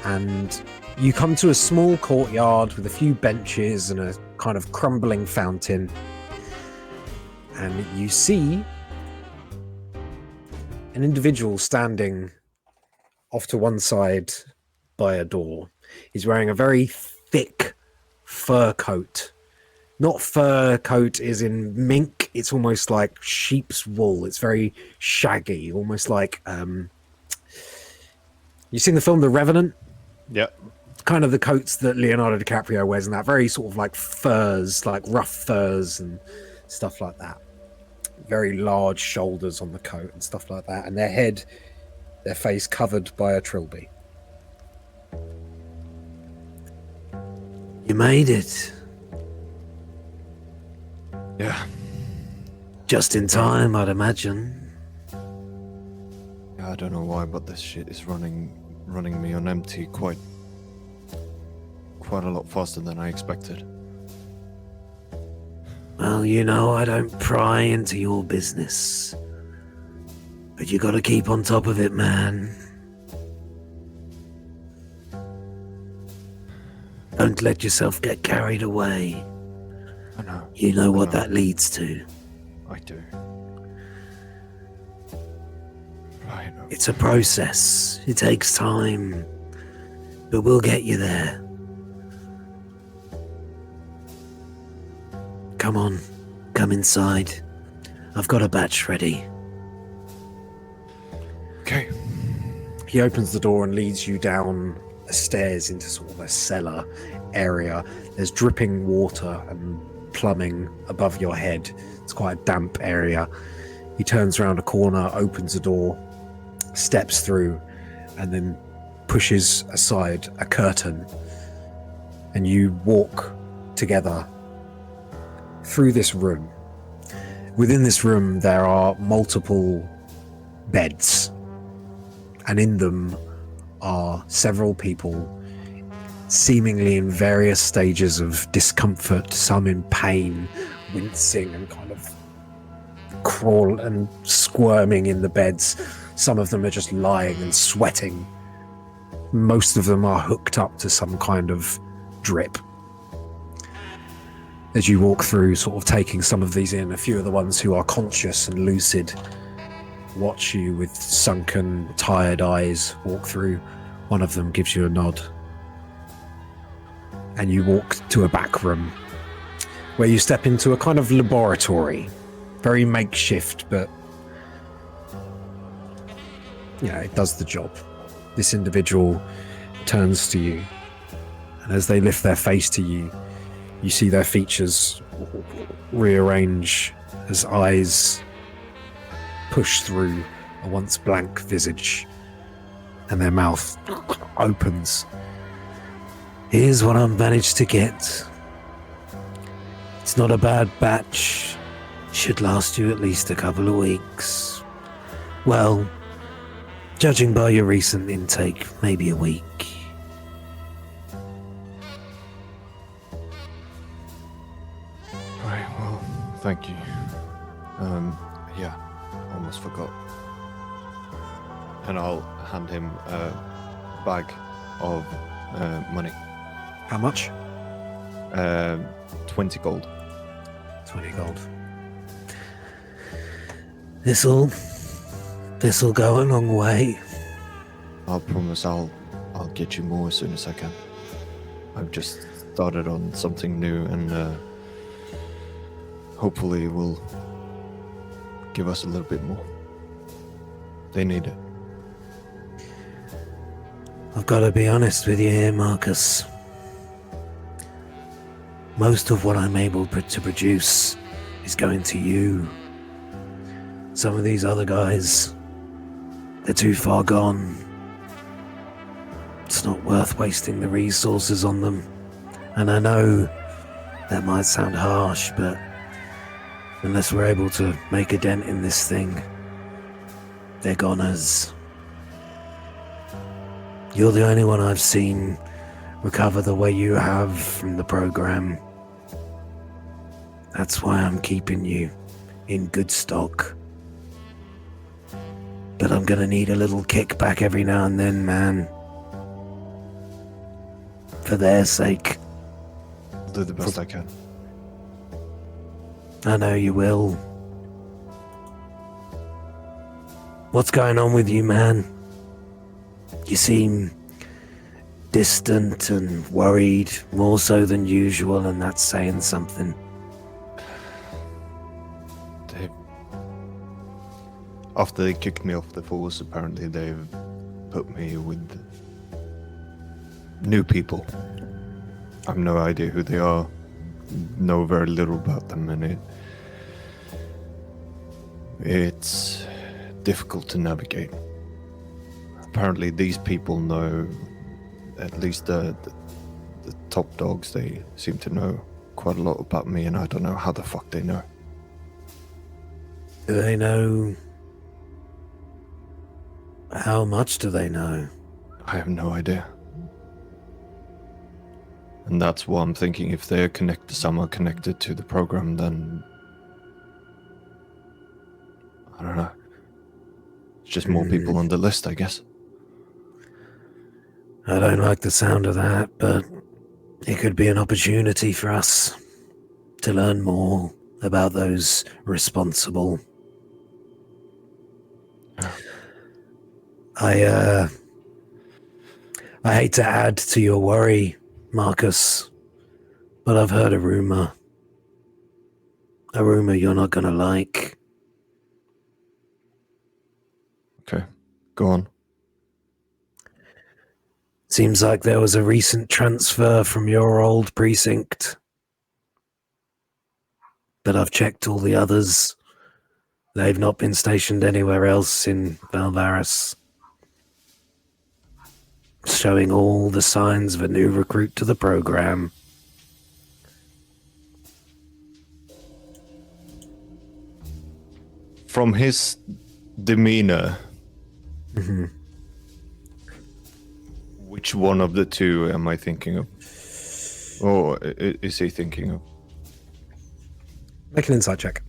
and you come to a small courtyard with a few benches and a kind of crumbling fountain, and you see an individual standing off to one side by a door. He's wearing a very thick fur coat. Not fur coat is in mink, it's almost like sheep's wool. It's very shaggy, almost like you've seen the film The Revenant? Yep. Kind of the coats that Leonardo DiCaprio wears, and that very sort of like furs, like rough furs and stuff like that. Very large shoulders on the coat and stuff like that, and their face covered by a trilby. You made it. Yeah. Just in time, I'd imagine. Yeah, I don't know why, but this shit is running me on empty quite a lot faster than I expected. Well, you know, I don't pry into your business. But you gotta keep on top of it, man. Don't let yourself get carried away. I know. You know what that leads to. I do. Right. It's a process. It takes time. But we'll get you there. Come on. Come inside. I've got a batch ready. Okay. He opens the door and leads you down the stairs into sort of a cellar area. There's dripping water and plumbing above your head. It's quite a damp area. He turns around a corner, opens a door, steps through, and then pushes aside a curtain. And you walk together through this room. Within this room, there are multiple beds, and in them are several people, seemingly in various stages of discomfort, some in pain, wincing and kind of crawl and squirming in the beds. Some of them are just lying and sweating. Most of them are hooked up to some kind of drip. As you walk through, sort of taking some of these in, a few of the ones who are conscious and lucid watch you with sunken, tired eyes walk through. One of them gives you a nod. And you walk to a back room where you step into a kind of laboratory. Very makeshift, but yeah, it does the job. This individual turns to you, and as they lift their face to you, you see their features rearrange as eyes push through a once blank visage, and their mouth opens. Here's what I've managed to get. It's not a bad batch. Should last you at least a couple of weeks. Well, judging by your recent intake, maybe a week. Right, well, thank you. Yeah, almost forgot. And I'll hand him a bag of money. How much? 20 gold. 20 gold. This'll go a long way. I'll promise I'll get you more as soon as I can. I've just started on something new, and hopefully it will give us a little bit more. They need it. I've got to be honest with you here, Marcus. Most of what I'm able to produce is going to you. Some of these other guys, they're too far gone. It's not worth wasting the resources on them. And I know that might sound harsh, but unless we're able to make a dent in this thing, they're goners. You're the only one I've seen recover the way you have from the program. That's why I'm keeping you in good stock. But I'm gonna need a little kickback every now and then, man. For their sake. I'll do the best I can. I know you will. What's going on with you, man? You seem distant and worried, more so than usual, and that's saying something. After they kicked me off the force, apparently they've put me with new people. I've no idea who they are, know very little about them, and it's difficult to navigate. Apparently these people know, at least the top dogs, they seem to know quite a lot about me, and I don't know how the fuck they know. Do they know? How much do they know? I have no idea. And that's why I'm thinking if they're somehow connected to the program, then I don't know. It's just more people on the list, I guess. I don't like the sound of that, but it could be an opportunity for us to learn more about those responsible. I hate to add to your worry, Marcus, but I've heard a rumor. A rumor you're not gonna like. Okay, go on. Seems like there was a recent transfer from your old precinct. But I've checked all the others. They've not been stationed anywhere else in Valvaris. Showing all the signs of a new recruit to the program. From his demeanor, which one of the two am I thinking of? Or is he thinking of? Make an insight check.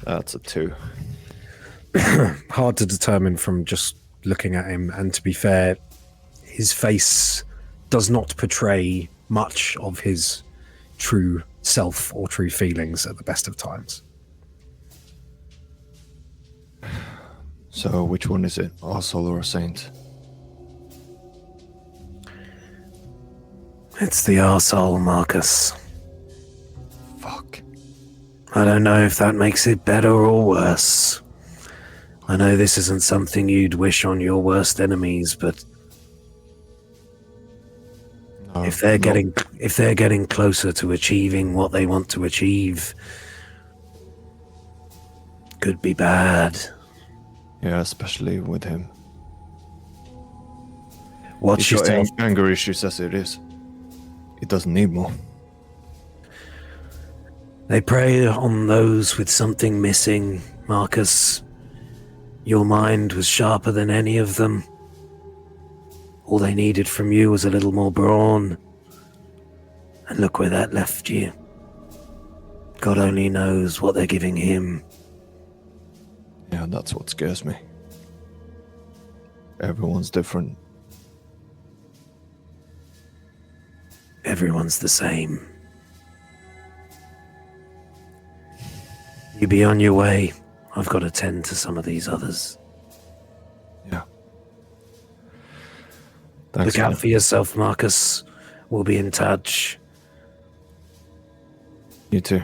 That's a 2. Hard to determine from just looking at him, and to be fair, his face does not portray much of his true self or true feelings at the best of times. So which one is it? Arsehole or a saint? It's the arsehole, Marcus. Fuck. I don't know if that makes it better or worse. I know this isn't something you'd wish on your worst enemies, but No, if they're no. getting closer to achieving what they want to achieve, could be bad. Yeah, especially with him. Watch He's got yourself. anger issues as it is. He doesn't need more. They prey on those with something missing, Marcus. Your mind was sharper than any of them. All they needed from you was a little more brawn. And look where that left you. God only knows what they're giving him. Yeah, that's what scares me. Everyone's different. Everyone's the same. You be on your way. I've got to tend to some of these others. Yeah. Thanks, Look out man. for yourself, Marcus. We'll be in touch. You too.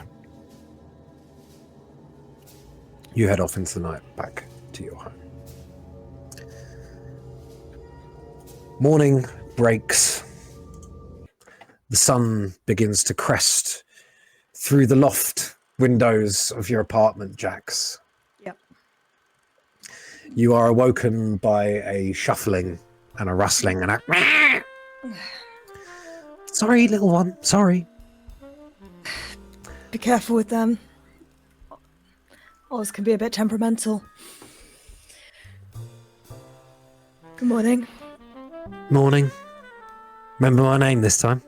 You head off into the night back to your home. Morning breaks. The sun begins to crest through the loft windows of your apartment, Jax. Yep. You are awoken by a shuffling and a rustling and a... Sorry, little one. Sorry. Be careful with them. Oz can be a bit temperamental. Good morning. Morning. Remember my name this time?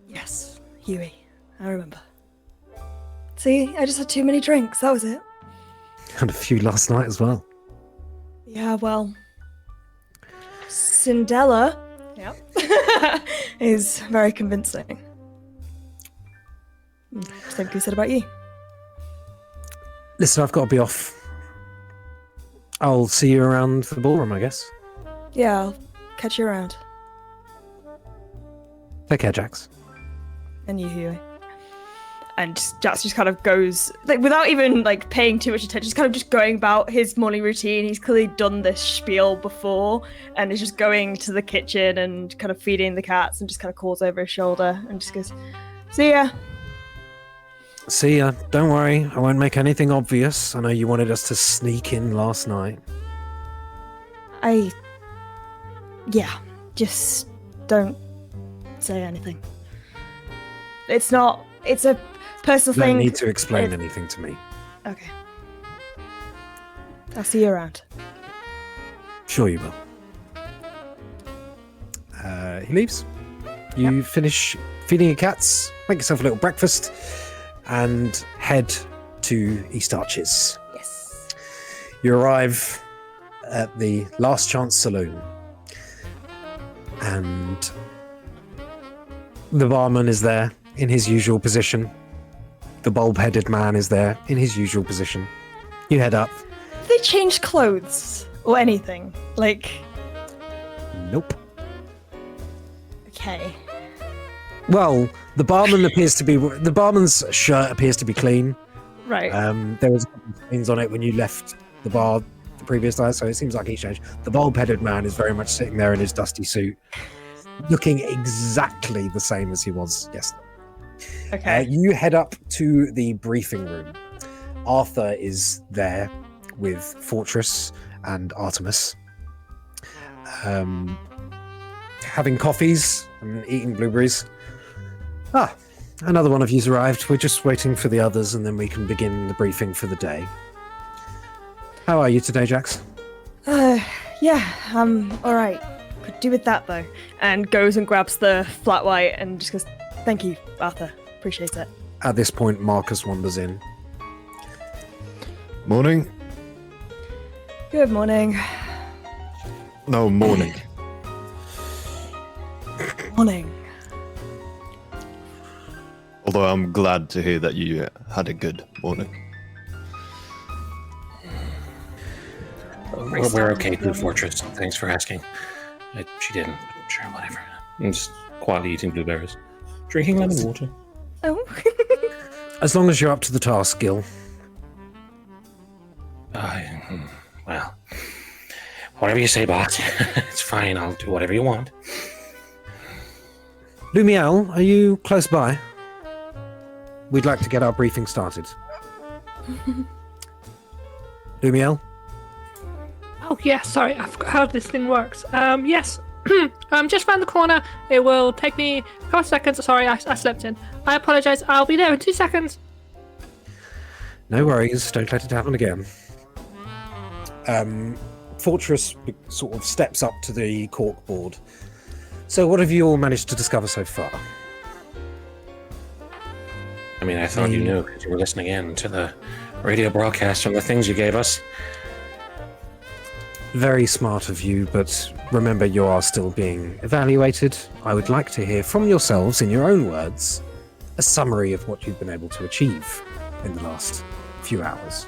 Yes, Huey. I remember. See, I just had too many drinks. That was it. Had a few last night as well. Yeah, well, Cinderella, is very convincing. Same you said about you. Listen, I've got to be off. I'll see you around the ballroom, I guess. Yeah, I'll catch you around. Take care, Jax. And you, Huey. And Jax just kind of goes, like, without even like paying too much attention, just kind of just going about his morning routine. He's clearly done this spiel before, and is just going to the kitchen and kind of feeding the cats, and just kind of calls over his shoulder and just goes, "See ya." See ya. Don't worry, I won't make anything obvious. I know you wanted us to sneak in last night. Yeah, just don't say anything. It's a personal You thing. don't need to explain anything to me. Okay. I'll see you around. Sure you will. He leaves. You finish feeding your cats, make yourself a little breakfast, and head to East Arches. Yes. You arrive at the Last Chance Saloon, and the barman is there in his usual position. The bulb-headed man is there in his usual position. You head up. Have they changed clothes or anything? Like, Nope. okay. Well, the barman's shirt appears to be clean. Right. There was a couple of stains on it when you left the bar the previous night, so it seems like he's changed. The bulb-headed man is very much sitting there in his dusty suit, looking exactly the same as he was yesterday. Okay. You head up to the briefing room. Arthur is there with Fortress and Artemis, having coffees and eating blueberries. Another one of you's arrived. We're just waiting for the others, and then we can begin the briefing for the day. How are you today, Jax? Yeah, all right. Could do with that though. And goes and grabs the flat white and just goes, "Thank you, Arthur. Appreciate it." At this point, Marcus wanders in. Morning? Good morning. No, morning. Morning. Although I'm glad to hear that you had a good morning. We're okay, Blue Fortress. Thanks for asking. She didn't, but sure, whatever. I'm just quietly eating blueberries. Drinking lemon water. Oh. As long as you're up to the task, Gil. Well, whatever you say, boss. It's fine. I'll do whatever you want. Lumiel, are you close by? We'd like to get our briefing started. Lumiel? Oh, yeah, sorry, I forgot how this thing works. Yes. Just round the corner. It will take me a couple of seconds. Sorry, I slept in. I apologize. I'll be there in 2 seconds. No worries, don't let it happen again. Fortress sort of steps up to the corkboard. So what have you all managed to discover so far? I mean, I thought you knew because you were listening in to the radio broadcast from the things you gave us. Very smart of you, but remember you are still being evaluated. I would like to hear from yourselves, in your own words, a summary of what you've been able to achieve in the last few hours.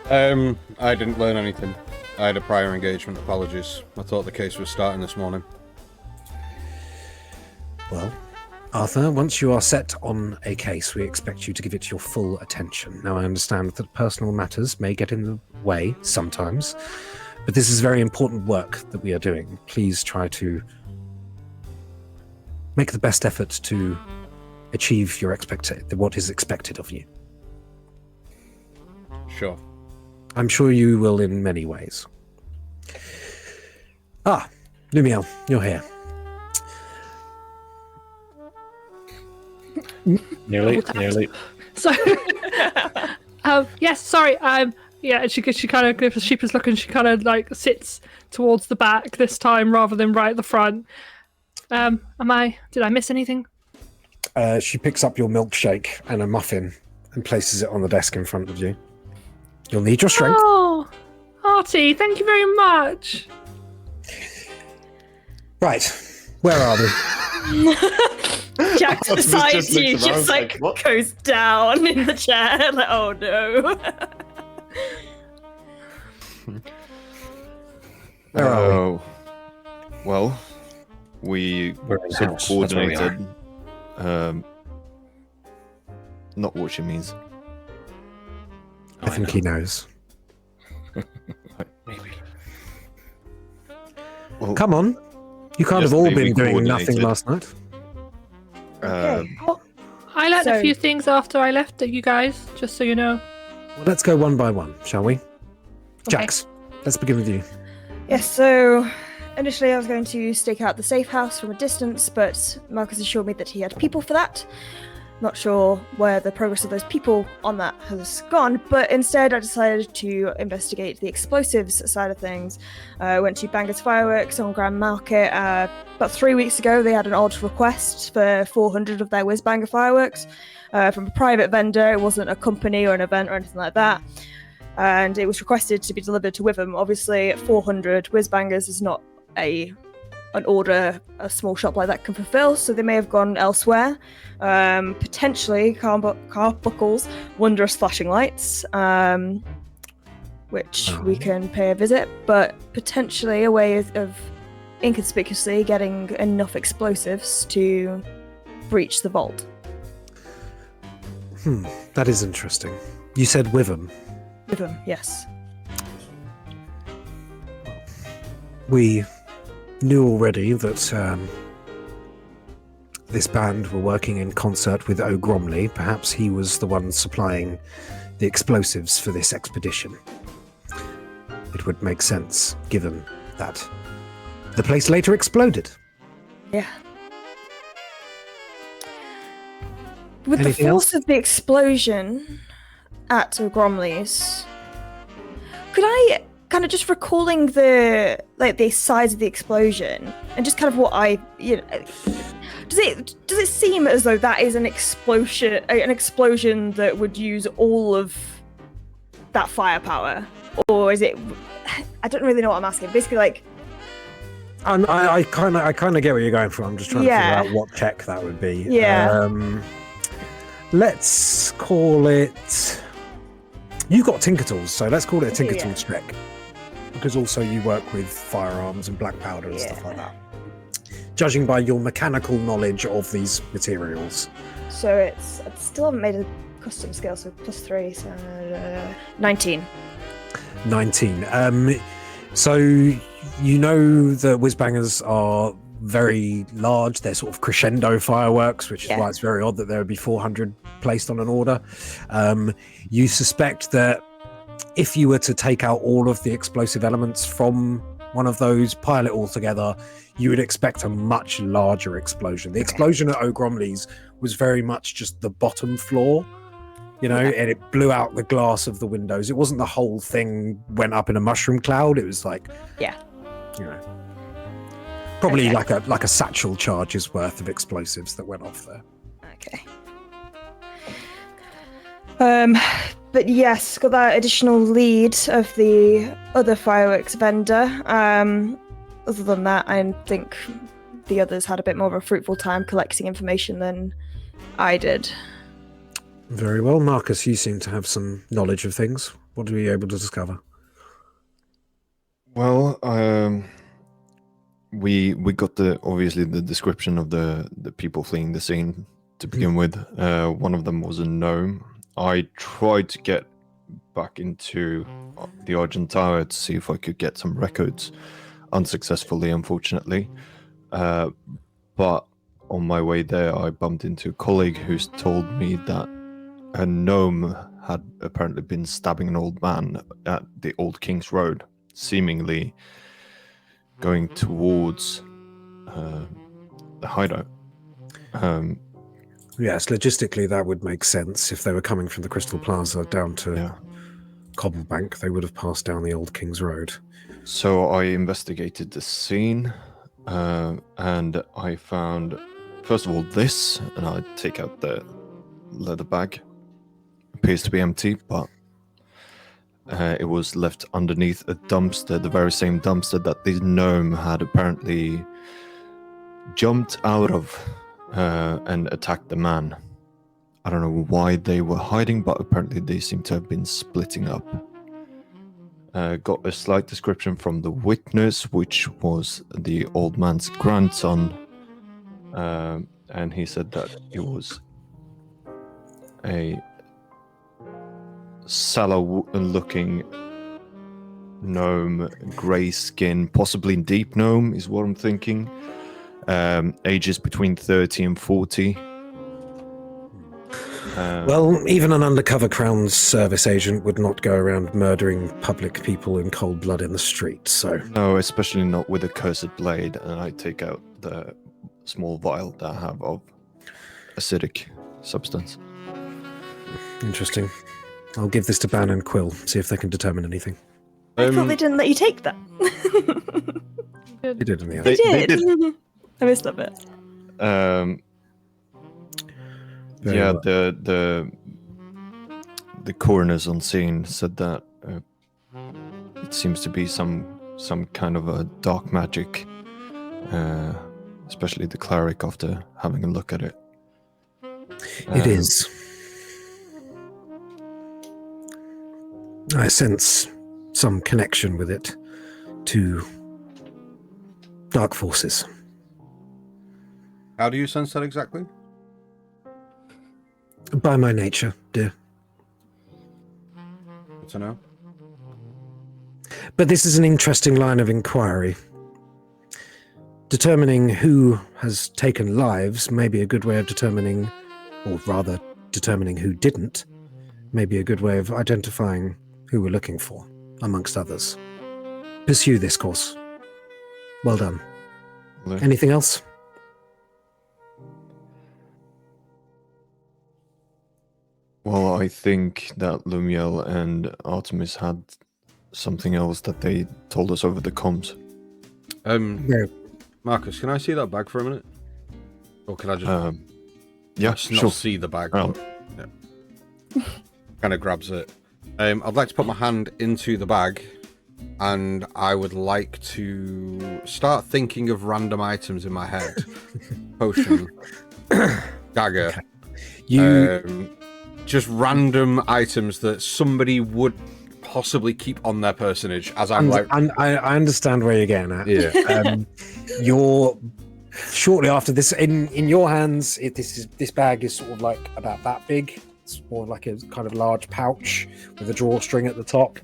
I didn't learn anything. I had a prior engagement. Apologies. I thought the case was starting this morning. Well, Arthur, once you are set on a case, we expect you to give it your full attention. Now, I understand that personal matters may get in the way sometimes, but this is very important work that we are doing. Please try to make the best effort to achieve your what is expected of you. Sure. I'm sure you will in many ways. Lumiel, you're here. Nearly. So, yes, sorry. Yeah, she kind of gives a sheepish look and she kind of like sits towards the back this time rather than right at the front. Did I miss anything? She picks up your milkshake and a muffin and places it on the desk in front of you. You'll need your strength. Oh, Artie, thank you very much. Right, where are we? Jack beside you just like goes down in the chair. Like, oh no. Where are we? Well, we coordinated. Not what she means. I think he knows. Maybe. Well, Come on. You can't have all been doing nothing last night. Okay. I learned a So- few things after I left you guys, just so you know. Well, let's go one by one, shall we? Jax, let's begin with you. Yes, so initially I was going to stake out the safe house from a distance, but Marcus assured me that he had people for that. Not sure where the progress of those people on that has gone, but instead I decided to investigate the explosives side of things. I went to Bangor's Fireworks on Grand Market. About 3 weeks ago, they had an odd request for 400 of their whiz-banger fireworks from a private vendor. It wasn't a company or an event or anything like that. And it was requested to be delivered to Witham. Obviously, 400 whiz-bangers is not an order a small shop like that can fulfill, so they may have gone elsewhere. Potentially Carbuckle's wondrous flashing lights, which we can pay a visit, but potentially a way of inconspicuously getting enough explosives to breach the vault. That is interesting. You said Witham. Witham, yes. We knew already that this band were working in concert with O'Gromley. Perhaps he was the one supplying the explosives for this expedition. It would make sense, given that the place later exploded. Yeah. With Anything the force else? of the explosion at O'Gromley's, could I kind of just recalling the size of the explosion and just kind of what does it seem as though that is an explosion that would use all of that firepower, or is it? I don't really know what I'm asking. Basically, like, I kind of get where you're going from. I'm just trying to figure out what check that would be. Yeah. Let's call it. You got Tinker Tools, so let's call it a Tinker Yeah. Tools check. Because also you work with firearms and black powder and stuff Yeah. like that. Judging by your mechanical knowledge of these materials. so I still haven't made a custom skill, so +3, so 19. 19. So you know the whizbangers are very large. They're sort of crescendo fireworks, which is why it's very odd that there would be 400 placed on an order. You suspect that if you were to take out all of the explosive elements from one of those, pile it all together, you would expect a much larger explosion. The explosion at O'Gromley's was very much just the bottom floor, and it blew out the glass of the windows. It wasn't the whole thing went up in a mushroom cloud. It was like, probably like a satchel charge's worth of explosives that went off there. Okay. But yes, got that additional lead of the other fireworks vendor. Other than that, I think the others had a bit more of a fruitful time collecting information than I did. Very well. Marcus, you seem to have some knowledge of things. What were you able to discover? Well, we got obviously the description of the people fleeing the scene to begin with. One of them was a gnome. I tried to get back into the Argent Tower to see if I could get some records, unsuccessfully, unfortunately. But on my way there, I bumped into a colleague who's told me that a gnome had apparently been stabbing an old man at the Old King's Road, seemingly going towards the hideout. Yes, logistically that would make sense. If they were coming from the Crystal Plaza down to Cobblebank, they would have passed down the Old King's Road. So I investigated the scene, and I found, first of all, this, and I take out the leather bag. Appears to be empty, but it was left underneath a dumpster, the very same dumpster that the gnome had apparently jumped out of and attacked the man. I don't know why they were hiding, but apparently they seem to have been splitting up. Got a slight description from the witness, which was the old man's grandson, and he said that it was a sallow-looking gnome, grey skin, possibly deep gnome is what I'm thinking. Ages between 30 and 40. Well, even an undercover Crown Service agent would not go around murdering public people in cold blood in the street, so... No, especially not with a cursed blade, and I take out the small vial that I have of acidic substance. Interesting. I'll give this to Ban and Quill, see if they can determine anything. I thought they didn't let you take that. They did in the end. They did. I missed that bit. Yeah, well. The coroners on scene said that it seems to be some kind of a dark magic, especially the cleric after having a look at it. It is. I sense some connection with it to dark forces. How do you sense that exactly? By my nature, dear. Good to know. But this is an interesting line of inquiry. Determining who has taken lives may be a good way of determining, or rather, determining who didn't, may be a good way of identifying who we're looking for, amongst others. Pursue this course. Well done. Anything else? Well, I think that Lumiel and Artemis had something else that they told us over the comms. Marcus, can I see that bag for a minute? Or can I just not see the bag? Oh. Yeah. Kind of grabs it. I'd like to put my hand into the bag, and I would like to start thinking of random items in my head. Potion, dagger, just random items that somebody would possibly keep on their personage. As I'm and I understand where you're getting at. Yeah. You're shortly after this in your hands. This bag is sort of like about that big. It's more like a kind of large pouch with a drawstring at the top.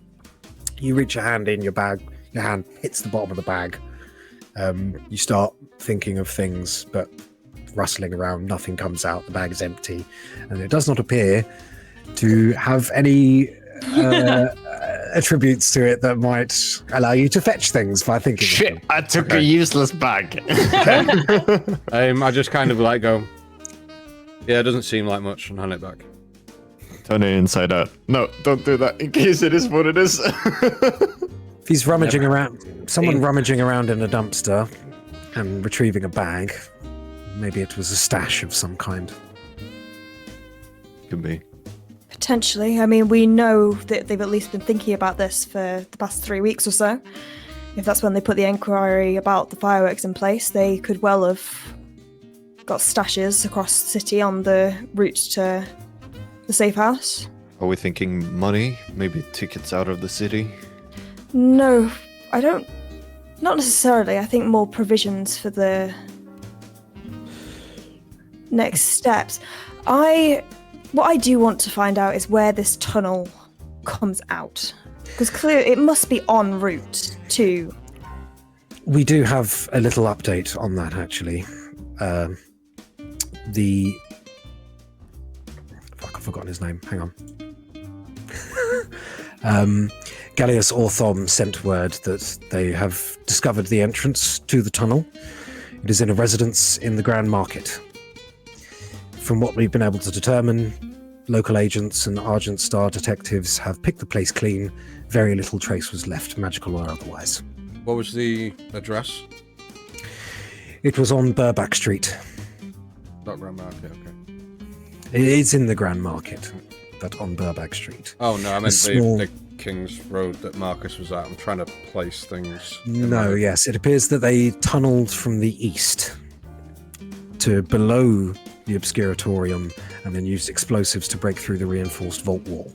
You reach your hand in your bag. Your hand hits the bottom of the bag. You start thinking of things, but rustling around, nothing comes out. The bag is empty, and it does not appear to have any attributes to it that might allow you to fetch things by thinking. Shit! I took a useless bag. I just kind of like go. Yeah, it doesn't seem like much, and hand it back. Turn it inside out. No, don't do that. In case it is what it is. If he's rummaging around, someone rummaging around in a dumpster and retrieving a bag, maybe it was a stash of some kind. Could be. Potentially. I mean, we know that they've at least been thinking about this for the past 3 weeks or so. If that's when they put the inquiry about the fireworks in place, they could well have got stashes across the city on the route to the safe house. Are we thinking money? Maybe tickets out of the city? No, I don't. Not necessarily. I think more provisions for the next steps. What I do want to find out is where this tunnel comes out. Because clearly it must be en route to... We do have a little update on that, actually. Fuck, I've forgotten his name. Hang on. Gallius Orthom sent word that they have discovered the entrance to the tunnel. It is in a residence in the Grand Market. From what we've been able to determine, local agents and Argent Star detectives have picked the place clean. Very little trace was left, magical or otherwise. What was the address? It was on Burback Street. Not Grand Market, okay. It is in the Grand Market, but on Burback Street. Oh no, I meant the King's Road that Marcus was at. I'm trying to place things. No, yes. It appears that they tunneled from the east to below the Obscuratorium and then used explosives to break through the reinforced vault wall.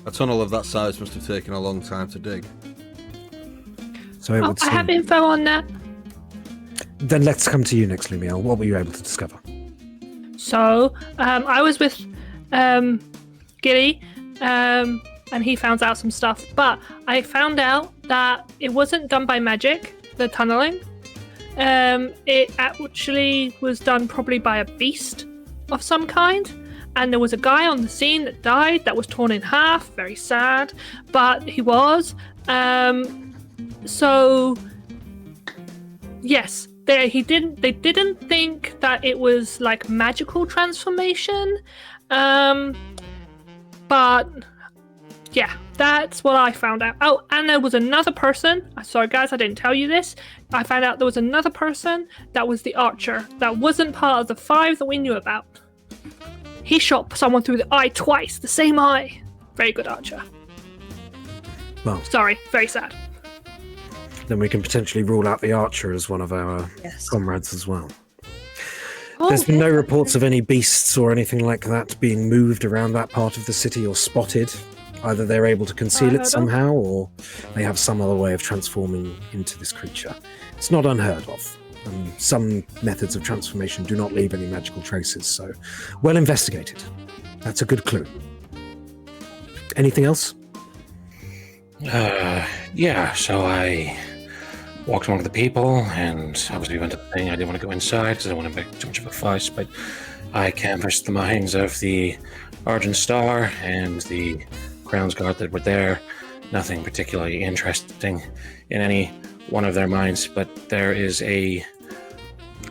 A tunnel of that size must have taken a long time to dig. So it would I seem... have info on that. Then let's come to you next, Lumiel. What were you able to discover? So, I was with Gilly, and he found out some stuff. But I found out that it wasn't done by magic, the tunneling. It actually was done probably by a beast of some kind. And there was a guy on the scene that died, that was torn in half. Very sad, but he was. So, yes. They didn't think that it was like magical transformation, but yeah, that's what I found out. Oh, and there was another person. Sorry guys, I didn't tell you this. I found out there was another person that was the archer that wasn't part of the 5 that we knew about. He shot someone through the eye twice, the same eye. Very good archer. Well, sorry, very sad. Then we can potentially rule out the archer as one of our comrades as well. There's been no reports of any beasts or anything like that being moved around that part of the city or spotted. Either they're able to conceal it somehow, or they have some other way of transforming into this creature. It's not unheard of. And some methods of transformation do not leave any magical traces, so well investigated. That's a good clue. Anything else? Yeah, so I walked among the people, and obviously we went to the thing. I didn't want to go inside because I didn't want to make too much of a fuss, but I canvassed the minds of the Argent Star and the Crown's Guard that were there. Nothing particularly interesting in any one of their minds, but there is a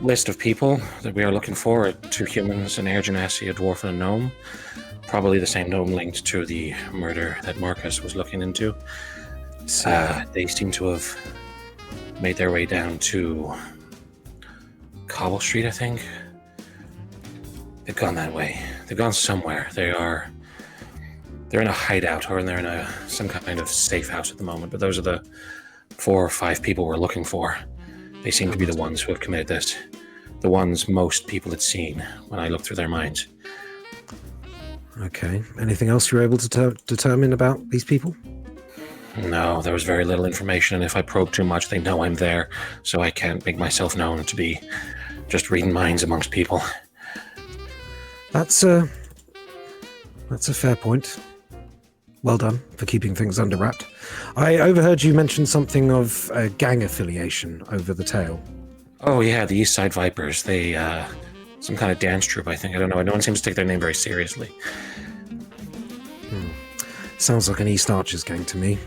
list of people that we are looking for. 2 humans, an Air Genasi, a dwarf, and a gnome. Probably the same gnome linked to the murder that Marcus was looking into. They seem to have made their way down to Cobble Street, I think. They've gone that way. They've gone somewhere. They're in a hideout, or they're in some kind of safe house at the moment, but those are the 4 or 5 people we're looking for. They seem to be the ones who have committed this. The ones most people had seen when I looked through their minds. Okay. Anything else you were able to determine about these people? No, there was very little information, and if I probe too much, they know I'm there, so I can't make myself known to be just reading minds amongst people. That's That's a fair point. Well done for keeping things under wraps. I overheard you mention something of a gang affiliation over the tail. Oh yeah, the East Side Vipers. They some kind of dance troupe, I think. I don't know. No one seems to take their name very seriously. Sounds like an East Archers gang to me.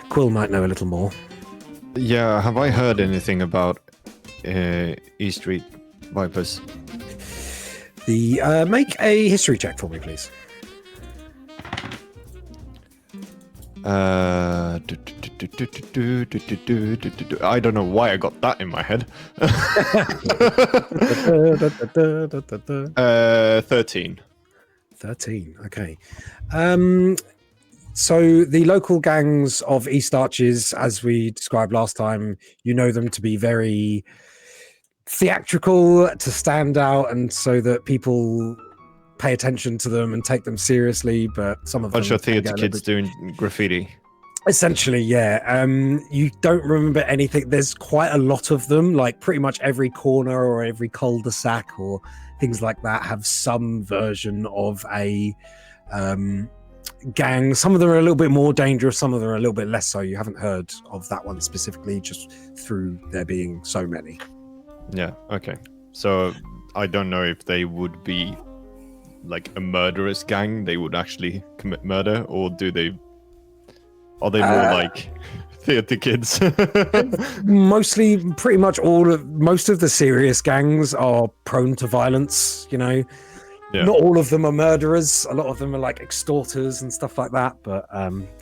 Quill might know a little more. Yeah, have I heard anything about East Street Vipers? Make a history check for me, please. I don't know why I got that in my head. 13. 13, okay. So the local gangs of East Arches, as we described last time, you know them to be very theatrical, to stand out, and so that people pay attention to them and take them seriously, but some of them... Bunch of theatre kids doing graffiti. Essentially, yeah. You don't remember anything. There's quite a lot of them, like pretty much every corner or every cul-de-sac or things like that have some version of a gang. Some of them are a little bit more dangerous, some of them are a little bit less so. You haven't heard of that one specifically, just through there being so many. Yeah, okay. So I don't know if they would be like a murderous gang, they would actually commit murder, or are they more like theater kids? Mostly, pretty much most of the serious gangs are prone to violence, you know. Yeah. Not all of them are murderers. A lot of them are like extorters and stuff like that. But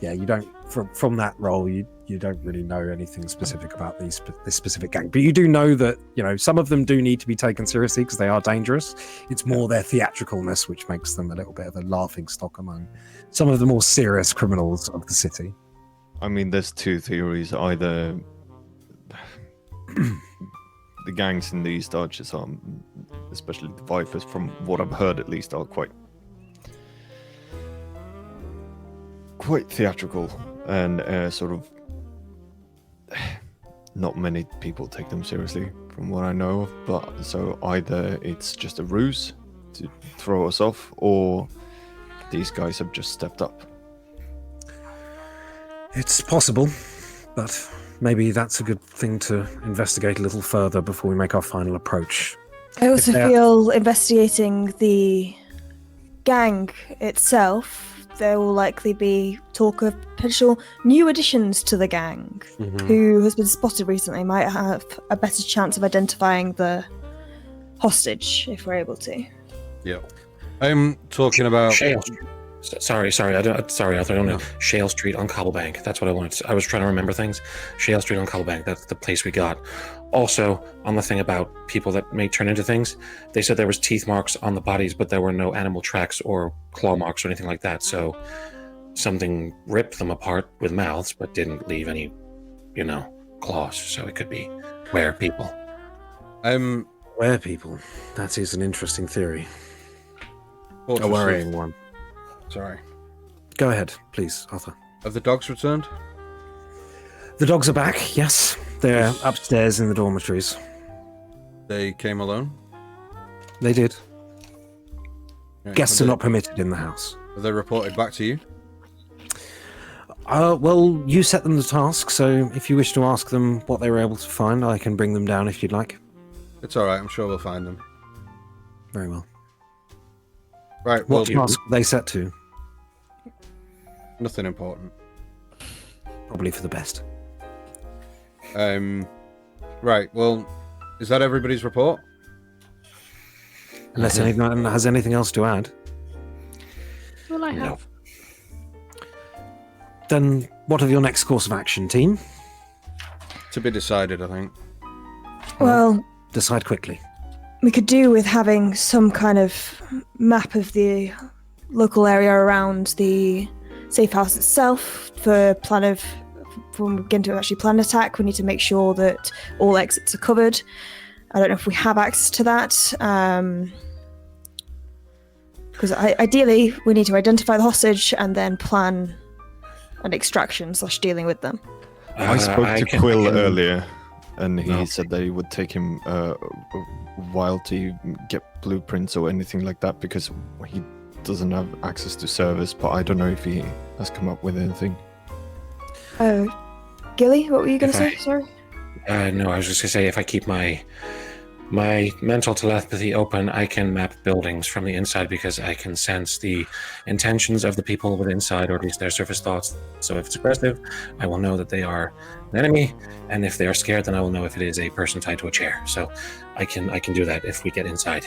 yeah, you don't from that role you don't really know anything specific about this specific gang. But you do know that, you know, some of them do need to be taken seriously because they are dangerous. It's more their theatricalness which makes them a little bit of a laughing stock among some of the more serious criminals of the city. I mean, there's two theories. Either the gangs in the East Arches are, especially the Vipers, from what I've heard at least, are quite theatrical and sort of not many people take them seriously from what I know of. But so either it's just a ruse to throw us off, or these guys have just stepped up. It's possible, but maybe that's a good thing to investigate a little further before we make our final approach. I also feel investigating the gang itself, there will likely be talk of potential new additions to the gang who has been spotted recently, might have a better chance of identifying the hostage if we're able to. Yeah. I'm talking about... Shale. Sorry, I don't know. Shale Street on Cobblebank. That's what I wanted. I was trying to remember things. Shale Street on Cobblebank. That's the place we got. Also, on the thing about people that may turn into things, they said there was teeth marks on the bodies, but there were no animal tracks or claw marks or anything like that. So something ripped them apart with mouths, but didn't leave any, claws. So it could be were people. Were people. That is an interesting theory. A worrying one. Sorry. Go ahead, please, Arthur. Have the dogs returned? The dogs are back, yes. They're upstairs in the dormitories. They came alone? They did. Right. Guests are not permitted in the house. Have they reported back to you? Well, you set them the task, so if you wish to ask them what they were able to find, I can bring them down if you'd like. It's alright, I'm sure we'll find them. Very well. Right, what task they set to? Nothing important. Probably for the best. Right, well, is that everybody's report? Unless anyone has anything else to add. Well, I have. No. Then what are your next course of action, team? To be decided, I think. Well, decide quickly. We could do with having some kind of map of the local area around the safe house itself for when we begin to actually plan an attack. We need to make sure that all exits are covered. I don't know if we have access to that. Because ideally, we need to identify the hostage and then plan an extraction / dealing with them. I spoke to Quill earlier, and he said that it would take him a while to get blueprints or anything like that, because doesn't have access to servers, but I don't know if he has come up with anything. Gilly, what were you going to If say? Sorry. No, I was just gonna say, if I keep my mental telepathy open, I can map buildings from the inside because I can sense the intentions of the people within inside, or at least their surface thoughts. So if it's aggressive, I will know that they are an enemy, and if they are scared, then I will know if it is a person tied to a chair. So I can do that if we get inside,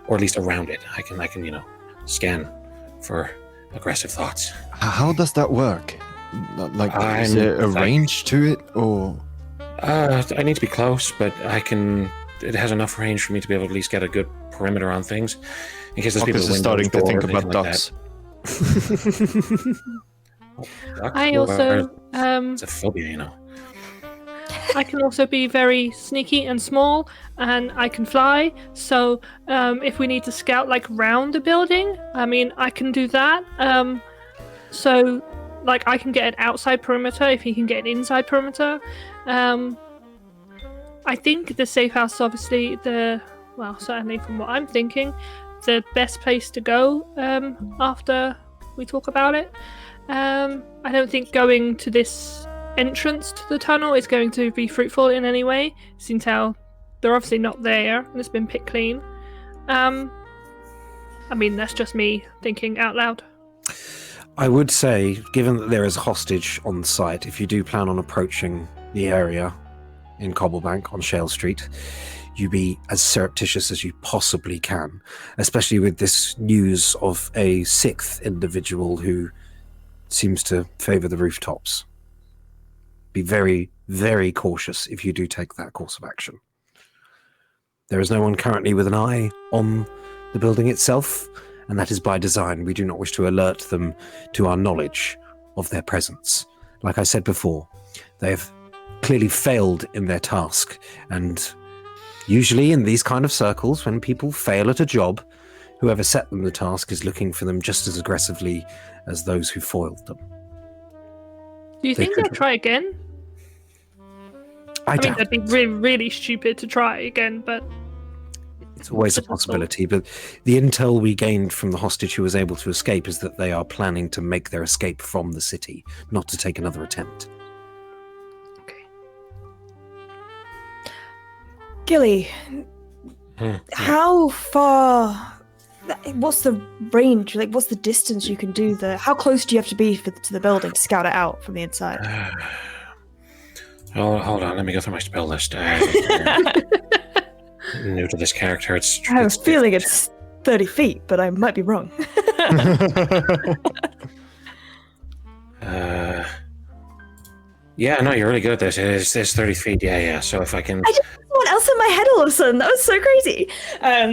or at least around it. I can scan for aggressive thoughts. How does that work? Like, is there a range to it, or? I need to be close, but it has enough range for me to be able to at least get a good perimeter on things. In case there's people Marcus is starting to think about ducks. I also it's a phobia, I can also be very sneaky and small, and I can fly. So if we need to scout like round a building, I mean, I can do that. So like I can get an outside perimeter if he can get an inside perimeter. I think the safe house, obviously, certainly from what I'm thinking, the best place to go after we talk about it. I don't think going to this entrance to the tunnel is going to be fruitful in any way, since how they're obviously not there and it's been picked clean. I mean, that's just me thinking out loud. I would say, given that there is a hostage on the site, if you do plan on approaching the area in Cobblebank on Shale Street, you be as surreptitious as you possibly can, especially with this news of a sixth individual who seems to favour the rooftops. Be very, very cautious if you do take that course of action. There is no one currently with an eye on the building itself, and that is by design. We do not wish to alert them to our knowledge of their presence. Like I said before, they have clearly failed in their task, and usually in these kind of circles, when people fail at a job, whoever set them the task is looking for them just as aggressively as those who foiled them. Do you think they'll try again? I mean, doubt that'd be really, really stupid to try again, but it's always a possibility. But the intel we gained from the hostage who was able to escape is that they are planning to make their escape from the city, not to take another attempt. Gilly, how far? What's the range? Like, what's the distance you can do there? How close do you have to be to the building to scout it out from the inside? Hold on, let me go through my spell list. New to this character, I have a feeling it's 30 feet, but I might be wrong. Yeah, no, you're really good at this. It's 30 feet. Yeah. So if I can... I just had someone else in my head all of a sudden. That was so crazy.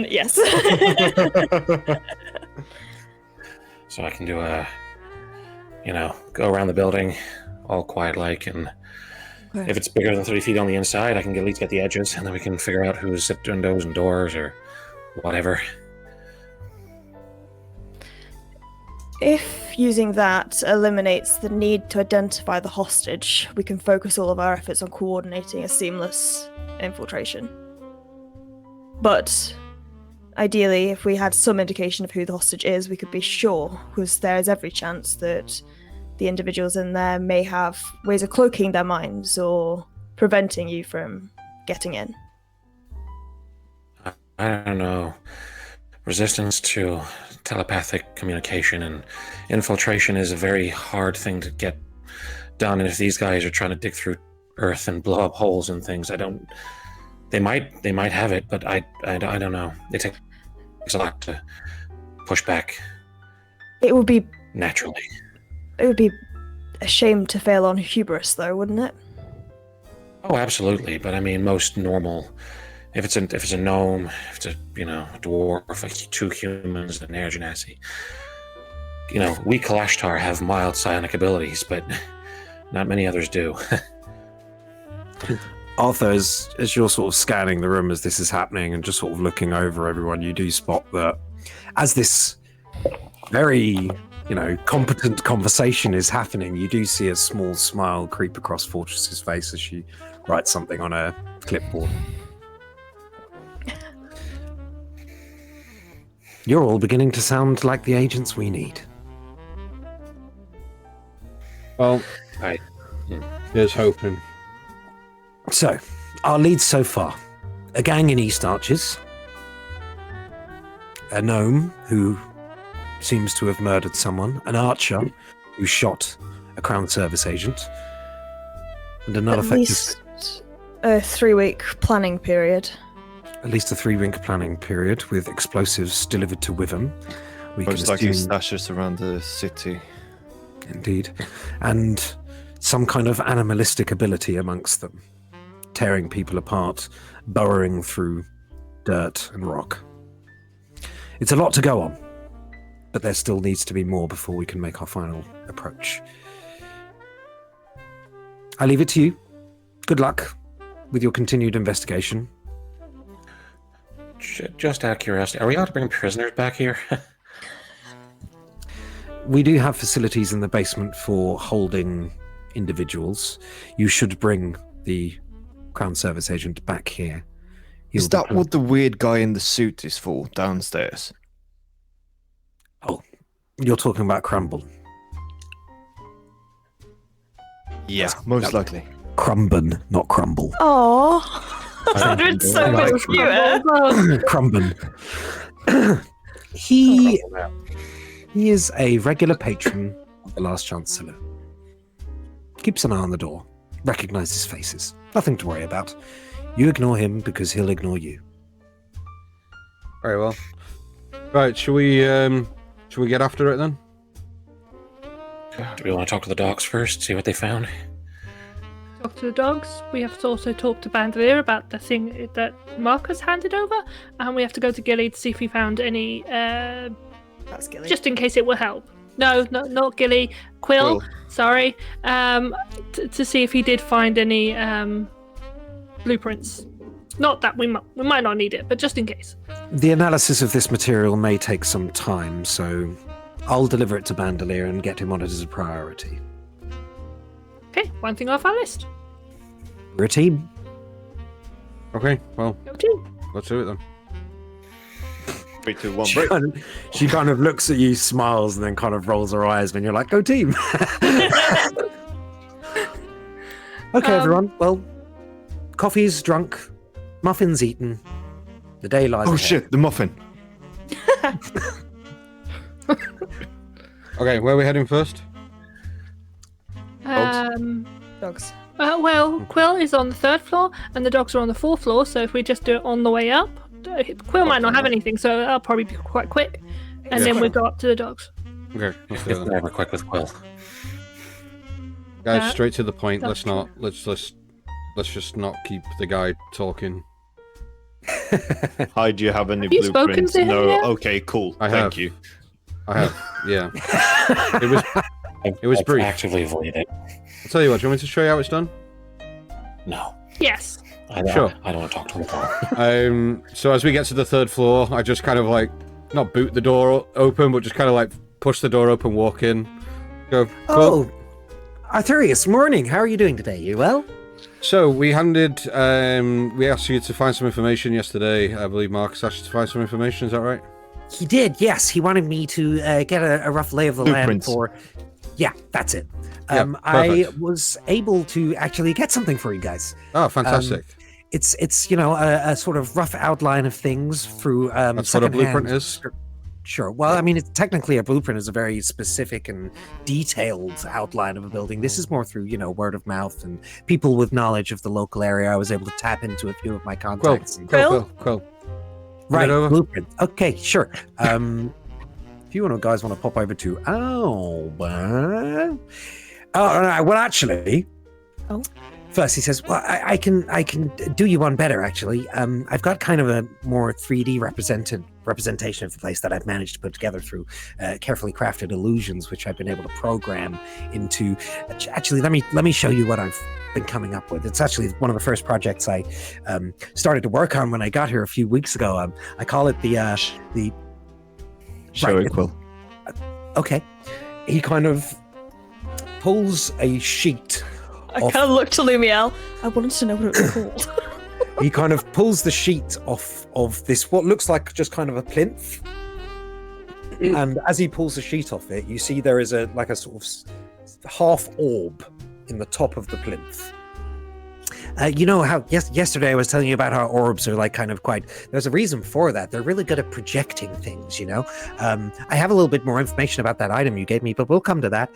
Yes. So I can do go around the building all quiet-like, and if it's bigger than 30 feet on the inside, I can at least get the edges, and then we can figure out who's at windows and doors or whatever. If using that eliminates the need to identify the hostage, we can focus all of our efforts on coordinating a seamless infiltration. But ideally, if we had some indication of who the hostage is, we could be sure, because there is every chance that the individuals in there may have ways of cloaking their minds or preventing you from getting in. I don't know. Resistance to telepathic communication and infiltration is a very hard thing to get done. And if these guys are trying to dig through earth and blow up holes and things, they might have it, but I don't know. It takes a lot to push back. It would be naturally. It would be a shame to fail on hubris, though, wouldn't it? Oh, absolutely. But I mean, most normal. If it's a gnome, if it's a dwarf, like two humans and air genasi. We Kalashtar have mild psionic abilities, but not many others do. Arthur, as you're sort of scanning the room as this is happening and just sort of looking over everyone, you do spot that as this very, competent conversation is happening, you do see a small smile creep across Fortress's face as she writes something on a clipboard. You're all beginning to sound like the agents we need. Well, Right. here's hoping. So, our leads so far. A gang in East Arches. A gnome who seems to have murdered someone. An archer who shot a Crown Service agent. And another At least a 3-week planning period. At least a 3-week planning period with explosives delivered to Witham. We Most can likely assume, stashes around the city. indeed. And some kind of animalistic ability amongst them. Tearing people apart, burrowing through dirt and rock. It's a lot to go on, but there still needs to be more before we can make our final approach. I leave it to you. Good luck with your continued investigation. Just out of curiosity, are we allowed to bring prisoners back here? We do have facilities in the basement for holding individuals. You should bring the Crown Service agent back here. Is He'll that what the weird guy in the suit is for downstairs? You're talking about Crumble. Yeah, most likely. Crumben, not Crumble. Oh, that would so much cuter. Crumben. He is a regular patron of the Last Chancellor. Keeps an eye on the door. Recognizes faces. Nothing to worry about. You ignore him because he'll ignore you. Very well. Right, should we get after it then? Do we want to talk to the dogs first, see what they found? Talk to the dogs. We have to also talk to Bandolier about the thing that Marcus handed over, and we have to go to Gilly to see if we found any. That's Gilly. Just in case it will help. No, not Gilly. Quill. Sorry. To see if he did find any blueprints. Not that we might not need it, but just in case. The analysis of this material may take some time, so I'll deliver it to Bandolier and get him on it as a priority. Okay, one thing off our list. We're a team. Okay, well, Go team. let's do it then. 3, 2, 1, break. She kind of looks at you, smiles, and then kind of rolls her eyes, and you're like, go team. Okay, everyone. Well, coffee's drunk, muffins eaten. The day lies Oh ahead. shit, the muffin. Okay, where are we heading first? Dogs. Well, Quill is on the 3rd floor, and the dogs are on the 4th floor. So if we just do it on the way up, Quill might not have anything, so that'll probably be quite quick. And then we go up to the dogs. Okay, let's do If it then. never quick with Quill. Guys, Yeah. straight to the point. That's Let's just not keep the guy talking. Hi, do you have any Have you spoken blueprints? to him No. yet? Okay, cool. I Thank have. you. I have, yeah. It was I've brief. actively avoided it. I'll tell you what. Do you want me to show you how it's done? No. Yes. Sure. I don't want to talk to him at all. So as we get to the 3rd floor, I just kind of like not boot the door open, but just kind of like push the door open, walk in, go. Oh, Arthurius, morning. How are you doing today? You well? So we we asked you to find some information yesterday. I believe Marcus asked you to find some information. Is that right? He did, yes. He wanted me to get a rough lay of the land Blueprints. for... Yeah, that's it. Yeah, I perfect. was able to actually get something for you guys. Oh, fantastic. It's a sort of rough outline of things through That's what a blueprint secondhand- is? Sure. Well, I mean, it's technically a blueprint is a very specific and detailed outline of a building. This is more through, word of mouth and people with knowledge of the local area. I was able to tap into a few of my Quill, contacts. Quill. Right, it over. blueprint. Okay, sure. If you guys want to pop over to Alba. Oh, no, well, actually. Oh. First, he says, "Well, I can do you one better. Actually, I've got kind of a more 3D representation of the place that I've managed to put together through carefully crafted illusions, which I've been able to program into. Actually, let me show you what I've been coming up with. It's actually one of the first projects I started to work on when I got here a few weeks ago. I call it the Show Right. it, Quill. okay. He kind of pulls a sheet. I kind of looked to Lumiel. I wanted to know what it was called. He kind of pulls the sheet off of this, what looks like just kind of a plinth, And as he pulls the sheet off it, you see there is a sort of half orb in the top of the plinth. You know how yesterday I was telling you about how orbs are like kind of quite. There's a reason for that. They're really good at projecting things. You know, I have a little bit more information about that item you gave me, but we'll come to that.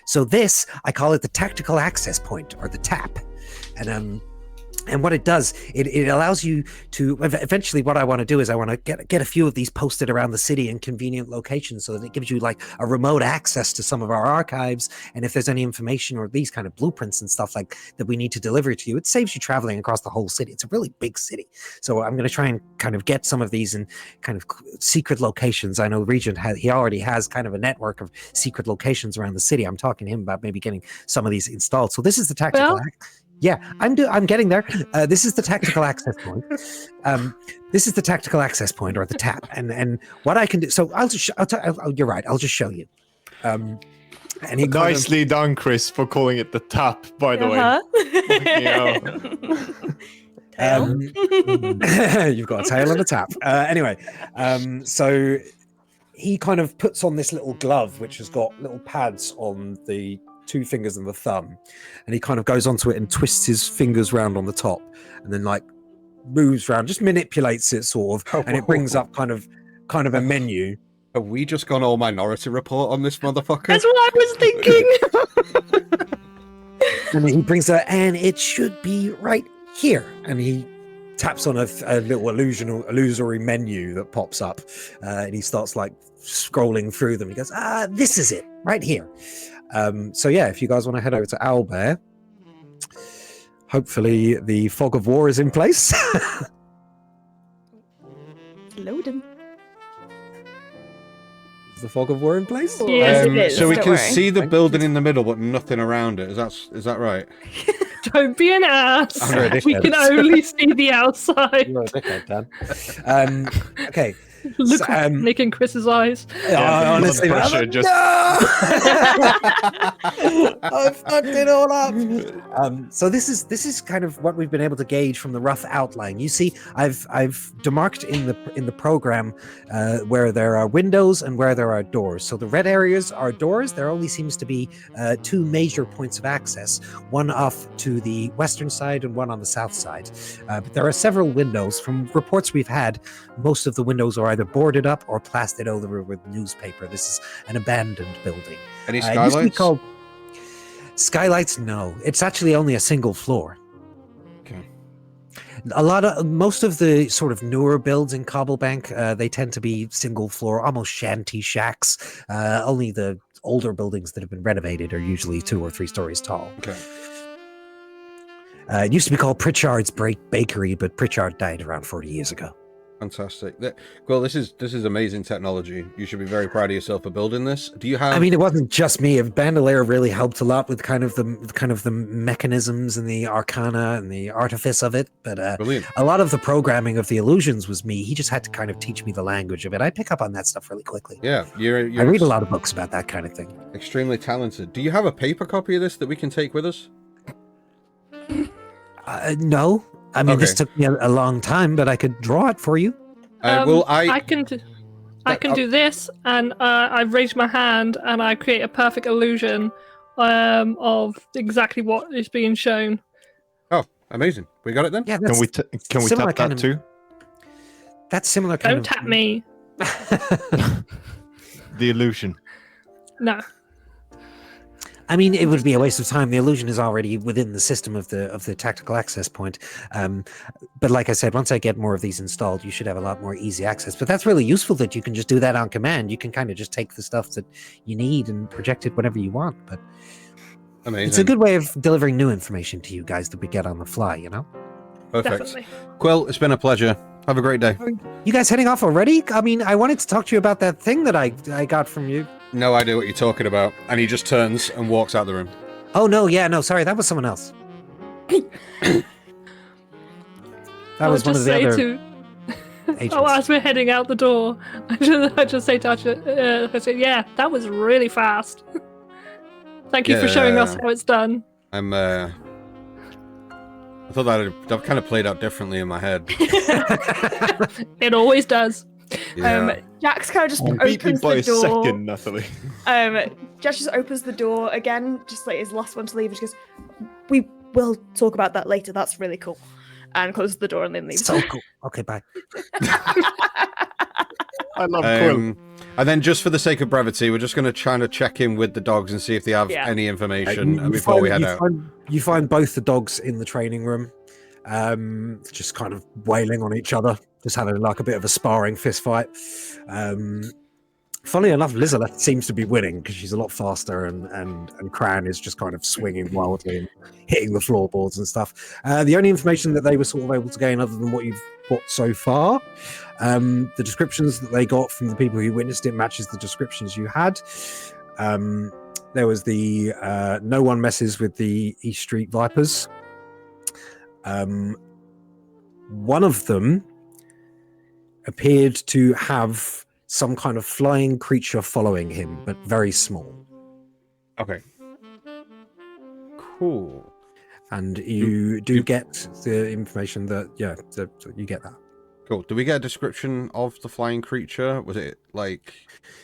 So this, I call it the tactical access point, or the TAP, and what it does, it allows you to eventually. What I want to do is I want to get a few of these posted around the city in convenient locations, so that it gives you like a remote access to some of our archives. And if there's any information or these kind of blueprints and stuff like that we need to deliver to you, it saves you traveling across the whole city. It's a really big city, so I'm going to try and kind of get some of these in kind of secret locations. I know Regent he already has kind of a network of secret locations around the city. I'm talking to him about maybe getting some of these installed. So this is the tactical. Yeah, I'm getting there. This is the tactical access point. This is the tactical access point, or the TAP, and what I can do. So you're right. I'll just show you. And he Nicely done, Chris, for calling it the TAP. By the way. You've got a tail and a tap. Anyway, so he kind of puts on this little glove, which has got little pads on the 2 fingers and the thumb, and he kind of goes onto it and twists his fingers round on the top, and then like moves around, just manipulates it sort of, and it brings up kind of a menu. Have we just gone all Minority Report on this motherfucker? That's what I was thinking. And he brings it, and it should be right here, and he taps on a little illusory menu that pops up, and he starts like scrolling through them. He goes, this is it right here. So yeah, if you guys want to head over to Owlbear, hopefully the fog of war is in place. Load him. Is the fog of war in place? Yes, it is. So we Don't can worry. see the building in the middle, but nothing around it. Is that right? Don't be an ass. I'm a We dickhead. can only see the outside. You're a dickhead, Dan. Okay. Look, So, Nick and Chris's eyes. Honestly, blood pressure man, just- I fucked it all up. So this is kind of what we've been able to gauge from the rough outline. You see, I've demarked in the program where there are windows and where there are doors. So the red areas are doors. There only seems to be 2 major points of access, one off to the western side and one on the south side. But there are several windows. From reports we've had, most of the windows are either boarded up or plastered over with newspaper. This is an abandoned building. Any It used to be skylights? called skylights. No, it's actually only a single floor. Okay. Most of the sort of newer builds in Cobblebank, they tend to be single floor, almost shanty shacks. Only the older buildings that have been renovated are usually 2 or 3 stories tall. Okay. It used to be called Pritchard's Bakery, but Pritchard died around 40 years ago. Fantastic. Well, this is amazing technology. You should be very proud of yourself for building this. Do you have? I mean, it wasn't just me. Bandolier really helped a lot with kind of the mechanisms and the arcana and the artifice of it. But Brilliant. a lot of the programming of the illusions was me. He just had to kind of teach me the language of it. I pick up on that stuff really quickly. Yeah, you're I read a lot of books about that kind of thing. extremely talented. Do you have a paper copy of this that we can take with us? No, I mean, this Okay. took me a long time, but I could draw it for you. I can do this, and I raise my hand and I create a perfect illusion of exactly what is being shown. Oh, amazing. We got it then? Yeah, Can we similar tap kind that of- too? That's similar kind Don't of. tap me. The illusion. No. I mean, it would be a waste of time. The illusion is already within the system of the tactical access point. But like I said, once I get more of these installed, you should have a lot more easy access. But that's really useful that you can just do that on command. You can kind of just take the stuff that you need and project it whenever you want. But Amazing. it's a good way of delivering new information to you guys that we get on the fly, you know? Perfect. Definitely. Quill, it's been a pleasure. Have a great day. You guys heading off already? I mean, I wanted to talk to you about that thing that I got from you. No idea what you're talking about. And he just turns and walks out the room. Oh, no, sorry, that was someone else. That was one of the other agents. Oh, as we're heading out the door, I just say to Archer, I say, yeah, that was really fast. Thank you for showing us Yeah. how it's done. I thought that kind of played out differently in my head. It always does. Yeah. Jax kind of just You beat me opens by the a door. second, Natalie. Jax just opens the door again, just like his last one to leave. And she goes, "We will talk about that later. That's really cool." And closes the door and then leaves. So cool. Okay, bye. I love Quill. And then, just for the sake of brevity, we're just going to try to check in with the dogs and see if they have Yeah. any information before we head out. You find both the dogs in the training room, just kind of wailing on each other, just having like a bit of a sparring fist fight. Funnily enough, Lizaleth seems to be winning because she's a lot faster, and Cran is just kind of swinging wildly and hitting the floorboards and stuff. The only information that they were sort of able to gain, other than what you've got so far, the descriptions that they got from the people who witnessed it matches the descriptions you had. There was the no one messes with the East Street Vipers. One of them appeared to have some kind of flying creature following him, but very small. Okay. Cool. And you do get the information that, you get that. Cool. Do we get a description of the flying creature? Was it like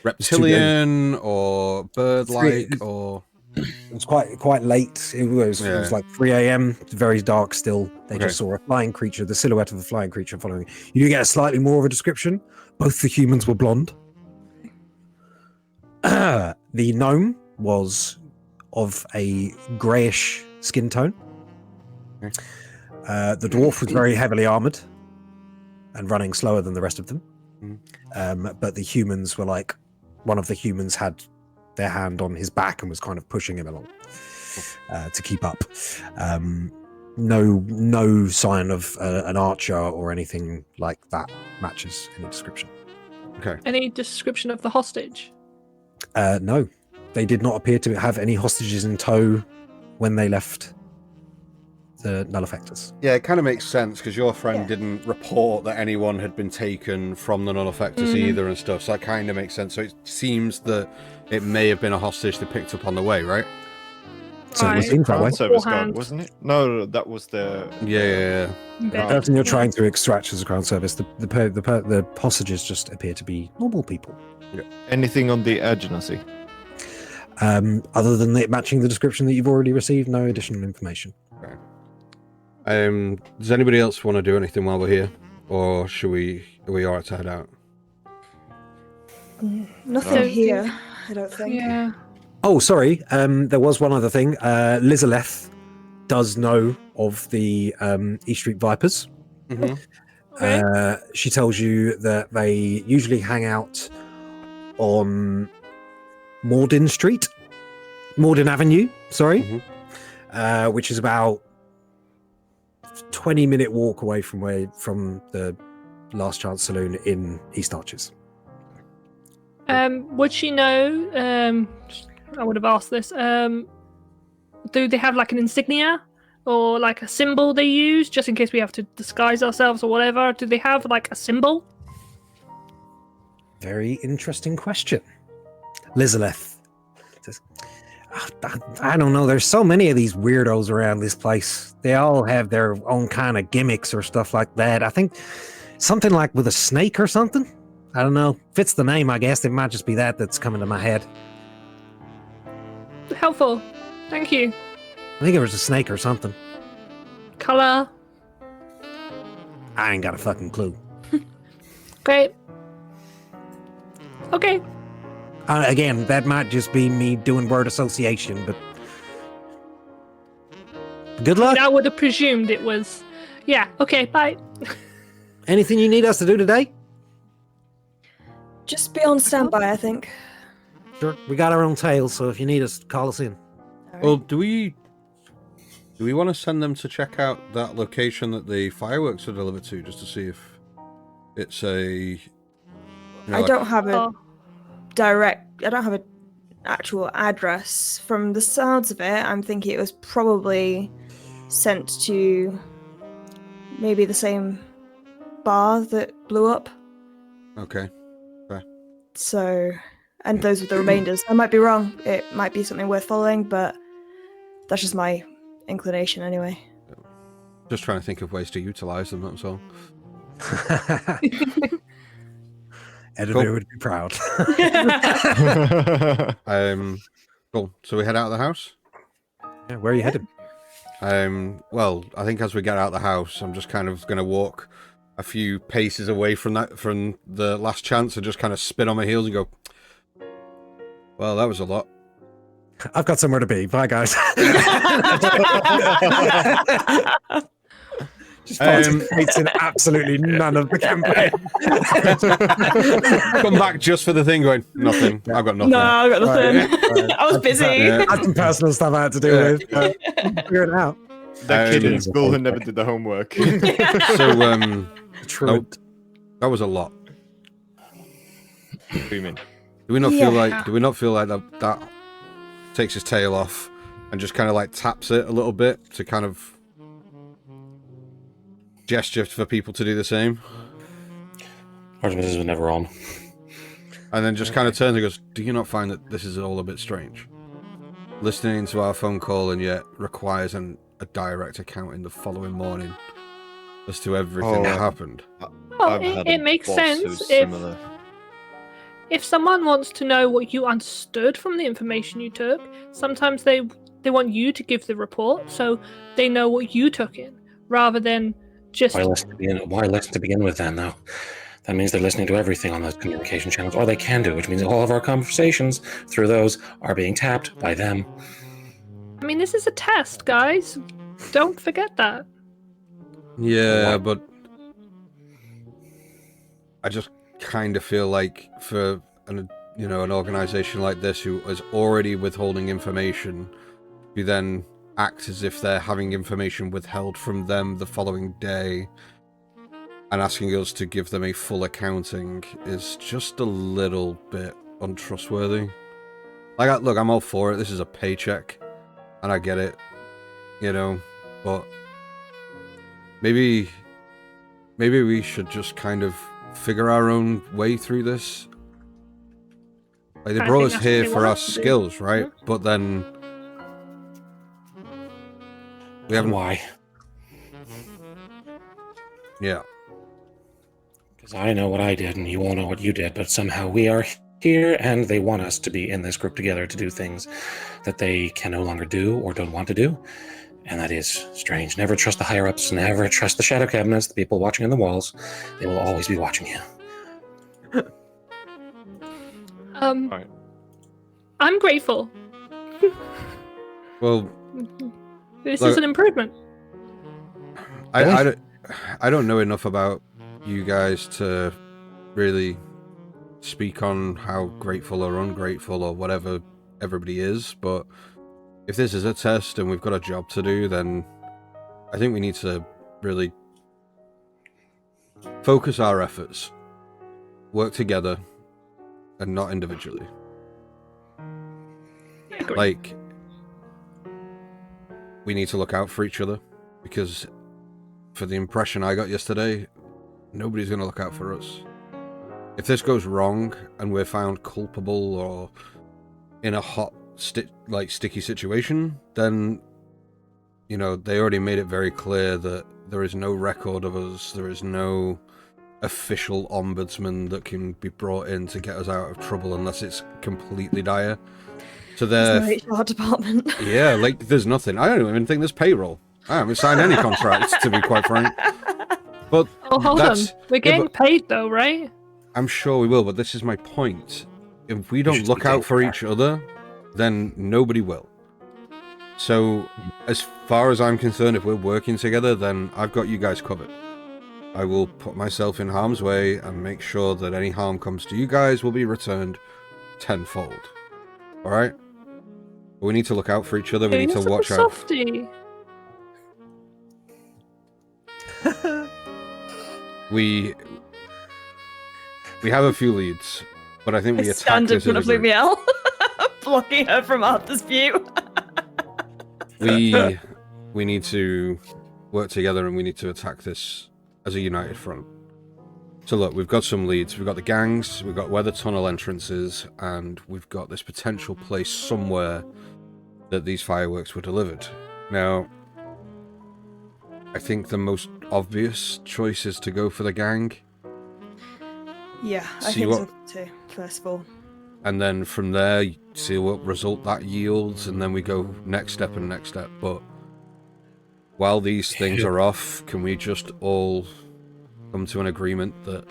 reptilian or bird-like or? It was quite late. It was like 3 a.m. Very dark still. They just saw a flying creature, the silhouette of a flying creature following. You do get a slightly more of a description. Both the humans were blonde. The gnome was of a greyish skin tone. The dwarf was very heavily armored and running slower than the rest of them. But the humans were like, one of the humans had their hand on his back and was kind of pushing him along to keep up. No sign of an archer or anything like that matches any description. Okay. Any description of the hostage? No, they did not appear to have any hostages in tow when they left the nullifectors. Yeah, it kind of makes sense because your friend didn't report that anyone had been taken from the nullifectors either and stuff, so that kind of makes sense. So it seems that it may have been a hostage they picked up on the way, right? So it seems that way. Crown service guard, wasn't it? No, that was the. Yeah. The person you're trying to extract as a crown service, the hostages just appear to be normal people. Anything on the urgency? Other than it matching the description that you've already received, no additional information. Okay. Does anybody else want to do anything while we're here, or are we alright to head out? Nothing here, I don't think. Yeah. Oh, sorry. There was one other thing. Lizaleth does know of the East Street Vipers. Okay. She tells you that they usually hang out on Morden Avenue, which is about 20-minute walk away from the Last Chance Saloon in East Arches. Would she know? I would have asked this. Do they have like an insignia or like a symbol they use just in case we have to disguise ourselves or whatever? Do they have like a symbol? Very interesting question. Lizaleth says, I don't know. There's so many of these weirdos around this place. They all have their own kind of gimmicks or stuff like that. I think something like with a snake or something. I don't know. Fits the name, I guess. It might just be that's coming to my head. Helpful. Thank you. I think it was a snake or something. Color. I ain't got a fucking clue. Great. Okay. Again, that might just be me doing word association, but good luck. I would have presumed it was. Yeah. Okay. Bye. Anything you need us to do today? Just be on standby, I think. Sure. We got our own tails, so if you need us, call us in. Well, do we want to send them to check out that location that the fireworks are delivered to, just to see if it's a? I don't have an actual address. From the sounds of it, I'm thinking it was probably sent to maybe the same bar that blew up. Okay. So, and those are the remainders. I might be wrong. It might be something worth following, but that's just my inclination anyway. Just trying to think of ways to utilize them, that's all. Editor Cool. would be proud. Cool. So we head out of the house. Yeah, where are you headed? Well, I think as we get out of the house, I'm just kind of going to walk a few paces away from the last chance and just kind of spin on my heels and go, well, that was a lot. I've got somewhere to be. Bye, guys. Just participates in absolutely none of the campaign. Come back just for the thing going, nothing. I've got nothing. No, I got nothing. I was busy. Yeah. I had some personal stuff I had to do with. Figure it out. That kid in school who never did the homework. So, Truant. that was a lot. What do you mean? Do we not Yeah. feel like that takes his tail off and just kind of like taps it a little bit to kind of gesture for people to do the same? Artemis was never on. And then just kind of turns and goes, do you not find that this is all a bit strange? Listening to our phone call and yet requires a direct account in the following morning as to everything that happened. Well, I've had it a makes boss sense who's similar. if someone wants to know what you understood from the information you took, sometimes they want you to give the report so they know what you took in, rather than just... Why listen to begin with then, though? That means they're listening to everything on those communication channels, or they can do, which means all of our conversations through those are being tapped by them. I mean, this is a test, guys. Don't forget that. Yeah, but I just kind of feel like for an organization like this who is already withholding information, who then act as if they're having information withheld from them the following day and asking us to give them a full accounting is just a little bit untrustworthy. Like, look, I'm all for it. This is a paycheck, and I get it, but maybe we should just kind of figure our own way through this. Like, they I brought think us that's here what they for our want to do. skills, right? But then we haven't. Why? Yeah. Because I know what I did, and you won't know what you did, but somehow we are here, and they want us to be in this group together to do things that they can no longer do or don't want to do. And that is strange. Never trust the higher-ups, never trust the shadow cabinets, the people watching on the walls. They will always be watching you. Right. I'm grateful. Well, This Look, is an improvement. I don't know enough about you guys to really speak on how grateful or ungrateful or whatever everybody is, but if this is a test and we've got a job to do, then I think we need to really focus our efforts, work together, and not individually. I agree. Like, we need to look out for each other, because for the impression I got yesterday, nobody's going to look out for us. If this goes wrong and we're found culpable or in a hot, sticky situation, then, they already made it very clear that there is no record of us, there is no official ombudsman that can be brought in to get us out of trouble unless it's completely dire. So There's no HR department. yeah, there's nothing. I don't even think there's payroll. I haven't signed any contracts, to be quite frank. But Oh, hold on. We're getting but paid though, right? I'm sure we will, but this is my point. If we don't should look be out taken for back. each other, then nobody will. So, as far as I'm concerned, if we're working together, then I've got you guys covered. I will put myself in harm's way and make sure that any harm comes to you guys will be returned tenfold. Alright? But we need to look out for each other, we need to You're watch such a out. softie. We have a few leads, but I think we I attack stand in this front as of a group. Lumiel, blocking her from Arthur's view. We need to work together and we need to attack this as a united front. So look, we've got some leads. We've got the gangs, we've got where the tunnel entrance is, and we've got this potential place somewhere that these fireworks were delivered. Now, I think the most obvious choice is to go for the gang. Yeah, I See think what- so too, first of all. And then from there, you see what result that yields, and then we go next step and next step. But while these things are off, can we just all come to an agreement that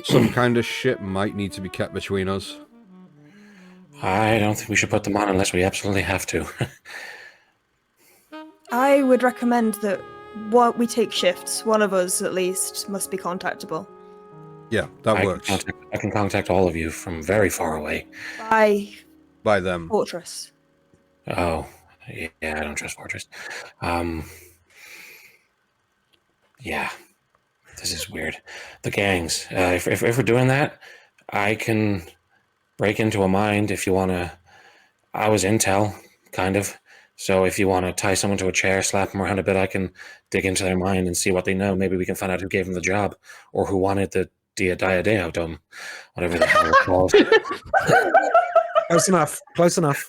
some kind of shit might need to be kept between us? I don't think we should put them on unless we absolutely have to. I would recommend that we take shifts. One of us, at least, must be contactable. Yeah, that works. I can contact all of you from very far away. By them. Fortress. Oh, yeah, I don't trust Fortress. Yeah, this is weird. The gangs. If we're doing that, I can break into a mind if you want to. I was intel, kind of. So if you want to tie someone to a chair, slap them around a bit, I can dig into their mind and see what they know. Maybe we can find out who gave them the job or who wanted the diadeum, whatever the hell it's called. Close enough. Close enough.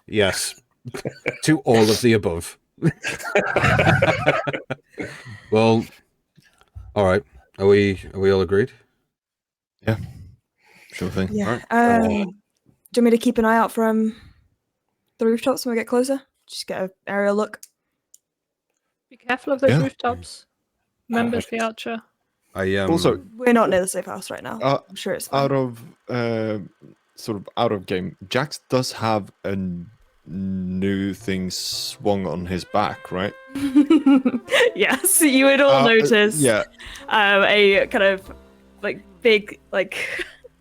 Yes. To all of the above. Well, all right. Are we all agreed? Yeah. Sure thing. Yeah. All right. Do you want me to keep an eye out from the rooftops when we get closer? Just get an aerial look. Be careful of those Yeah. rooftops. Remember the archer. I Also, We're not near the safe house right now. I'm sure it's fine. out of sort of out of game, Jax does have a new thing swung on his back, right? Yes, you would all notice. Yeah. A kind of like big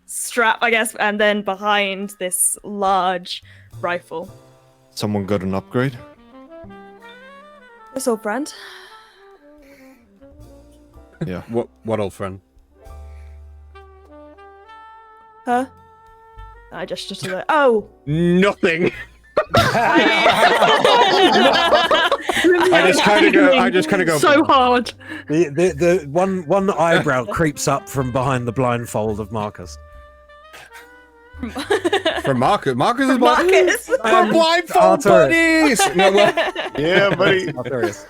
strap, I guess, and then behind this large rifle. Someone got an upgrade. This old friend. Yeah. What old friend? Huh? I gestured to the. Oh. Nothing. I just kind of go. So hard. The one eyebrow creeps up from behind the blindfold of Marcus. From Marcus. Marcus is Marcus. We're blindfold buddies. No, well, Yeah, buddy. Arthurius.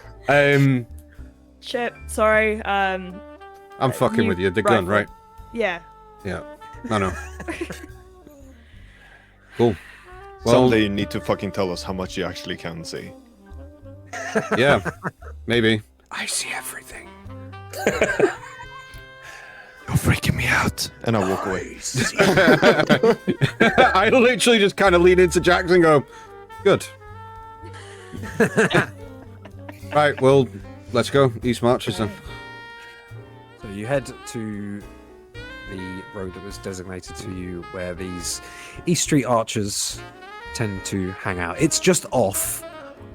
Chip, sorry. I'm fucking New with you. The gun, rifle. right? Yeah. Yeah. I know. Cool. Well, Someday you need to fucking tell us how much you actually can see. yeah. Maybe. I see everything. You're freaking me out. And I walk away. I literally just kind of lean into Jax and go, good. Right, well, let's go. East Marches then. So you head to the road that was designated to you where these East Street archers tend to hang out. It's just off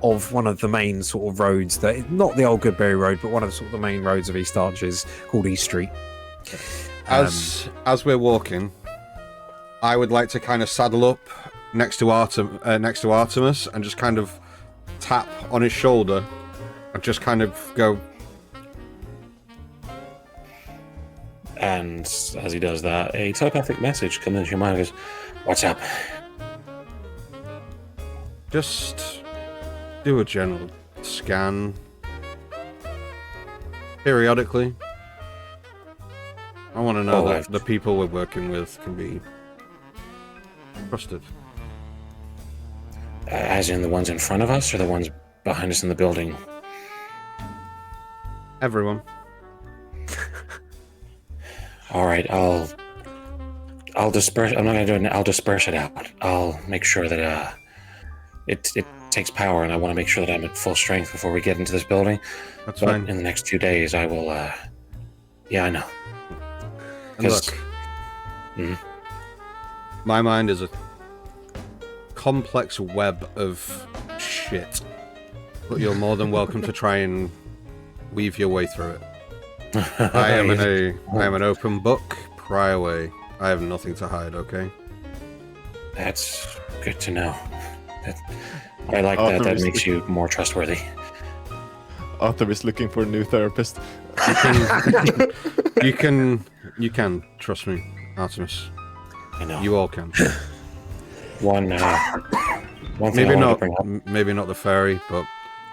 of one of the main sort of roads, that not the old Goodberry Road, but one of the sort of the main roads of East Arches called East Street. As we're walking, I would like to kind of saddle up next to Artemis and just kind of tap on his shoulder and just kind of go. And as he does that, a telepathic message comes into your mind and goes, "What's up?" Just do a general scan periodically. I want to know that the people we're working with can be trusted. As in the ones in front of us or the ones behind us in the building? Everyone. All right, I'll disperse. I'm not gonna do it. I'll disperse it out. I'll make sure that it takes power, and I want to make sure that I'm at full strength before we get into this building. That's But fine. in the next 2 days, I will. Yeah, I know. And look, my mind is a complex web of shit, but you're more than welcome to try and weave your way through it. I am an open book. Pry away. I have nothing to hide. Okay. That's good to know. I like that. That makes you more trustworthy. Arthur is looking for a new therapist. You can trust me, Artemis. I know. You all can. One thing Maybe I wanted not. to bring up. Maybe not the fairy, but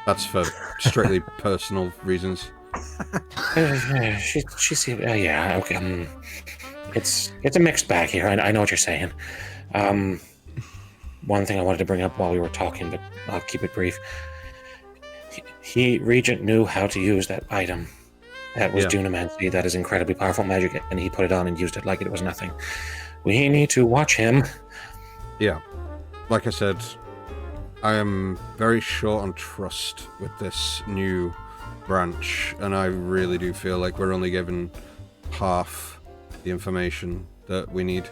that's for strictly personal reasons. She's yeah, okay. It's a mixed bag here. I know what you're saying. One thing I wanted to bring up while we were talking, but I'll keep it brief. Regent knew how to use that item. That was Dunamancy. That is incredibly powerful magic, and he put it on and used it like it was nothing. We need to watch him. Yeah. Like I said, I am very short on trust with this new branch, and I really do feel like we're only given half the information that we need.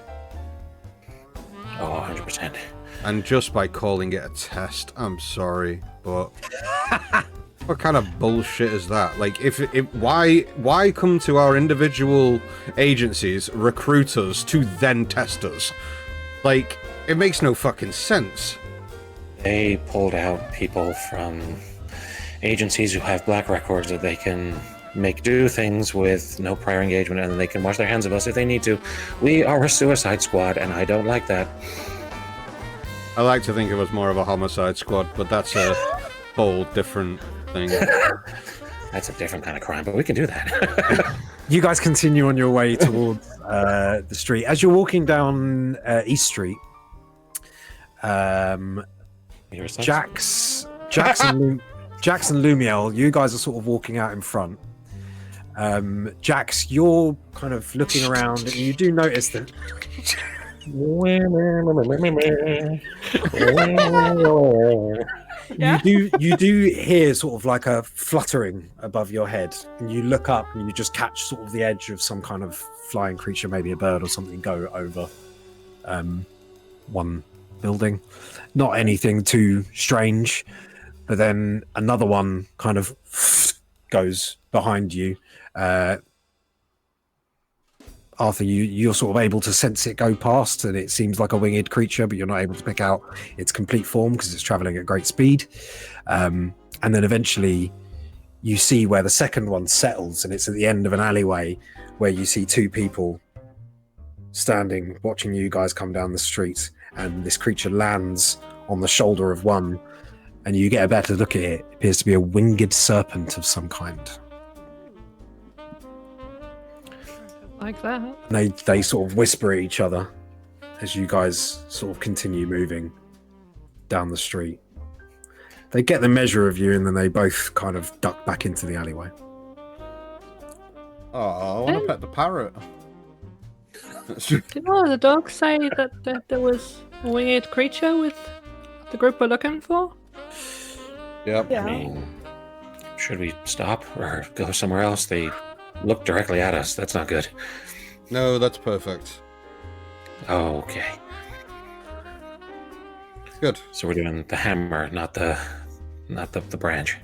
Oh, 100%. And just by calling it a test, I'm sorry, but what kind of bullshit is that? Like, why come to our individual agencies, recruit us to then test us? Like, it makes no fucking sense. They pulled out people from agencies who have black records that they can do things with no prior engagement, and they can wash their hands of us if they need to. We are a suicide squad, and I don't like that. I like to think it was more of a homicide squad, but that's a whole different thing. That's a different kind of crime, but we can do that. You guys continue on your way towards the street. As you're walking down East Street, Jax and Lumiel, you guys are sort of walking out in front. Jax, you're kind of looking around, and you do notice that you do hear sort of like a fluttering above your head, and you look up and you just catch sort of the edge of some kind of flying creature, maybe a bird or something, go over one building. Not anything too strange, but then another one kind of goes behind you. Arthur, you're sort of able to sense it go past, and it seems like a winged creature, but you're not able to pick out its complete form because it's traveling at great speed. And then eventually you see where the second one settles, and it's at the end of an alleyway where you see two people standing watching you guys come down the street, and this creature lands on the shoulder of one, and you get a better look at it. It appears to be a winged serpent of some kind. Like that. And they sort of whisper at each other as you guys sort of continue moving down the street. They get the measure of you, and then they both kind of duck back into the alleyway. Oh, I want to pet the parrot. Did one of the dogs say that there was a winged creature with the group we're looking for? Yep. Yeah. I mean, should we stop or go somewhere else? They look directly at us. That's not good. No, that's perfect. Oh, okay. Good. So we're doing the hammer, not the branch.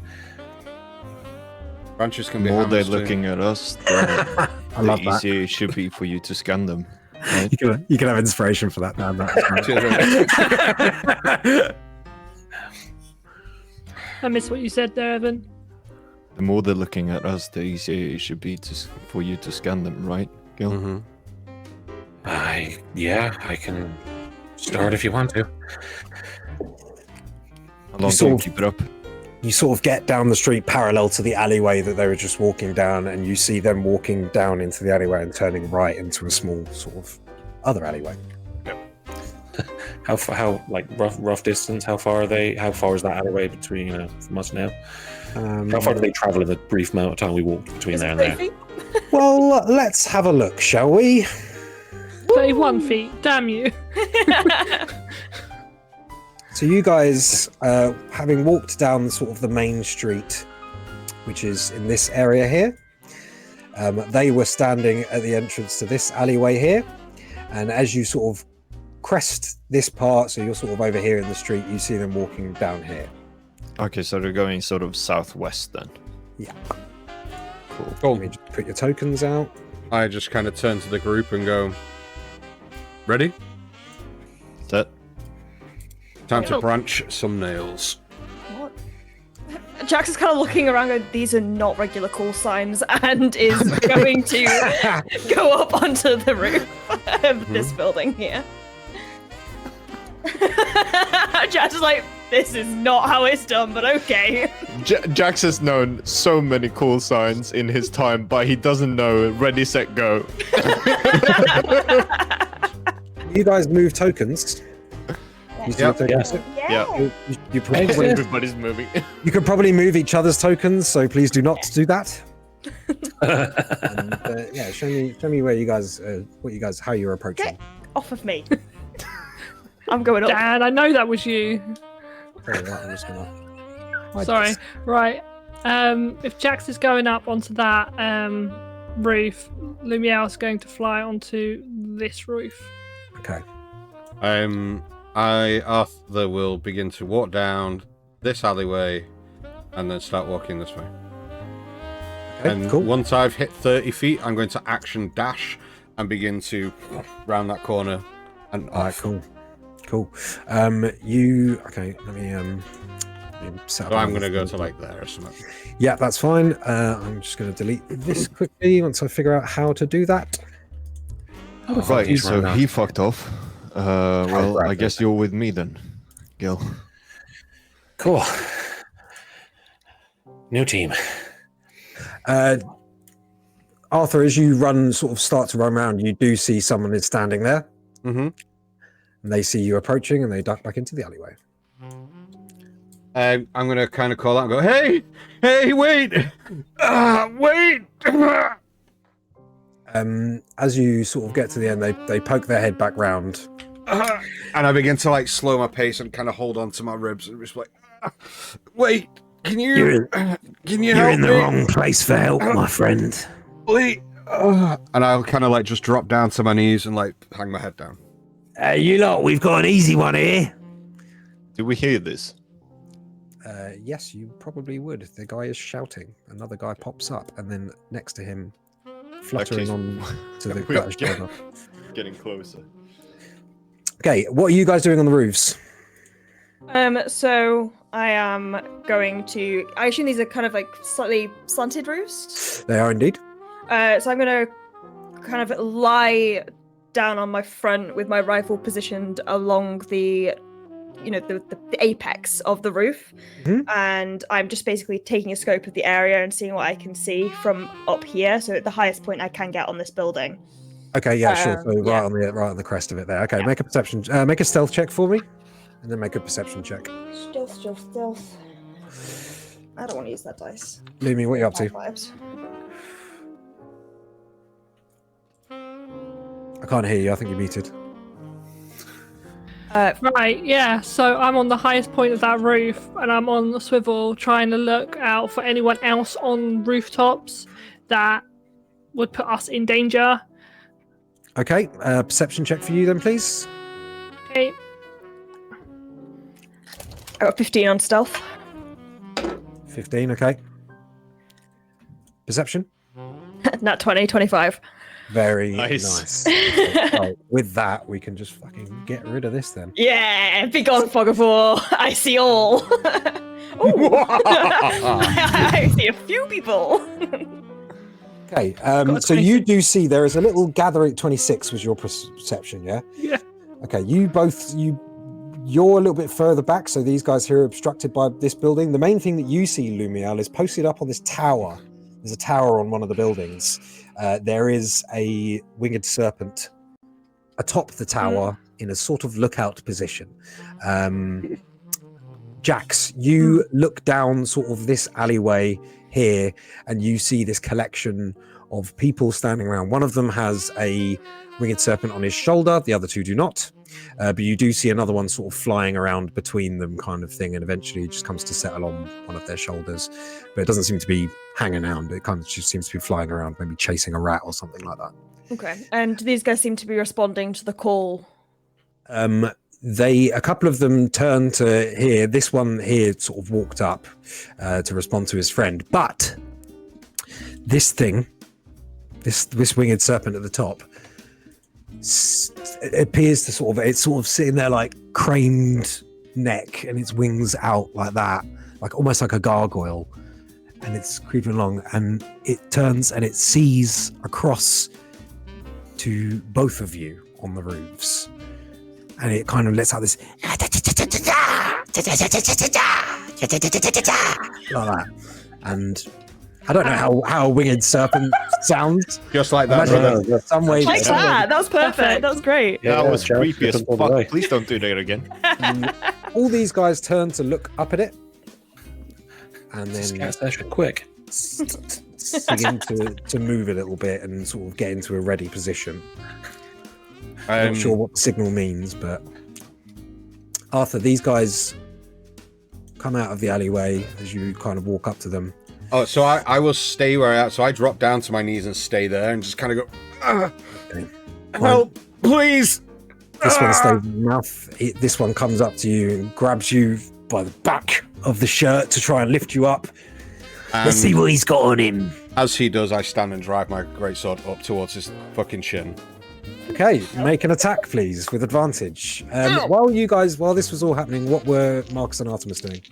Branches can The be more they're hammers too. looking at us, the love that. easier it should be for you to scan them. Right? You can have inspiration for that, man. Cheers, I missed what you said there, Evan. The more they're looking at us, the easier it should be for you to scan them, right, Gil? Mm-hmm. I can start if you want to. How long sort can you of- keep it up? You sort of get down the street parallel to the alleyway that they were just walking down, and you see them walking down into the alleyway and turning right into a small sort of other alleyway. How like rough distance? How far are they? How far is that alleyway between from us now? How far do they travel in the brief amount of time we walked between there and there? Well, let's have a look, shall we? 31 feet, damn you. So you guys, having walked down sort of the main street, which is in this area here, they were standing at the entrance to this alleyway here, and as you sort of crest this part, so you're sort of over here in the street, you see them walking down here. Okay, so they're going sort of southwest then. Yeah. Cool. Let me just put your tokens out. I just kind of turn to the group and go, ready? Set. Time to Cool. branch some nails. What? Jax is kind of looking around going, these are not regular call signs, and is going to go up onto the roof of this building here. Jax is like, This is not how it's done, but okay. Jax has known so many call signs in his time, but he doesn't know ready, set, go. You guys move tokens. You see what tokens do? Yeah. You probably, Everybody's moving. you could probably move each other's tokens, so please do not do that. Yeah, show me where you guys, how you're approaching. Get off of me. I'm going up. Dan, I know that was you. Okay, right, I'm just gonna... Sorry. Right. If Jax is going up onto that roof, Lumiel's going to fly onto this roof. Okay. Arthur will begin to walk down this alleyway and then start walking this way. Okay, And cool. once I've hit 30 feet, I'm going to action dash and begin to round that corner and All right, off. cool. Okay, let me set up. So I'm going to go to like there or something. Yeah, that's fine. I'm just going to delete this quickly once I figure out how to do that. Right, so now. he fucked off. Well, right, I guess you're with me then, Gil. Cool. New team. Arthur, as you start to run around, you do see someone is standing there, Mm-hmm. and they see you approaching, and they duck back into the alleyway. I'm going to kind of call out and go, hey, wait, wait. As you sort of get to the end, they poke their head back round. And I begin to like slow my pace and kind of hold on to my ribs and just like, wait, can you help me? wrong place for help, my friend. Please. And I'll kind of like just drop down to my knees and like hang my head down. You lot, we've got an easy one here. Did we hear this? Yes, you probably would. The guy is shouting. Another guy pops up, and then next to him, fluttering on to the We are guy's shoulder. Getting closer. Okay, what are you guys doing on the roofs? So I am going to. I assume these are kind of like slightly slanted roofs. They are indeed. So I'm going to kind of lie down on my front with my rifle positioned along the apex of the roof. Mhm. And I'm just basically taking a scope of the area and seeing what I can see from up here. So at the highest point I can get on this building. Okay, yeah, sure. So yeah. right on the crest of it there. Okay, make a perception. Make a stealth check for me, and then make a perception check. Stealth. I don't want to use that dice. Lumi, what are you up to? Vibes. I can't hear you. I think you're muted. Right, yeah. So I'm on the highest point of that roof, and I'm on the swivel trying to look out for anyone else on rooftops that would put us in danger. Okay, perception check for you then, please. Okay. I got 15 on stealth. 15. Okay. Perception. Not 20, 25. Very Nice. nice. Okay, right, with that, we can just fucking get rid of this then. Yeah, be gone, fog of war. I see all. Ooh. I see a few people. Okay, Got a so you 26. do see there is a little gathering. 26 was your perception, yeah? Yeah. Okay, you're a little bit further back, so these guys here are obstructed by this building. The main thing that you see, Lumiel, is posted up on this tower. There's a tower on one of the buildings. There is a winged serpent atop the tower in a sort of lookout position. Jax, you look down sort of this alleyway here, and you see this collection of people standing around. One of them has a winged serpent on his shoulder, the other two do not. But you do see another one sort of flying around between them, kind of thing, and eventually it just comes to settle on one of their shoulders. But it doesn't seem to be hanging around. It kind of just seems to be flying around, maybe chasing a rat or something like that. Okay, and these guys seem to be responding to the call. A couple of them turn to here. This one here sort of walked up to respond to his friend, but this thing, this winged serpent at the top, it appears to it's sort of sitting there like craned neck and its wings out like that, like almost like a gargoyle, and it's creeping along, and it turns and it sees across to both of you on the roofs, and it kind of lets out this that. And I don't know how a winged serpent sounds. Just like that, Imagine brother. some way. Like that. That was perfect. That was great. That was Jared, creepy as just all the way. fuck. Please don't do that again. All these guys turn to look up at it, and This then guy's actually quick. begin to move a little bit and sort of get into a ready position. I'm not sure what the signal means, but Arthur, these guys come out of the alleyway as you kind of walk up to them. Oh, so I will stay where I am. So I drop down to my knees and stay there and just kind of go, Okay. help, please. This one stays in the mouth. This one comes up to you and grabs you by the back of the shirt to try and lift you up. Let's see what he's got on him. As he does, I stand and drive my greatsword up towards his fucking shin. Okay, make an attack, please, with advantage. While this was all happening, what were Marcus and Artemis doing?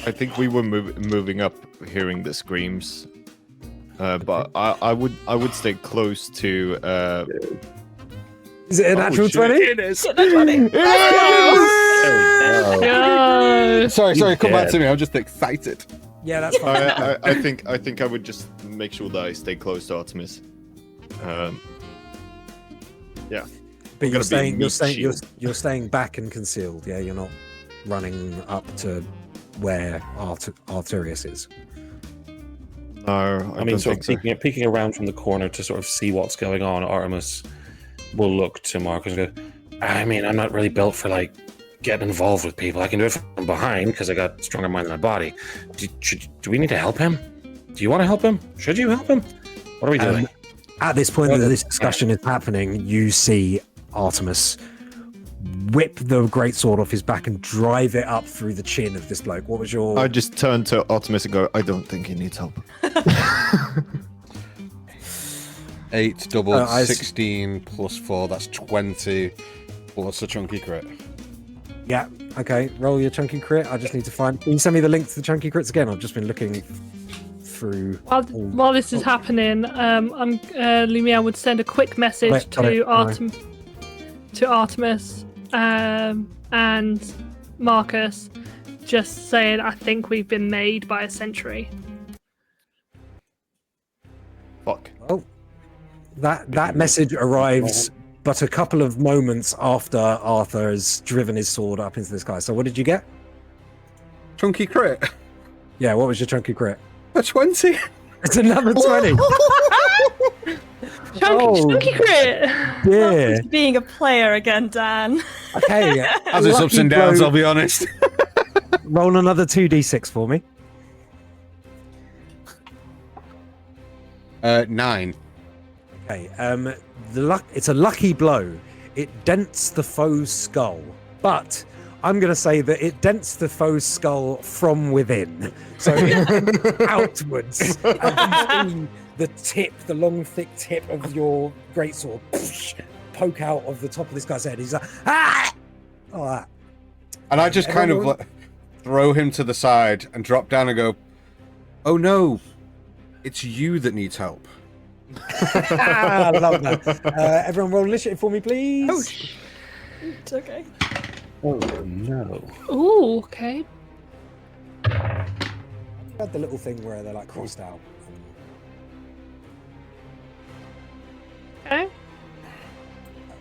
I think we were moving up, hearing the screams. But I would stay close to. Is it a natural 20? It is. Get that 20. Yo. Sorry, come back to me. I'm just excited. Yeah, that's fine. I think I would just make sure that I stay close to Artemis. Yeah. But Gonna be meat you're staying back and concealed. Yeah, you're not running up to where Arturius is. No, I mean, don't sort think of peeking around from the corner to sort of see what's going on. Artemis will look to Marcus and go, I mean, I'm not really built for, like, getting involved with people. I can do it from behind because I got stronger mind than my body. Do we need to help him? Do you want to help him? Should you help him? What are we doing? At this point that this discussion is happening, you see Artemis whip the greatsword off his back and drive it up through the chin of this bloke. What was your... I just turn to Artemis and go, I don't think he needs help. 8 doubled 16 plus 4, that's 20 plus a chunky crit. Yeah, okay, roll your chunky crit. I just need to find... Can you send me the link to the chunky crits again? I've just been looking through... While this is happening, Lumiere would send a quick message to Artemis and Marcus, just saying, I think we've been made by a sentry. Fuck. Oh, that message arrives but a couple of moments after Arthur has driven his sword up into this guy. So what did you get? Chunky crit. Yeah, what was your chunky crit? A 20. It's another 20. Chunky crit! Yeah. Being a player again, Dan. Okay. Has its ups and downs, I'll be honest. Roll another 2d6 for me. 9. Okay. It's a lucky blow. It dents the foe's skull, but I'm going to say that it dents the foe's skull from within. So it outwards. And you see the long, thick tip of your greatsword poke out of the top of this guy's head. He's like, ah! Like that. And I just kind of like, throw him to the side and drop down and go, oh no, it's you that needs help. I love that. Everyone roll initiative for me, please. Oh, it's okay. Oh, no. Ooh, okay. Had the little thing where they're like crossed out. Okay.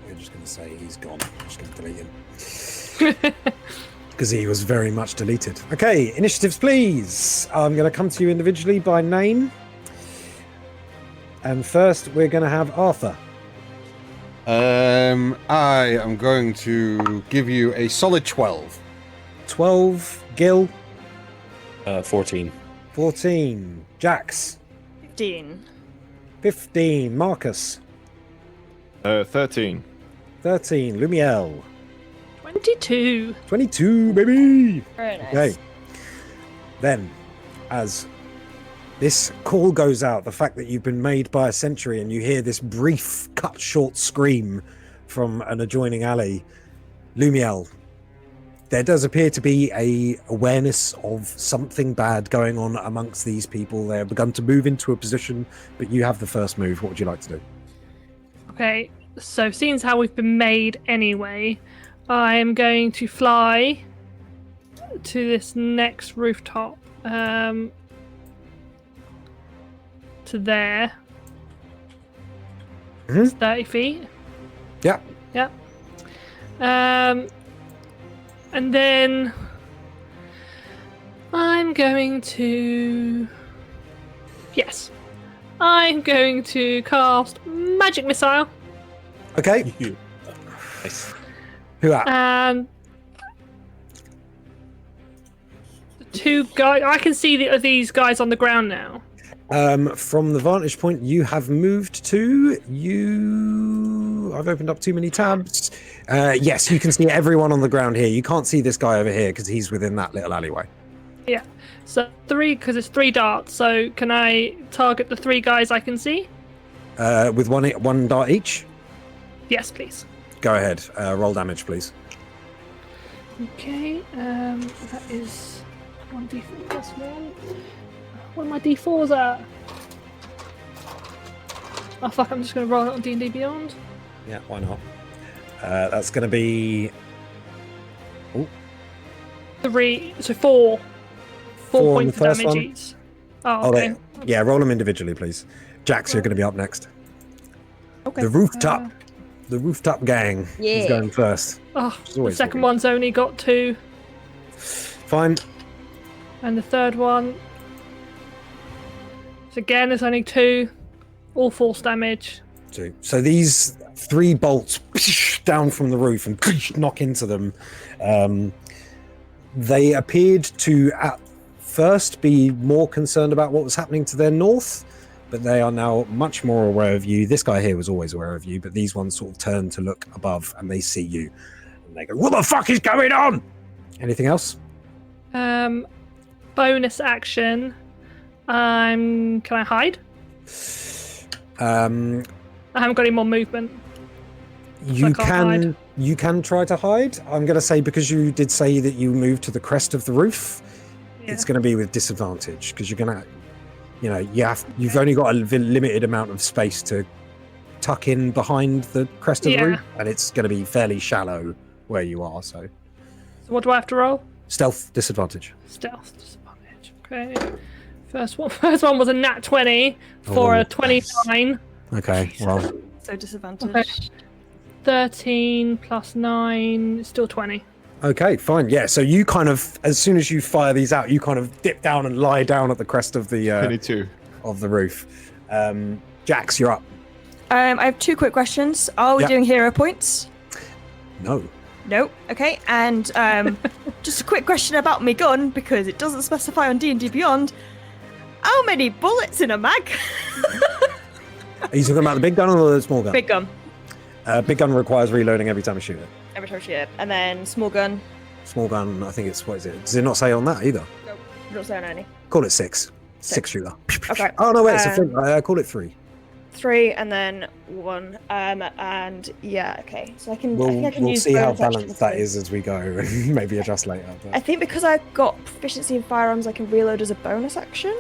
We're just going to say he's gone. I'm just going to delete him. Because he was very much deleted. Okay, initiatives, please. I'm going to come to you individually by name. And first, we're going to have Arthur. I am going to give you a solid 12. 12, Gil. 14. 14, Jax. 15. 15, Marcus. 13. 13, Lumiel. 22. 22, baby. Very nice. Okay. Then, as this call goes out, the fact that you've been made by a sentry and you hear this brief, cut short scream from an adjoining alley, Lumiel, there does appear to be a awareness of something bad going on amongst these people. They have begun to move into a position, but you have the first move. What would you like to do? Okay, so seeing as how we've been made anyway, I am going to fly to this next rooftop. To there. It's 30 feet. Yeah. Yep. And then I'm going to... Yes. I'm going to cast Magic Missile. Okay. Nice. Who at? And the two guys... I can see these guys on the ground now. From the vantage point you have moved to, I've opened up too many tabs. Yes, you can see everyone on the ground here. You can't see this guy over here because he's within that little alleyway. Yeah. So 3, because it's 3 darts. So can I target the 3 guys I can see? With one dart each? Yes, please. Go ahead. Roll damage, please. Okay. That is 1d4 plus 1. What are my d4s at? Oh fuck! I'm just gonna roll it on D&D Beyond. Yeah, why not? That's going to be 3, so 4. 4 4 on points the of first damage one? each. Oh, okay. Yeah, roll them individually, please. Jax, you're going to be up next. Okay. The rooftop. The rooftop gang is Yeah. going first. Oh, the always second good. one's only got 2, Fine. and the third one, again, it's only 2. All force damage. 2. So these 3 bolts down from the roof and knock into them. They appeared to at first be more concerned about what was happening to their north, but they are now much more aware of you. This guy here was always aware of you, but these ones sort of turn to look above and they see you. And they go, "What the fuck is going on?" Anything else? Bonus action. Can I hide? I haven't got any more movement. You can't hide. you can try to hide. I'm going to say because you did say that you moved to the crest of the roof, it's going to be with disadvantage because you're going to, you've only got a limited amount of space to tuck in behind the crest of the roof, and it's going to be fairly shallow where you are. So what do I have to roll? stealth disadvantage. Stealth disadvantage. Okay. First one was a nat 20 for Oh, a 29. Okay, well, So disadvantage. Okay. 13 plus 9 is still 20. okay, fine. Yeah, so you kind of, as soon as you fire these out, you kind of dip down and lie down at the crest of the 22. of the roof. Jax, you're up. I have 2 quick questions. Are we Yeah. doing hero points? No. No. Okay. And just a quick question about my gun because it doesn't specify on D&D Beyond. How many bullets in a mag? Are you talking about the big gun or the small gun? Big gun. Big gun requires reloading every time you shoot it. Every time I shoot it. And then small gun. Small gun, I think it's, what is it? Does it not say on that either? Nope. Not saying any. Call it 6. 6 shooter. Okay. Oh, no, wait, it's a flint. Call it 3. 3 and then 1. And yeah, okay. So I can. I think I can We'll use see how bonus action balanced that for- is as we go and maybe adjust later. I But think because I've got proficiency in firearms, I can reload as a bonus action.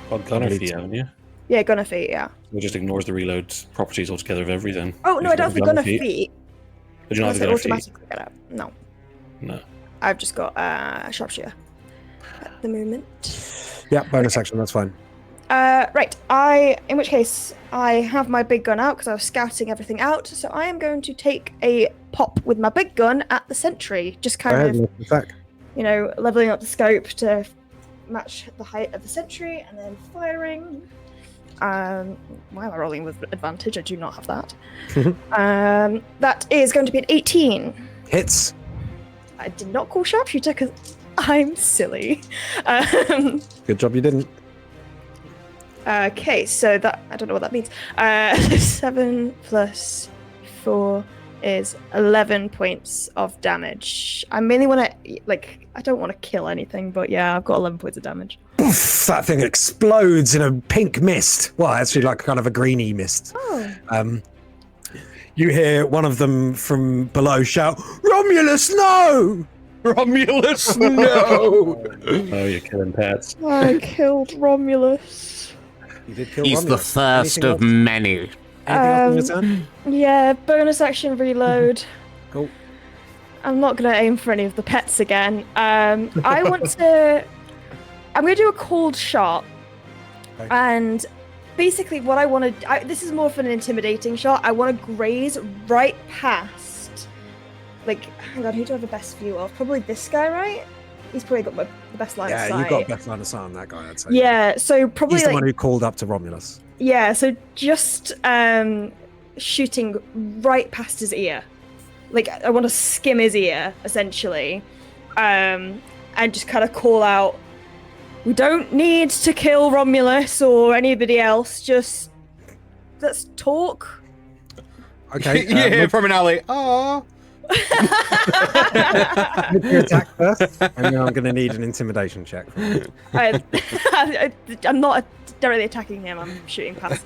Well, gunner feet, haven't you? Yeah, gunner feet. Yeah. It just ignores the reload properties altogether of everything. Oh no, I You've don't have the got gunner feet. Did you not have the Unless I gunner feet? automatically get out. No, No. I've just got sharpshooter at the moment. yeah, bonus action, that's fine. Right. In which case, I have my big gun out because I was scouting everything out. So I am going to take a pop with my big gun at the sentry, just Go kind ahead, of, make an attack. leveling up the scope to match the height of the sentry, and then firing. Why am I rolling with advantage? I do not have that. That is going to be an 18. Hits. I did not call sharpshooter because I'm silly. Good job you didn't. Okay, so that I don't know what that means. 7 plus 4 is 11 points of damage. I mainly want to, I don't want to kill anything, but yeah, I've got 11 points of damage. Poof, that thing explodes in a pink mist. Well, actually, like kind of a greeny mist. Oh. You hear one of them from below shout, "Romulus, no! Romulus, no!" Oh, you're killing pets. I killed Romulus. You did kill He's the Romulus. first Anything of else? many. Anything else in your turn? Yeah, bonus action reload. Cool. I'm not going to aim for any of the pets again. I want to. I'm going to do a cold shot. Okay. And basically, what I want to. This is more of an intimidating shot. I want to graze right past. Like, hang on, who do I have the best view of? Probably this guy, right? He's probably got the best line of sight. Yeah, you've got best line of sight on that guy, I'd say. Yeah, so probably He's the like. one who called up to Romulus. Yeah, so just shooting right past his ear. Like, I want to skim his ear, essentially. And just kind of call out, we don't need to kill Romulus or anybody else, just let's talk. Okay. You hear from an alley. Oh. Make your attack first, and then I'm going to need an intimidation check. From you. I'm not directly attacking him, I'm shooting past.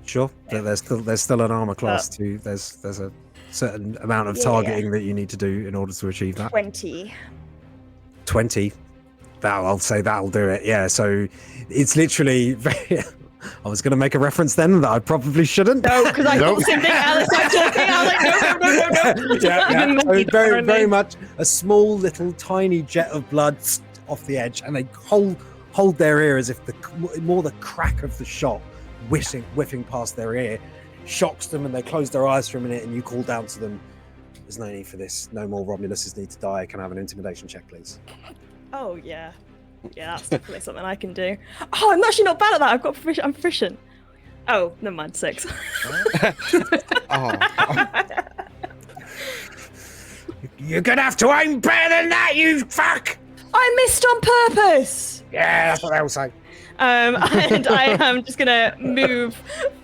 Sure. But there's still an armor class too. There's a certain amount of targeting that you need to do in order to achieve that. 20. 20. I'll say that'll do it. Yeah. So it's literally very. I was going to make a reference then that I probably shouldn't. No, because I thought the same thing. Alex started talking. I was like, no. Yeah. So very much a small little tiny jet of blood off the edge, and they hold their ear as if the crack of the shot whiffing past their ear shocks them, and they close their eyes for a minute, and you call down to them, there's no need for this. No more Romuluses need to die. Can I have an intimidation check, please? Oh, yeah. Yeah, that's definitely something I can do. Oh, I'm actually not bad at that. I'm proficient. Oh, never mind. 6. You're gonna have to aim better than that, you fuck! I missed on purpose. Yeah, that's what they'll say. And I am just gonna move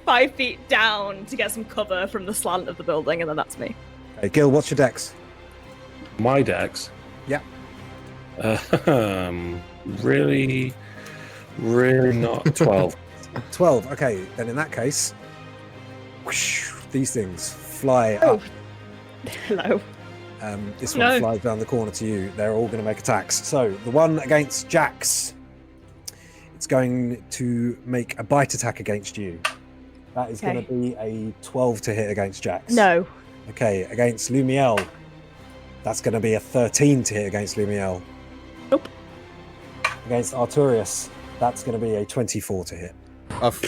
5 feet down to get some cover from the slant of the building, and then that's me. Hey, Gil, what's your dex? My dex. Yeah. Really not 12. 12. Okay, then in that case, whoosh, these things fly up. Hello. This one flies down the corner to you. They're all going to make attacks. So the one against Jax, it's going to make a bite attack against you. That is going to be a 12 to hit against Jax. No. Okay, against Lumiel, that's going to be a 13 to hit against Lumiel. Nope. Against Arturius, that's going to be a 24 to hit.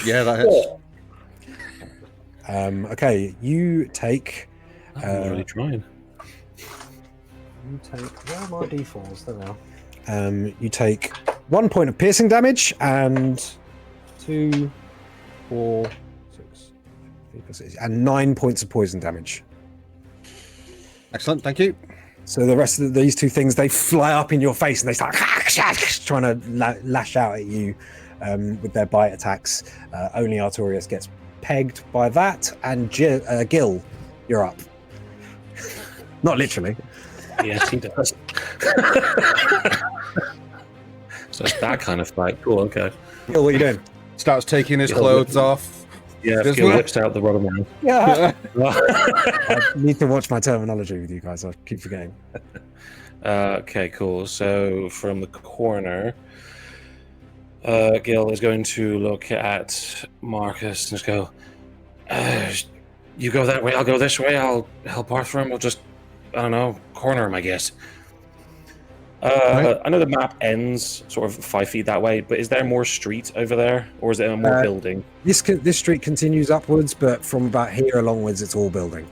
Yeah, that hits. Okay, you take. I'm really trying. You take. Where are my d4s? There they are. You take 1 point of piercing damage and 2, 4, 6, 6 and 9 points of poison damage. Excellent, thank you. So the rest of these two things, they fly up in your face and they start trying to lash out at you with their bite attacks. Only Arturius gets pegged by that, and Gil, you're up. Not literally. Yes, he does. So it's that kind of fight. Cool, okay. Gil, what are you doing? Starts taking his clothes off. Yeah, Gil whips out the rubber man. Yeah. I need to watch my terminology with you guys. I keep forgetting. Okay, cool. So from the corner, Gil is going to look at Marcus and just go, you go that way, I'll go this way, I'll help Arthur, and we'll just, I don't know, corner him, I guess. I know the map ends sort of 5 feet that way, but is there more street over there, or is it a more building? This street continues upwards, but from about here alongwards, it's all building.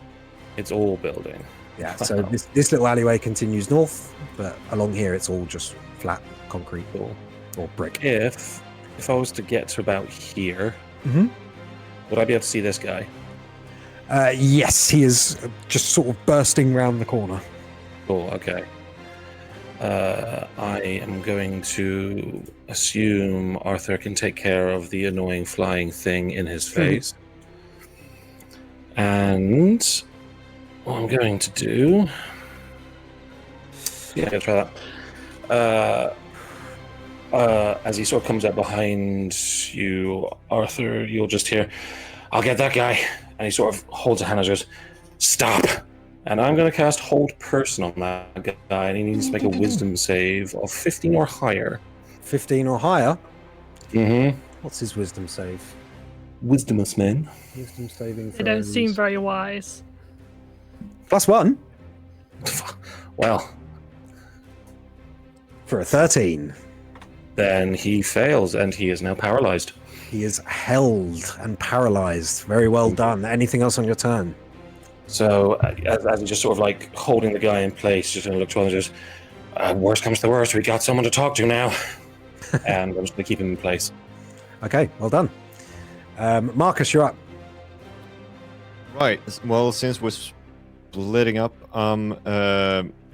It's all building. Yeah, so this little alleyway continues north, but along here, it's all just flat concrete or brick. If I was to get to about here, Mm-hmm. would I be able to see this guy? Yes, he is just sort of bursting round the corner. Cool, okay. I am going to assume Arthur can take care of the annoying flying thing in his face. And what I'm going to do... Yeah, I'll try that. As he sort of comes up behind you, Arthur, you'll just hear, I'll get that guy. And he sort of holds a hand and goes, stop. And I'm going to cast Hold Person on that guy, and he needs to make a Wisdom save of 15 or higher. 15 or higher? Mm-hmm. What's his Wisdom save? Wisdomous men. Wisdom saving throws. They don't seem very wise. +1? Well, For a 13. then he fails, and he is now paralyzed. He is held and paralyzed. Very well done. Anything else on your turn? So, as he's just sort of like holding the guy in place, just going to look to others, worst comes to worst, we got someone to talk to now. And I'm just going to keep him in place. Okay, well done. Marcus, you're up. Right. Well, since we're splitting up,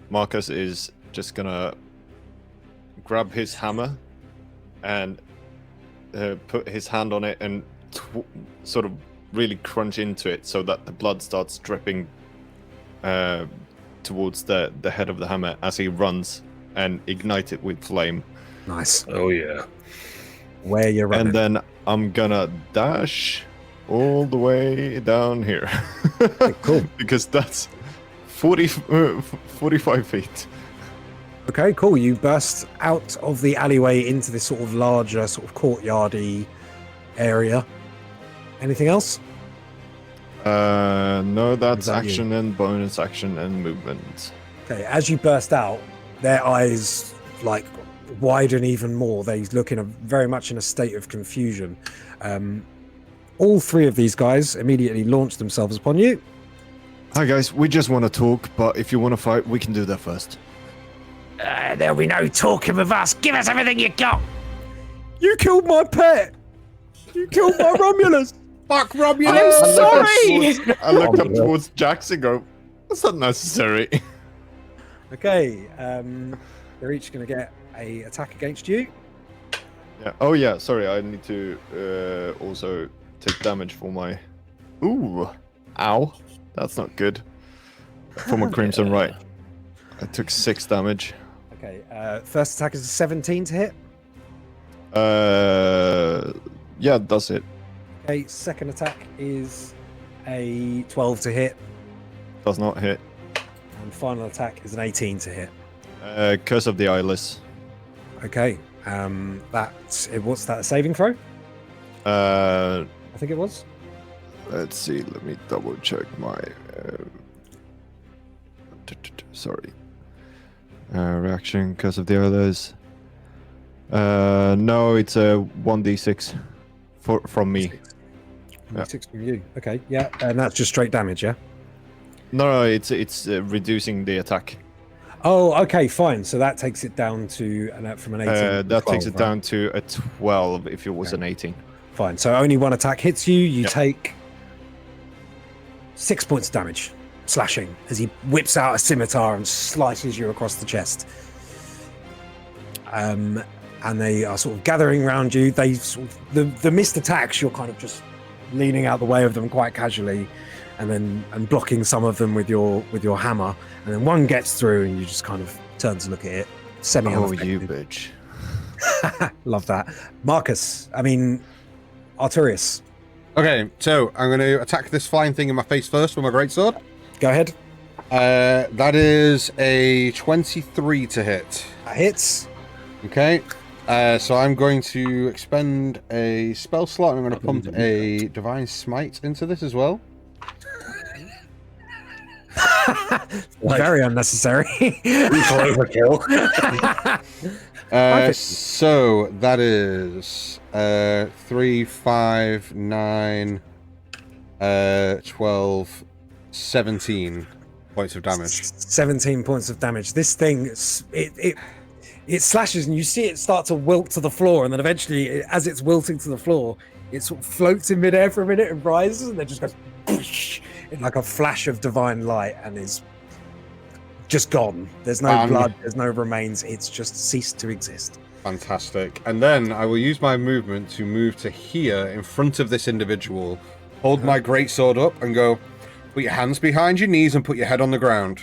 Marcus is just gonna grab his hammer and put his hand on it and sort of really crunch into it so that the blood starts dripping towards the head of the hammer as he runs and ignite it with flame. Nice. Oh, yeah. Where you're running. And then I'm gonna dash all the way down here. Okay, cool. Because that's 45 feet. Okay, cool. You burst out of the alleyway into this sort of larger, sort of courtyardy area. Anything else? No, that's that you? action and bonus action and movement. Okay, as you burst out, their eyes like widen even more. They look very much in a state of confusion. All three of these guys immediately launch themselves upon you. Hi guys, we just want to talk, but if you want to fight, we can do that first. There'll be no talking with us. Give us everything you got. You killed my pet. You killed my Romulus. Fuck Romulus! I'm sorry. I look up towards Jax and go, that's not necessary. Okay, they're each going to get a attack against you. Yeah. Oh yeah, sorry, I need to also take damage for my... Ooh. Ow. That's not good. For my Crimson Right. I took 6 damage. Okay, first attack is a 17 to hit. Yeah, that's it. Okay, second attack is a 12 to hit. Does not hit. And final attack is an 18 to hit. Curse of the Eyeless. Okay, what's that, a saving throw? I think it was. Let's see, let me double check my... Sorry. Reaction, Curse of the Eyeless. No, it's a 1d6 from me. Yeah. 6 from you. Okay, yeah, and that's just straight damage, yeah? No, it's reducing the attack. Oh, okay, fine. So that takes it down to from an 18. To That 12, takes it right? down to a 12 if it was an 18. Fine. So only one attack hits you. You Yep. take 6 points of damage, slashing, as he whips out a scimitar and slices you across the chest. And they are sort of gathering around you. They sort of, the missed attacks, you're kind of just leaning out the way of them quite casually, and blocking some of them with your hammer. And then one gets through, and you just kind of turn to look at it. Oh, you bitch. Love that, Arturius. Okay, so I'm going to attack this flying thing in my face first with my greatsword. Go ahead. That is a 23 to hit. That hits. Okay, so I'm going to expend a spell slot, and I'm going to pump a Divine Smite into this as well. Very unnecessary. Overkill. So that is 3, 5, 9, 12, 17 points of damage. 17 points of damage. This thing, it slashes, and you see it start to wilt to the floor, and then eventually, as it's wilting to the floor, it sort of floats in midair for a minute and rises, and then just goes in like a flash of divine light, and is just gone. There's no blood, there's no remains. It's just ceased to exist. Fantastic. And then I will use my movement to move to here in front of this individual, hold my greatsword up and go, put your hands behind your knees and put your head on the ground.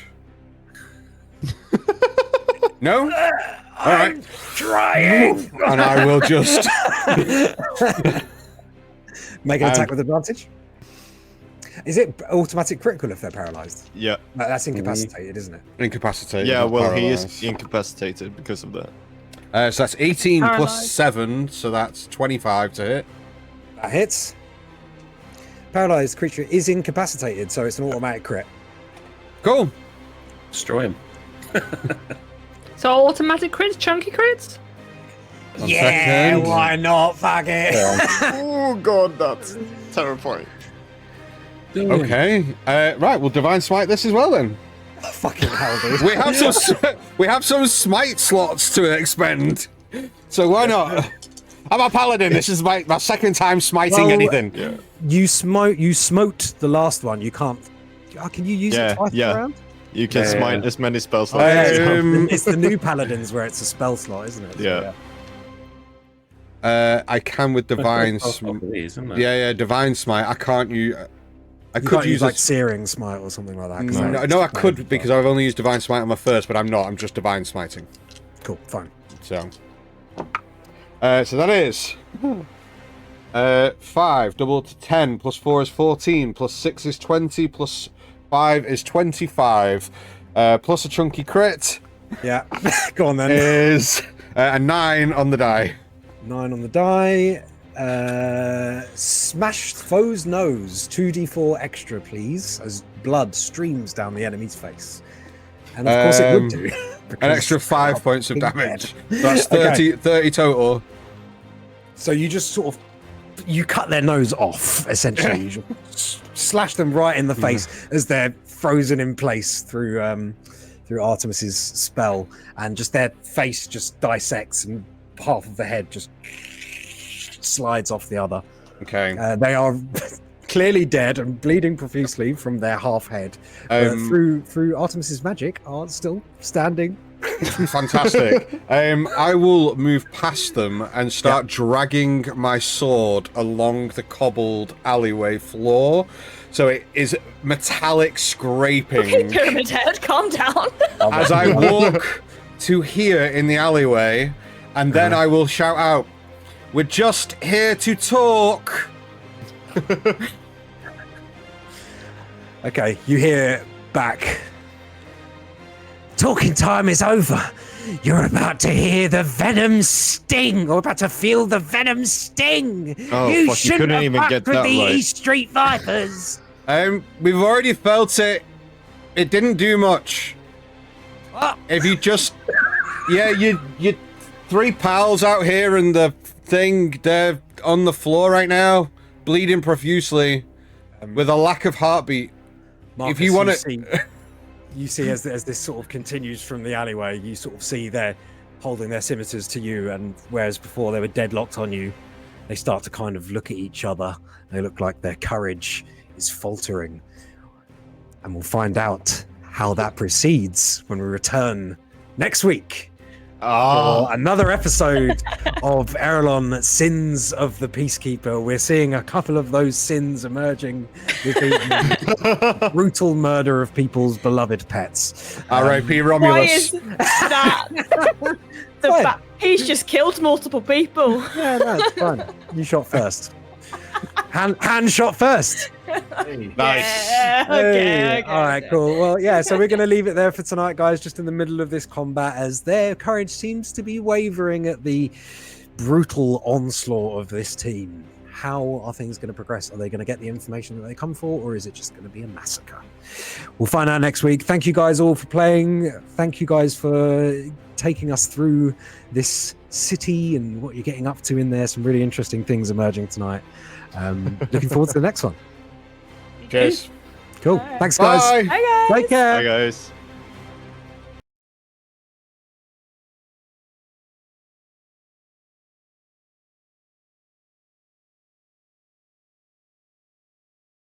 No? All right. Trying. And I will just... Make an attack with advantage. Is it automatic critical if they're paralyzed? Yeah. No, that's incapacitated, isn't it? Incapacitated. Yeah, not well, he is paralyzed. incapacitated because of that. So that's 18 plus Paralyzed. 7, so that's 25 to hit. That hits. Paralyzed creature is incapacitated, so it's an automatic crit. Cool. Destroy him. So automatic crits, chunky crits? One second. why not? Fuck it. Oh god, that's terrifying. Okay. Right, we'll divine smite this as well then. Fucking hell, dude. We have some smite slots to expend. So why not? I'm a paladin. This is my second time smiting Well, anything. Yeah. You smoked the last one. You can't. Can you use it twice around? You can smite as many spells Oh, yeah, as it's the new paladins where it's a spell slot, isn't it? So, Yeah. I can with divine smite. Yeah, divine smite. I can't use. I You could can't use like searing smite or something like that. 'cause No, I could because I've only used divine smite on my first, but I'm not. I'm just divine smiting. Cool, fine. So that is 5 double to 10 plus 4 is 14 plus 6 is 20 plus 5 is 25 plus a chunky crit Yeah, go on then. is a 9 on the die. 9 on the die. Smash foe's nose. 2d4 extra, please, as blood streams down the enemy's face. And of course it would do. An because extra 5 points of fucking damage. dead. That's 30 total. So you just sort of you cut their nose off, essentially. You just slash them right in the face as they're frozen in place through Artemis's spell, and just their face just dissects, and half of the head just slides off the other. Okay. They are clearly dead and bleeding profusely from their half head. Through Artemis's magic, are still standing. Fantastic. I will move past them and start dragging my sword along the cobbled alleyway floor. So it is metallic scraping. Okay, Pyramid Head, calm down. As I walk to here in the alleyway, and then I will shout out, "We're just here to talk." Okay, you hear back. Talking time is over. You're about to hear the venom sting, or about to feel the venom sting. Oh, you fuck, you shouldn't couldn't have even fucked get with that the right. East Street Vipers. We've already felt it. It didn't do much. Oh. If you just, you 3 pals out here and the thing, they're on the floor right now, bleeding profusely, with a lack of heartbeat. Marcus, if you want to, you see as this sort of continues from the alleyway, you sort of see they're holding their scimitars to you, and whereas before they were deadlocked on you, they start to kind of look at each other. They look like their courage is faltering, and we'll find out how that proceeds when we return next week for another episode of Aerilon, Sins of the Peacekeeper. We're seeing a couple of those sins emerging with the brutal murder of people's beloved pets. R.I.P. Why Romulus. is that? He's just killed multiple people. Yeah, that's fine. You shot first. Hand shot first. Nice. Yeah, Hey, okay, all right, cool. Well, yeah, so we're going to leave it there for tonight, guys, just in the middle of this combat, as their courage seems to be wavering at the brutal onslaught of this team. How are things going to progress? Are they going to get the information that they come for, or is it just going to be a massacre? We'll find out next week. Thank you guys all for playing. Thank you guys for taking us through this city and what you're getting up to in there. Some really interesting things emerging tonight. Looking forward to the next one. Cheers. Cool. Thanks, guys. Bye. Hi guys. Take care. Hi guys.